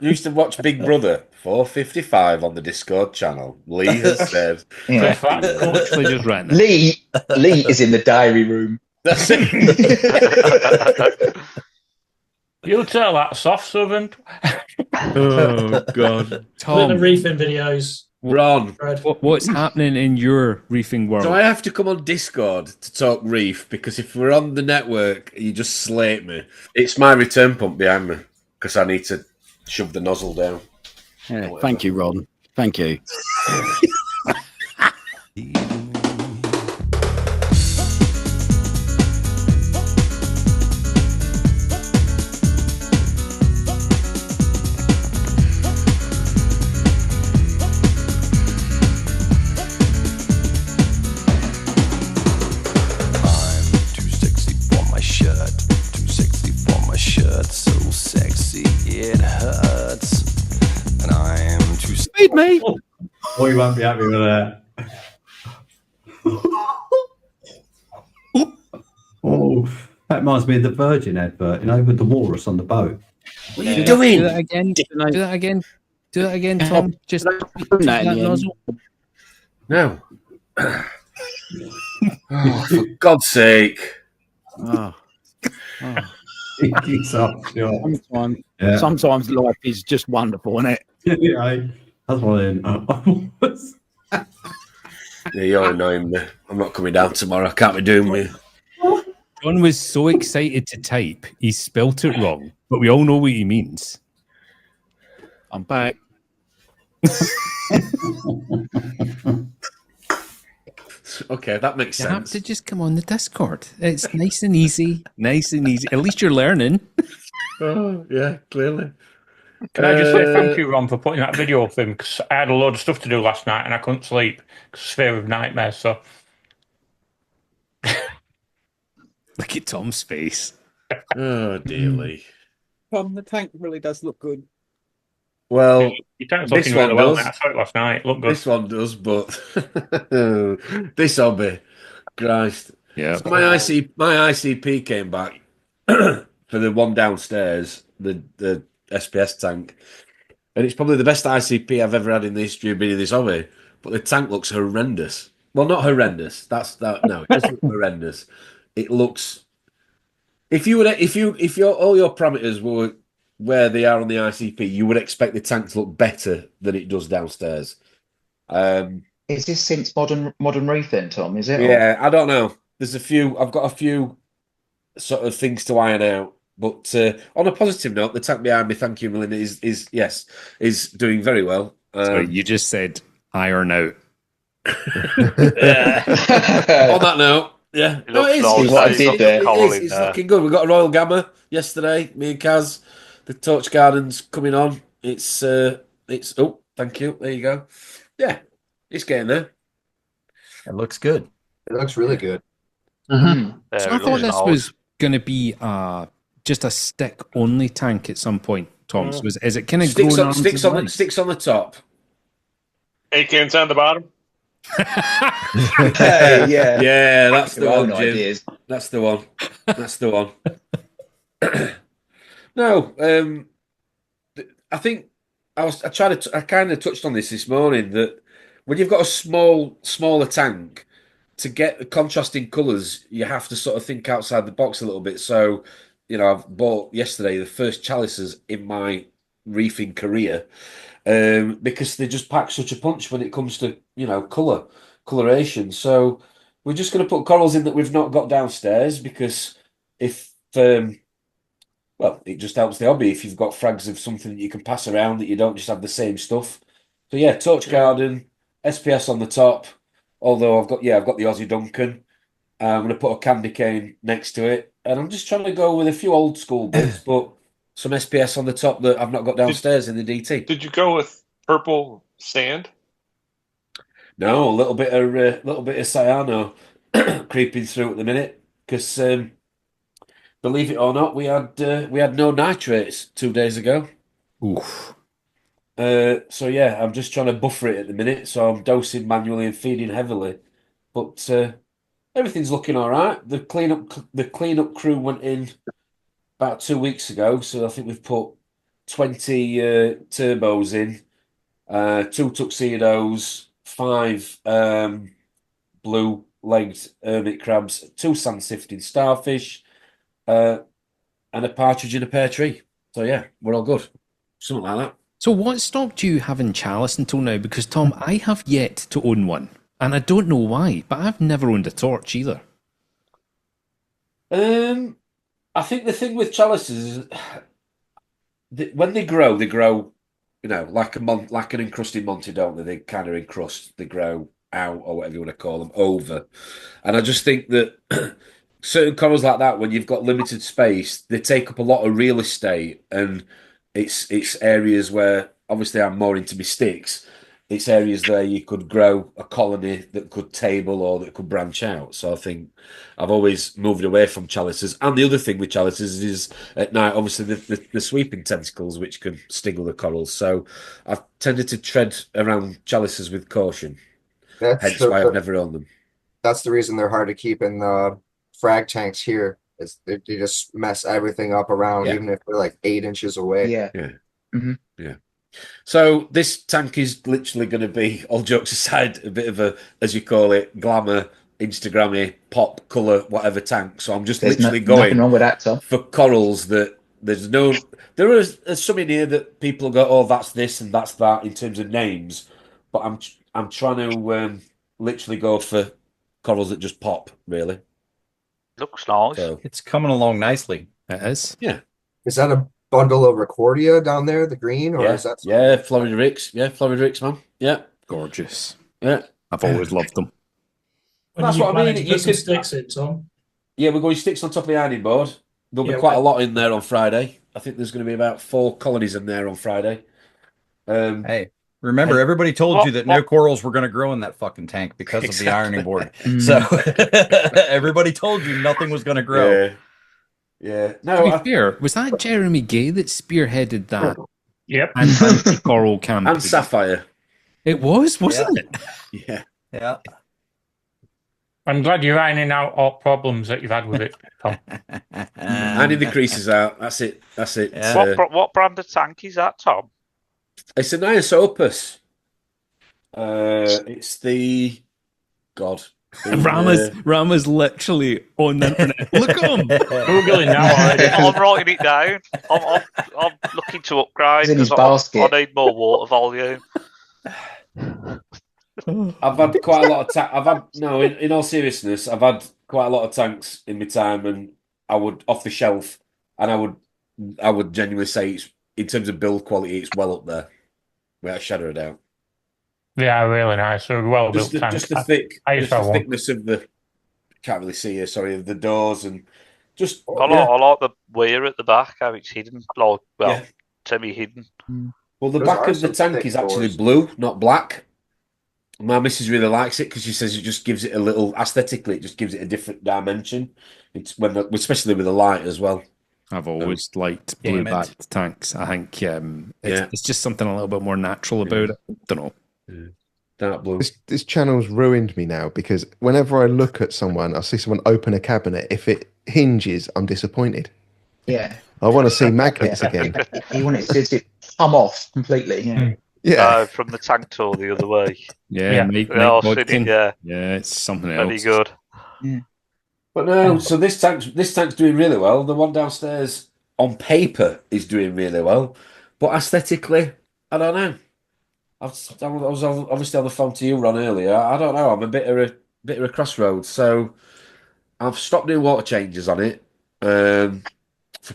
You used to watch Big Brother. 455 on the Discord channel. Lee has said. Yeah. Literally just ran. Lee is in the diary room. That's it. You tell that soft servant. Oh, God. Tom, the Tom, reefing videos. Ron. what's happening in your reefing world? So I have to come on Discord to talk reef because if we're on the network, you just slate me. It's my return pump behind me because I need to shove the nozzle down. Yeah, thank you, Ron. Thank you. So sexy it hurts, and I am too. Feed me. Oh, you won't be happy with that. Oh, that reminds me of the Virgin advert, with the walrus on the boat. What are you doing? Do that again. Do that again. Do that again, Tom. Just that nozzle. No. Oh, for God's sake. Oh. Sometimes Sometimes life is just wonderful, isn't it? Yeah, that's what Yeah, you're annoying me. I'm not coming down tomorrow. I can't be doing me. John was so excited to type, he spelt it wrong, but we all know what he means. I'm back. Okay, that makes You sense. have to just come on the Discord. It's nice and easy. Nice and easy. At least you're learning. Oh, yeah, clearly. Can I just say thank you, Ron, for putting that video up in? Because I had a load of stuff to do last night and I couldn't sleep because fear of nightmares. So look at Tom's face. Oh, dearly. Tom, the tank really does look good. Well, your tank's this looking one really well, does. mate. I saw it last night. Look good. This one does, but this hobby, Christ. Yeah. So my ICP came back for the one downstairs, the SPS tank, and it's probably the best ICP I've ever had in the history of being in this hobby. But the tank looks horrendous. Well, not horrendous. No, it doesn't look horrendous. It looks. If your all your parameters were where they are on the ICP, you would expect the tank to look better than it does downstairs. Is this since modern reefing, Tom? Is it? Yeah, I don't know. There's a few. I've got a few sort of things to iron out. But on a positive note, the tank behind me, thank you, Melinda, is doing very well. Sorry, you just said iron out. On that note, yeah, It looks nice. What I did there. It's looking good. We got a Royal Gamma yesterday. Me and Kaz, the Torch Garden's coming on. It's oh, thank you. There you go. Yeah, it's getting there. It looks good. It looks really good. Mm-hmm. So I thought this was going to be just a stick only tank at some point. Tom, so is it kind of sticks growing on sticks on the top? 8 cans on the bottom. Yeah, that's the one, Jim. Ideas. That's the one. That's the one. No, I think I kind of touched on this morning that when you've got a smaller tank, to get the contrasting colours, you have to sort of think outside the box a little bit. So, I've bought yesterday the first chalices in my reefing career because they just pack such a punch when it comes to coloration. So we're just going to put corals in that we've not got downstairs because if it just helps the hobby if you've got frags of something that you can pass around that you don't just have the same stuff. So yeah, Torch Garden, SPS on the top. Although I've got the Aussie Duncan. I'm going to put a candy cane next to it, and I'm just trying to go with a few old school bits, but some SPS on the top that I've not got downstairs in the DT. Did you go with purple sand? No, a little bit of cyano creeping through at the minute because believe it or not, we had no nitrates 2 days ago. Oof. So yeah, I'm just trying to buffer it at the minute. So I'm dosing manually and feeding heavily, but everything's looking all right. The cleanup crew went in about 2 weeks ago, so I think we've put 20 turbos in, 2 tuxedos, 5 blue-legged hermit crabs, 2 sand-sifting starfish, and a partridge in a pear tree. So yeah, we're all good. Something like that. So what stopped you having chalice until now? Because Tom, I have yet to own one, and I don't know why, but I've never owned a torch either. I think the thing with chalices is when they grow, like an encrusted Monty, don't they? They kind of encrust, they grow out, or whatever you want to call them, over. And I just think that certain corals like that, when you've got limited space, they take up a lot of real estate, and it's areas where obviously I'm more into my sticks. It's areas there you could grow a colony that could table or that could branch out. So I think I've always moved away from chalices. And the other thing with chalices is at night, obviously the sweeping tentacles, which can sting the corals. So I've tended to tread around chalices with caution. Hence why I've never owned them. That's the reason they're hard to keep in the frag tanks here. They just mess everything up around, even if they're like 8 inches away. Yeah. Mm-hmm. Yeah. So this tank is literally going to be, all jokes aside, a bit of a, as you call it, glamour, Instagrammy, pop, colour, whatever tank. So I'm just literally going nothing wrong with that, Tom. for corals that there are some in here that people go, oh, that's this and that's that in terms of names. But I'm trying to literally go for corals that just pop, really. Looks nice. So, It's coming along nicely. It is. Yeah. Is that a bundle of Recordia down there, the green, or is that Florida Ricks? Yeah, Florida Ricks, man. Yeah. Gorgeous. Yeah. I've always loved them. That's what I mean. You put some sticks in, Tom. Yeah, we're going sticks on top of the ironing board. There'll be quite a lot in there on Friday. I think there's going to be about 4 colonies in there on Friday. Hey, remember, everybody told you that no corals were going to grow in that fucking tank because of the ironing board. So everybody told you nothing was going to grow. Yeah. No, to be fair, was that Jeremy Gay that spearheaded that? Yep. Anti-coral campaign? And Sapphire. It was, wasn't it? Yeah. Yeah. I'm glad you're ironing out all problems that you've had with it, Tom. Ironing the creases out. That's it. Yeah. What brand of tank is that, Tom? It's an Iosopus. It's the God. Rama's literally on the internet. Look at him. Googling now already. I'm writing it down. I'm looking to upgrade in his because basket. I need more water volume. I've had quite a lot of in all seriousness, I've had quite a lot of tanks in my time, and I would off the shelf, and I would genuinely say it's, in terms of build quality, it's well up there, without a shadow of a doubt. Yeah, really nice. So well built tank. Just the thickness of the can't really see here. Sorry, of the doors and just. I like the weir at the back, how it's hidden, semi-hidden. Well, the back of the tank is actually blue, not black. My missus really likes it because she says it just gives it a little aesthetically. It just gives it a different dimension. It's especially with the light as well. I've always liked blue-backed tanks. I think it's just something a little bit more natural about it. I don't know. Dark blue. This channel's ruined me now because whenever I look at someone, I see someone open a cabinet. If it hinges, I'm disappointed. Yeah. I want to see magnets again. You want it to come off completely. Yeah. Yeah. From the tank tour the other way. Yeah. Yeah, it's something else. Very good. Yeah. But no, so this tank's doing really well. The one downstairs on paper is doing really well, but aesthetically, I don't know. I was obviously on the phone to you, Ron, earlier. I don't know. I'm a bit of a crossroads. So I've stopped doing water changes on it for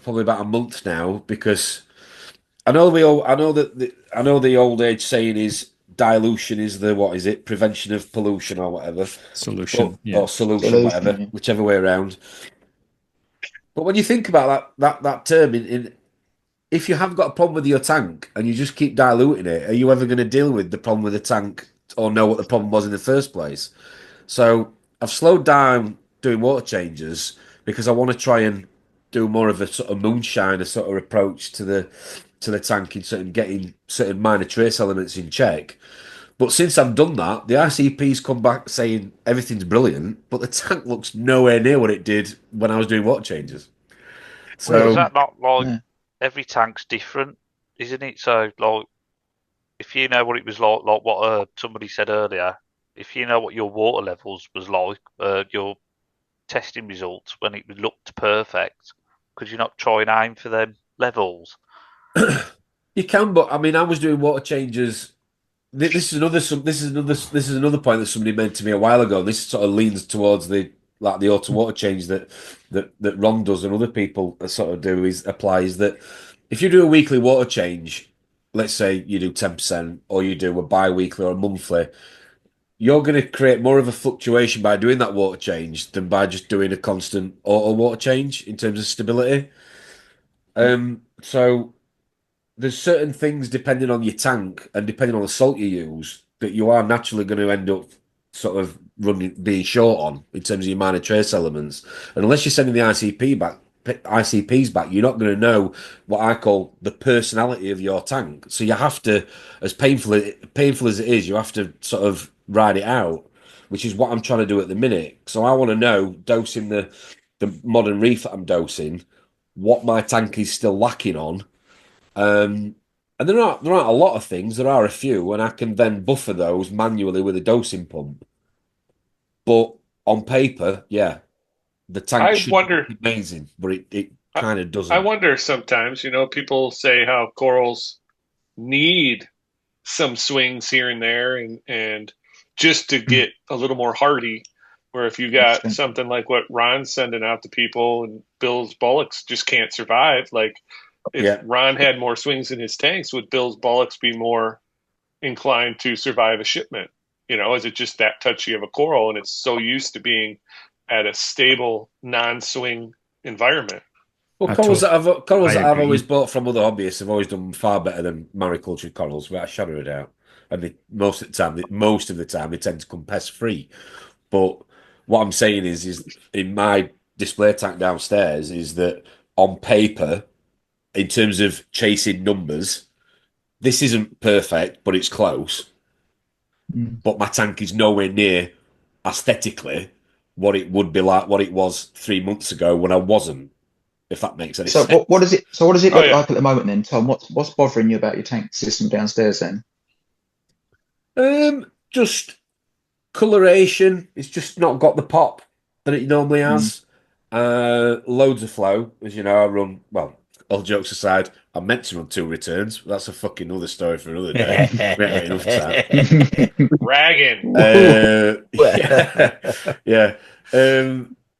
probably about a month now because I know the old age saying is dilution is the prevention of pollution or whatever solution or solution whatever, whichever way around. But when you think about that term in if you have got a problem with your tank and you just keep diluting it, are you ever going to deal with the problem with the tank or know what the problem was in the first place? So I've slowed down doing water changes because I want to try and do more of a sort of moonshiner sort of approach to the tank in certain getting certain minor trace elements in check. But since I've done that, the ICP's come back saying everything's brilliant, but the tank looks nowhere near what it did when I was doing water changes. So is that not like every tank's different, isn't it? So like, if you know what it was like what somebody said earlier, if you know what your water levels was like, your testing results when it looked perfect, could you not try and aim for them levels? you can, but I mean, I was doing water changes. This is another point that somebody made to me a while ago. This sort of leans towards the auto water change that Ron does and other people sort of do applies that if you do a weekly water change, let's say you do 10% or you do a bi-weekly or a monthly, you're going to create more of a fluctuation by doing that water change than by just doing a constant auto water change in terms of stability. So there's certain things depending on your tank and depending on the salt you use that you are naturally going to end up sort of being short on in terms of your minor trace elements. And unless you're sending the ICPs back, you're not going to know what I call the personality of your tank. So you have to, as painful as it is, you have to sort of ride it out, which is what I'm trying to do at the minute. So I want to know, dosing the modern reef that I'm dosing, what my tank is still lacking on. And there aren't a lot of things. There are a few, and I can then buffer those manually with a dosing pump. But on paper, yeah, the tank should be amazing, but it kind of doesn't. I wonder sometimes, people say how corals need some swings here and there and just to get a little more hardy. Where if you got something like what Ron's sending out to people and Bill's bullocks just can't survive, like if Ron had more swings in his tanks, would Bill's bullocks be more inclined to survive a shipment? Is it just that touchy of a coral and it's so used to being at a stable, non-swing environment? Well, corals that I've always bought from other hobbyists have always done far better than maricultured corals, without a shadow of a doubt. And most of the time, they tend to come pest-free. But what I'm saying is in my display tank downstairs is that on paper, in terms of chasing numbers, this isn't perfect, but it's close. But my tank is nowhere near aesthetically what it would be like, what it was 3 months ago when I wasn't. If that makes any sense. What does it look like at the moment then, Tom? What's bothering you about your tank system downstairs then? Just coloration. It's just not got the pop that it normally has. Loads of flow, as you know. I run, well, all jokes aside, I'm meant to run 2 returns. That's a fucking other story for another day. We ain't got enough time. Ragging. Yeah.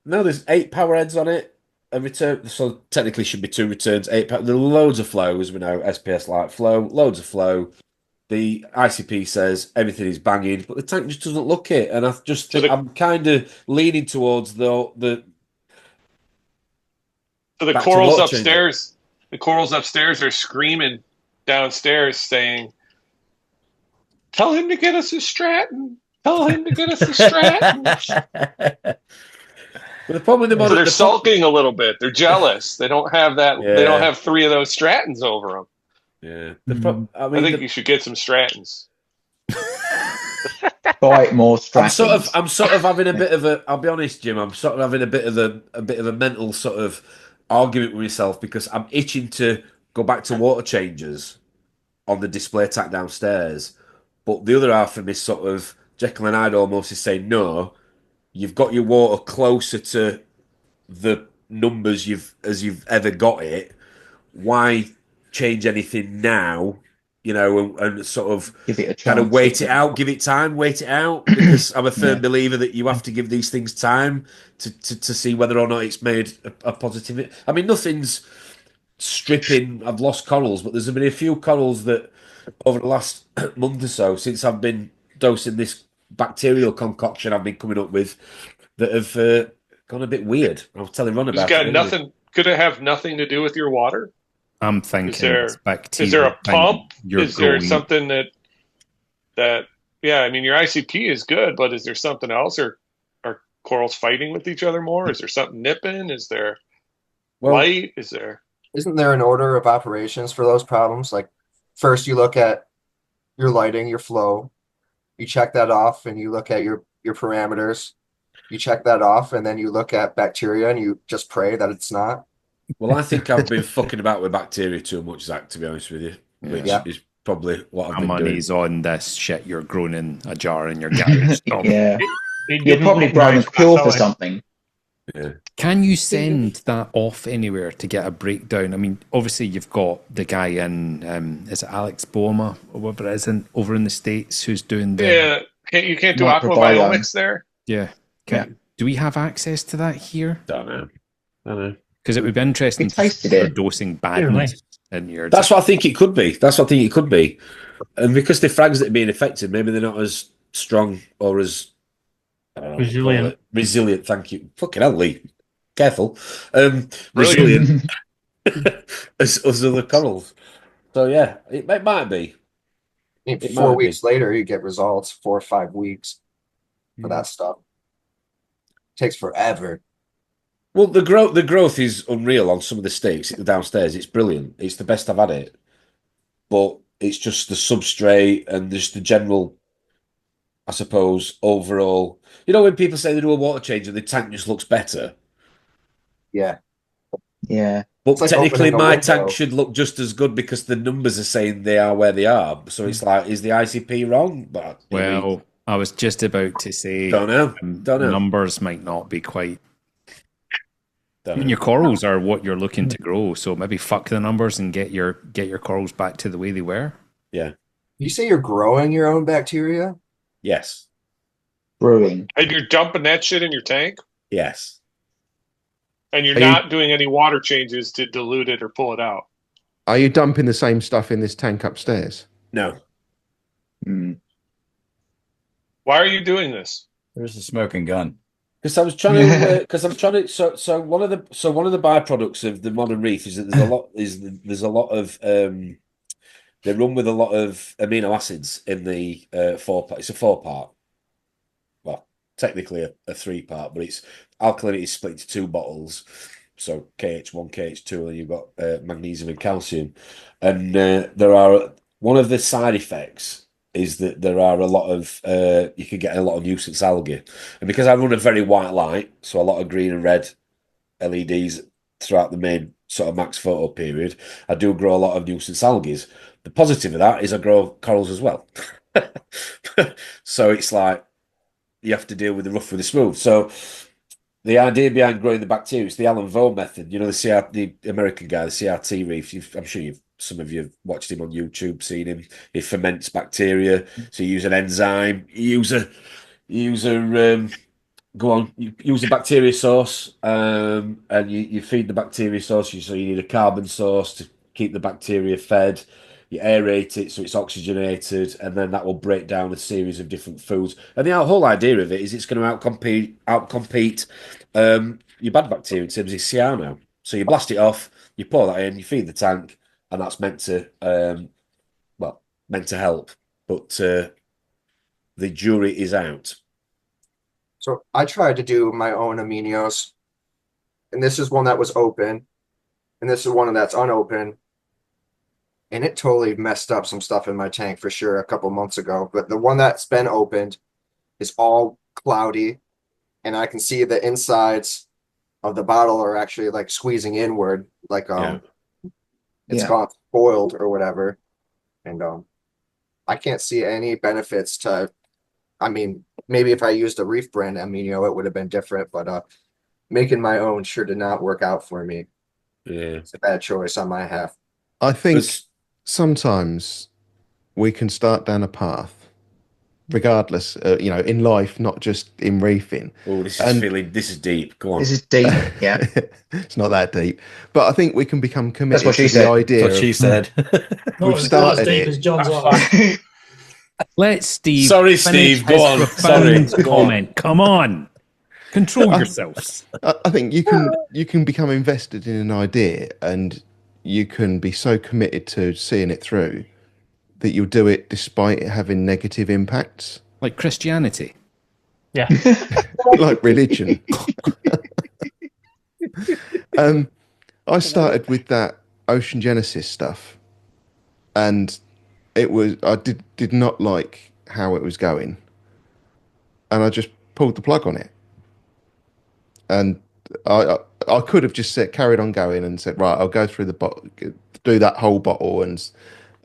No, there's 8 power heads on it. A return, so technically should be 2 returns, 8 power. There are loads of flow, as we know, SPS light flow, loads of flow. The ICP says everything is banging, but the tank just doesn't look it. And I just think I'm kind of leaning towards the So the corals upstairs, are screaming downstairs saying, "Tell him to get us a Stratton. Tell him to get us a Stratton." But the problem with they're sulking a little bit. They're jealous. They don't have that. Yeah. They don't have 3 of those Strattons over them. Yeah, I think you should get some Strattons. Buy more Strattons. I'm sort of having a bit of a. I'll be honest, Jim. I'm sort of having a bit of a mental sort of argument with myself because I'm itching to go back to water changes on the display tank downstairs, but the other half of me sort of Jekyll and Hyde almost is saying no. You've got your water closer to the numbers as you've ever got it. Why change anything now? And sort of give it a chance, kind of wait it out, give it time, wait it out. Because I'm a firm believer that you have to give these things time to see whether or not it's made a positive. I mean, nothing's stripping. I've lost corals, but there's been a few corals that over the last month or so since I've been dosing this bacterial concoction I've been coming up with that have gone a bit weird. I was telling Ron about it. Could it have nothing to do with your water? I'm thinking Is there it's bacteria. is there a pump? Is there growing. something that yeah? I mean, your ICP is good, but is there something else? Or are corals fighting with each other more? Is there something nipping? Is there light? Is there? Isn't there an order of operations for those problems? Like, first you look at your lighting, your flow, you check that off, and you look at your parameters, you check that off, and then you look at bacteria, and you just pray that it's not. Well, I think I've been fucking about with bacteria too much, Zach, to be honest with you, which is probably what I've been doing. Money's on this shit you're growing in a jar in your garage. Yeah. You're probably growing pure for something. Yeah. Can you send that off anywhere to get a breakdown? I mean, obviously you've got the guy in, is it Alex Boehmer or whatever it is, over in the States who's doing the... Yeah, you can't do aquabiomics there? Yeah. Do we have access to that here? Don't know. Because it would be interesting for dosing badness in your... That's what I think it could be. And because the frags that are being affected, maybe they're not as strong or as... Resilient. Resilient, thank you. Fucking hell, Lee. Careful. Resilient as other corals. So, yeah, it might be. 4 weeks later, you get results, 4 or 5 weeks for that stuff. Takes forever. Well, the growth is unreal on some of the stakes downstairs. It's brilliant. It's the best I've had it. But it's just the substrate and just the general, I suppose, overall. You know when people say they do a water change and the tank just looks better? Yeah. But like technically opening a my window. tank should look just as good because the numbers are saying they are where they are. So it's like, is the ICP wrong? But Well, I was just about to say... Don't know. Numbers might not be quite... I mean, your corals are what you're looking to grow, so maybe fuck the numbers and get your corals back to the way they were. Yeah. You say you're growing your own bacteria? Yes. Brewing. And you're dumping that shit in your tank? Yes. And you're not doing any water changes to dilute it or pull it out? Are you dumping the same stuff in this tank upstairs? No. Why are you doing this? There's a smoking gun. Because I was trying to, So one of the byproducts of the modern reef is that there's a lot of they run with a lot of amino acids in the 4-part. It's a 4-part. Well, technically a 3-part, but it's alkalinity is split into 2 bottles. So KH1, KH2, and you've got magnesium and calcium. And there are one of the side effects is that there are a lot of you can get a lot of nuisance algae, and because I run a very white light, so a lot of green and red LEDs throughout the main sort of max photo period, I do grow a lot of nuisance algae. The positive of that is I grow corals as well. So it's like you have to deal with the rough with the smooth. So the idea behind growing the bacteria is the Alan Vo method. You know, the American guy, the CRT reef. I'm sure some of you have watched him on YouTube, seen him. He ferments bacteria. So you use an enzyme. You use a bacteria source, and you feed the bacteria source. So you need a carbon source to keep the bacteria fed. You aerate it so it's oxygenated, and then that will break down a series of different foods. And the whole idea of it is it's going to outcompete your bad bacteria in terms of cyano. So you blast it off, you pour that in, you feed the tank, and that's meant to help. But the jury is out. So I tried to do my own aminos, and this is one that was open, and this is one that's unopened. And it totally messed up some stuff in my tank for sure a couple months ago. But the one that's been opened is all cloudy, and I can see the insides of the bottle are actually like squeezing inward, like it's gone spoiled or whatever. And I can't see any benefits to. I mean, maybe if I used a Reef brand amino, it would have been different. But making my own sure did not work out for me. Yeah, it's a bad choice on my half. I think sometimes we can start down a path, regardless, in life, not just in reefing. Oh, this is deep. Go on. This is deep, yeah. It's not that deep. But I think we can become committed That's what she to the said. idea. That's what she said. We've started deep it. as John's life. Let Steve. Sorry, finish Steve. Go his on. profound Sorry. comment. Come on. Control yourselves. I think you can become invested in an idea, and you can be so committed to seeing it through that you'll do it despite it having negative impacts. Like Christianity. Yeah. Like religion. I started with that Ocean Genesis stuff, and I did not like how it was going, and I just pulled the plug on it. And I could have just carried on going and said, right, I'll go through the bottle, do that whole bottle, and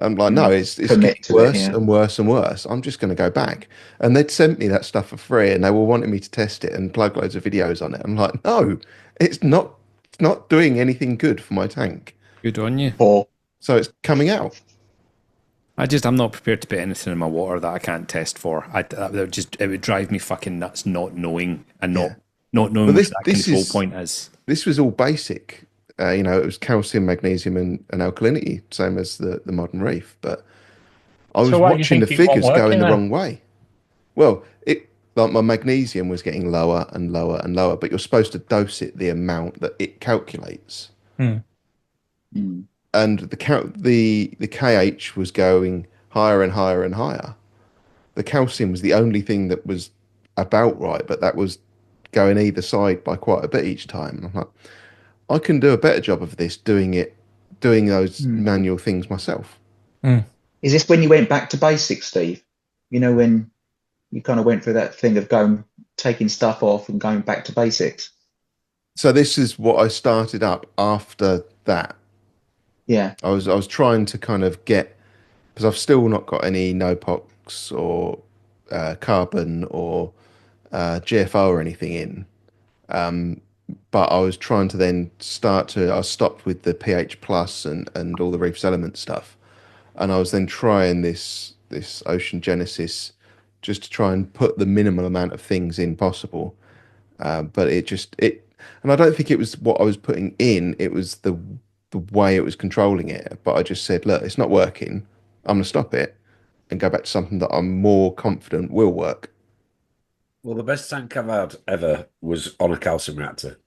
I'm like, no, it's getting worse and worse and worse. I'm just going to go back. And they'd sent me that stuff for free, and they were wanting me to test it and plug loads of videos on it. I'm like, no, it's not doing anything good for my tank. Good on you. So it's coming out. I'm not prepared to put anything in my water that I can't test for. It would drive me fucking nuts not knowing and not knowing what that control point is. This was all basic. It was calcium, magnesium, and alkalinity, same as the modern reef. But I was watching the figures going the wrong way. Well, like my magnesium was getting lower and lower and lower, but you're supposed to dose it the amount that it calculates. And the KH was going higher and higher and higher. The calcium was the only thing that was about right, but that was going either side by quite a bit each time. I'm like, I can do a better job of this doing those manual things myself. Is this when you went back to basics, Steve? When you kind of went through that thing of taking stuff off and going back to basics? So this is what I started up after that. Yeah. I was trying to kind of get, because I've still not got any NOPOX or carbon or GFO or anything in. But I was trying to then I stopped with the pH plus and all the Reef's Element stuff. And I was then trying this Ocean Genesis just to try and put the minimal amount of things in possible. But and I don't think it was what I was putting in, it was the way it was controlling it. But I just said, look, it's not working. I'm going to stop it and go back to something that I'm more confident will work. Well, the best tank I've had ever was on a calcium reactor,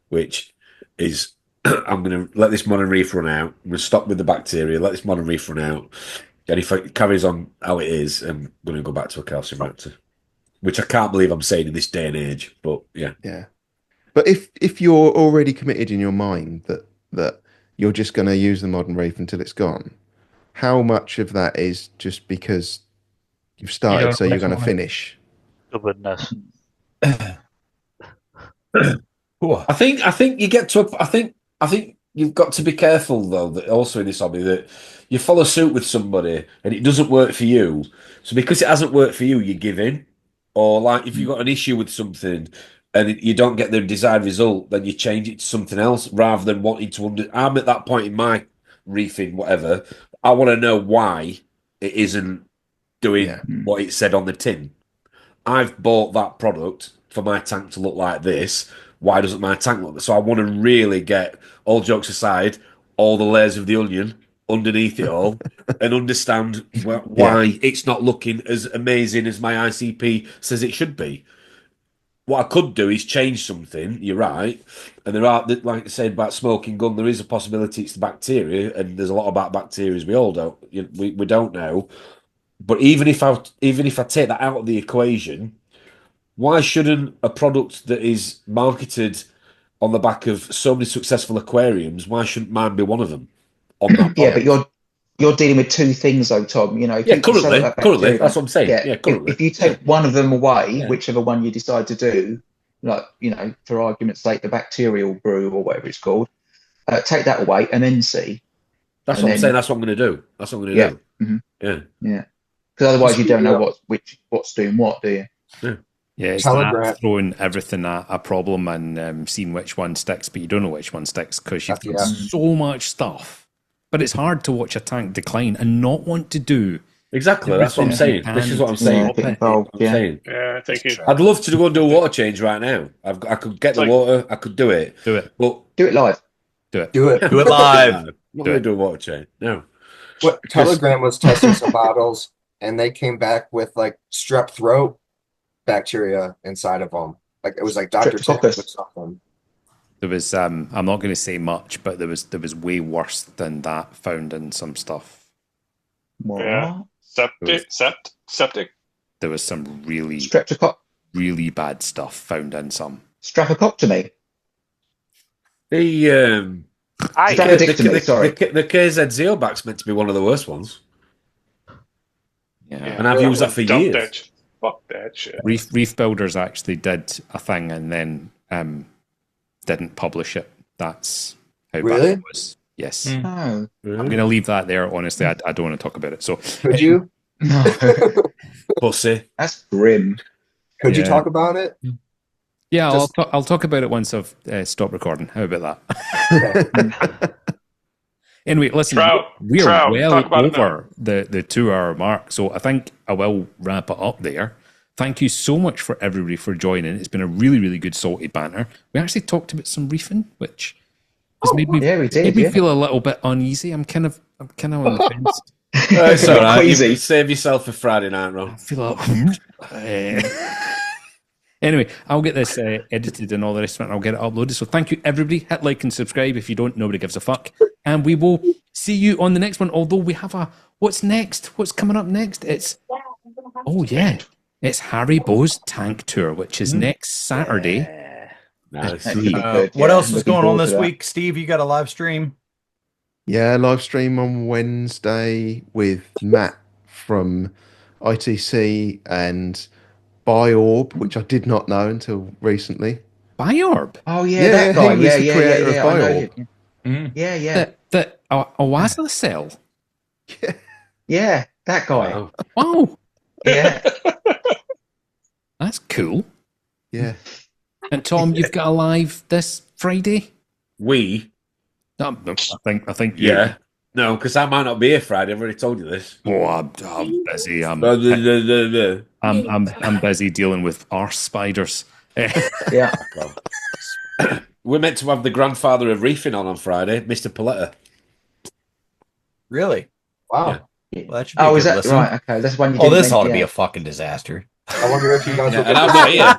which is, I'm going to let this modern reef run out. I'm going to stop with the bacteria, let this modern reef run out. And if it carries on how it is, I'm going to go back to a calcium reactor, which I can't believe I'm saying in this day and age. But yeah. Yeah. But if you're already committed in your mind that you're just going to use the modern reef until it's gone, how much of that is just because you've started, so you're going to finish? Stubbornness. I think you get to I think you've got to be careful though that also in this hobby that you follow suit with somebody and it doesn't work for you. So because it hasn't worked for you, you give in. Or like if you've got an issue with something and you don't get the desired result, then you change it to something else rather than wanting to I'm at that point in my reefing, whatever. I want to know why it isn't doing what it said on the tin. I've bought that product for my tank to look like this. Why doesn't my tank look like this? So I want to really get, all jokes aside, all the layers of the onion underneath it all and understand why it's not looking as amazing as my ICP says it should be. What I could do is change something, you're right. And there are, like I said about smoking gun, there is a possibility it's the bacteria, and there's a lot about bacteria we all don't, we don't know. But even if I take that out of the equation, why shouldn't a product that is marketed on the back of so many successful aquariums, why shouldn't mine be one of them? Yeah, but you're dealing with two things though, Tom. Currently, that's what I'm saying. Yeah, currently. If you take one of them away, whichever one you decide to do, like, for argument's sake, the bacterial brew or whatever it's called, take that away and then see. That's what I'm saying. That's what I'm going to do. That's what I'm going to do. Mm-hmm. Yeah. Because otherwise you don't know what's doing what, do you? Yeah, it's that throwing everything at a problem and seeing which one sticks, but you don't know which one sticks because you've got so much stuff. But it's hard to watch a tank decline and not want to do. Exactly, that's what I'm saying. This is what I'm saying. Yeah, thank you. I'd love to go and do a water change right now. I could get the water, I could do it. But do it live. Do it live. I'm not going to do a water change. No. Telegram was testing some bottles, and they came back with like strep throat bacteria inside of them. Like it was like Dr. Tick or something. There was I'm not going to say much, but there was way worse than that found in some stuff. Yeah. Septic. There was some really Streptococcus. bad stuff found in some. Streptococtomy. The KZ Zeobac's meant to be one of the worst ones. Yeah. And I've used that for years. Fuck that shit. Reef Builders actually did a thing and then didn't publish it. That's how bad it was. Yes. Oh. I'm going to leave that there. Honestly, I don't want to talk about it. So Could you? No. Pussy. That's grim. Could you talk about it? Yeah, I'll talk about it once I've stopped recording. How about that? Anyway, listen, we are well over the 2 hour mark, so I think I will wrap it up there. Thank you so much for everybody for joining. It's been a really, really good salty banter. We actually talked about some reefing, which has made me feel a little bit uneasy. I'm kind of on the fence. It's all right. You save yourself for Friday night, Ron. I feel like anyway, I'll get this edited and all the rest of it, and I'll get it uploaded. So thank you, everybody. Hit like and subscribe. If you don't, nobody gives a fuck. And we will see you on the next one. Although we have what's next? What's coming up next? It's Harry Bo's tank tour, which is next Saturday. Nice. What else is going on this week, Steve? You got a live stream? Yeah, live stream on Wednesday with Matt from ITC and Biorb, which I did not know until recently. Biorb? Oh yeah, that guy. He was the creator of Biorb. Yeah. The Oasa cell. Yeah, that guy. Wow. Yeah. That's cool. Yeah. And Tom, you've got a live this Friday? I think yeah. No, because I might not be here Friday. I've already told you this. Oh, I'm busy. I'm busy dealing with arse spiders. Yeah. We're meant to have the grandfather of reefing on Friday, Mr. Paletta. Really? Wow. Yeah. Well, that should be a is good that listen. right? Okay, that's one you. Oh, this ought to be a fucking disaster. I wonder if you guys. And I'm not here.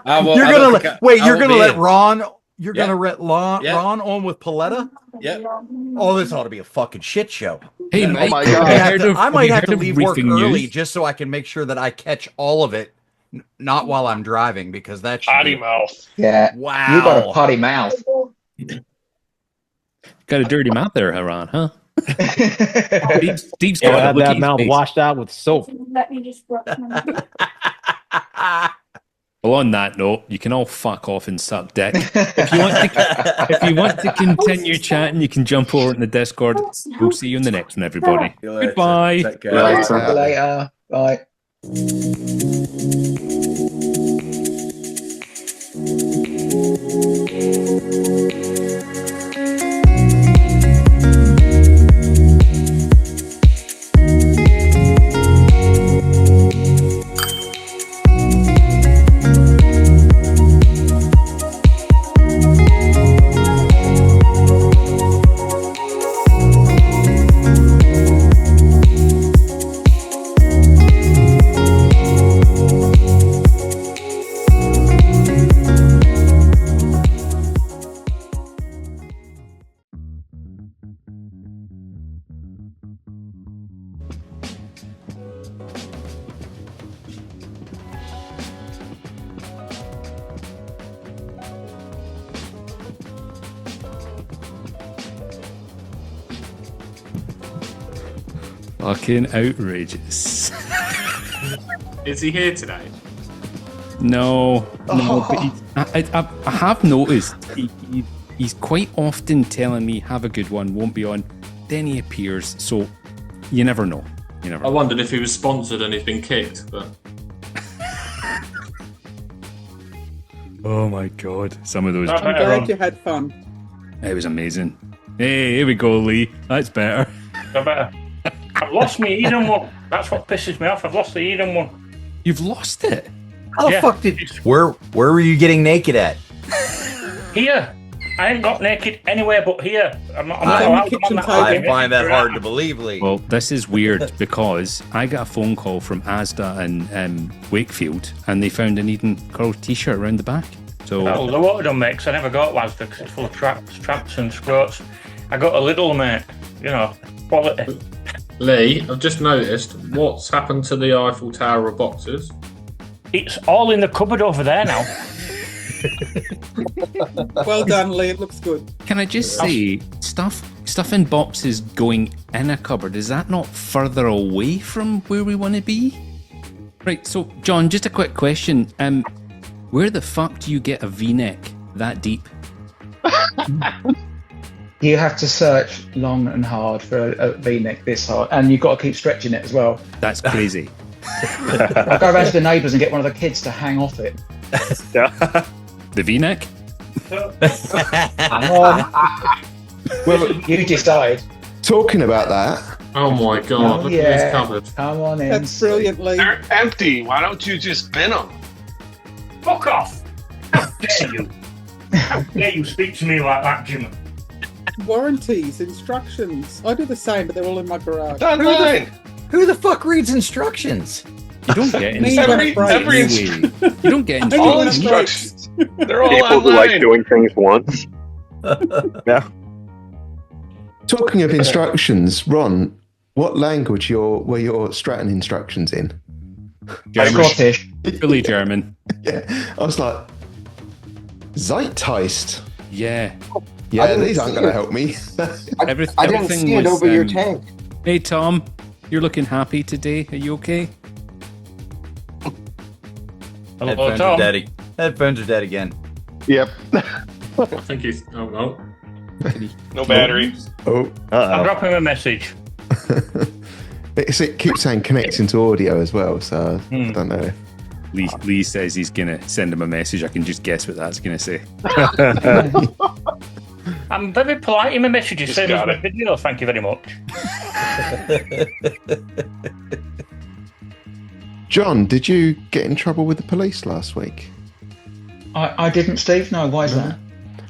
You're gonna let Ron. You're gonna let Ron on with Paletta. Yeah. Oh, this ought to be a fucking shit show. Hey, Mike, oh my God. I might have to leave work early just so I can make sure that I catch all of it. Not while I'm driving, because that's potty mouth. Yeah. Wow. You got a potty mouth. Got a dirty mouth there, Ron, huh? Steve's got that mouth washed out with soap. Let me just brush my Well, on that note, you can all fuck off and suck dick. If you want to continue chatting, you can jump over in the Discord. We'll see you in the next one, everybody. Goodbye. See you later. Bye. Fucking outrageous. Is he here today? No, but I have noticed he's quite often telling me have a good one, won't be on. Then he appears, so you never know. I wondered if he was sponsored and he's been kicked, but oh my god, some of those. I'm glad you had fun. It was amazing. Hey, here we go, Lee. That's better. I've lost my Eden one. That's what pisses me off. I've lost the Eden one. You've lost it? How the fuck did? Where were you getting naked at? Here. I ain't got naked anywhere but here. I find that hard to believe, Lee. Well, this is weird because I got a phone call from Asda and Wakefield, and they found an Eden Curl t-shirt around the back. So Oh, the water don't mix. I never got Wasda because it's full of traps and scroats. I got a little, mate. You know, quality. Lee, I've just noticed what's happened to the Eiffel Tower of boxes. It's all in the cupboard over there now. Well done, Lee. It looks good. can I just say, stuff in boxes going in a cupboard, is that not further away from where we want to be? Right, so John, just a quick question. Where the fuck do you get a V-neck that deep? You have to search long and hard for a V-neck this hard, and you've got to keep stretching it as well. That's crazy. I'll go around to the neighbours and get one of the kids to hang off it. The V-neck? Hang on. Well, you decide. Talking about that. Oh my god, look at this cupboard. Come on in. That's brilliant, Lee. They're empty. Why don't you just bin them? Fuck off! How dare you? How dare you speak to me like that, Jim? Warranties, instructions. I do the same, but they're all in my garage. Who the fuck reads instructions? You don't get Every You don't get all instructions. instructions. They're all People who like online. doing things once. Yeah. Talking of instructions, Ron, what language were your Stratton instructions in? Scottish. Fully German. Yeah. I was like, Zeitgeist. Yeah. Yeah, these aren't going to help me. I didn't see it over your tank. Hey Tom, you're looking happy today. Are you okay? Hello, Headphones Tom. are dead. Headphones are dead again. Yep. I think he's. Oh no. No battery. Oh, I'm dropping him a message. it keeps saying connecting to audio as well, so I don't know. Lee says he's gonna send him a message. I can just guess what that's gonna say. I'm very polite in my messages. Just Same as got my it. video. Thank you very much. John, did you get in trouble with the police last week? I didn't, Steve. No, why is that?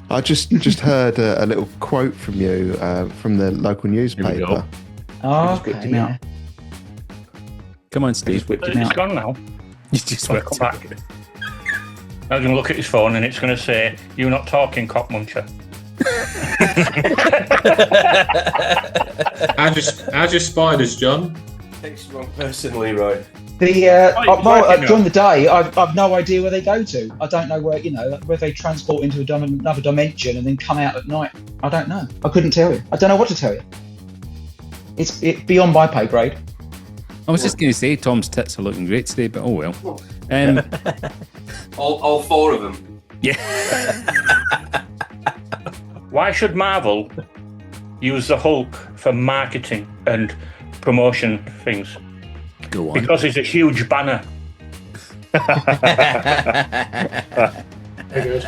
I just heard a little quote from you from the local newspaper. Oh, okay. Yeah. Come on, Steve. It's gone now. You just Come back. I was going to look at his phone and it's going to say, "You're not talking, cock muncher." How's your spiders, John? Takes you wrong personally, right? During the day, I've no idea where they go to. I don't know where where they transport into another dimension and then come out at night. I don't know. I couldn't tell you. I don't know what to tell you. It's beyond my pay grade. I was just going to say Tom's tits are looking great today, but oh well. All four of them. Yeah. Why should Marvel use the Hulk for marketing and promotion things? Go on. Because he's a huge banner. Very good.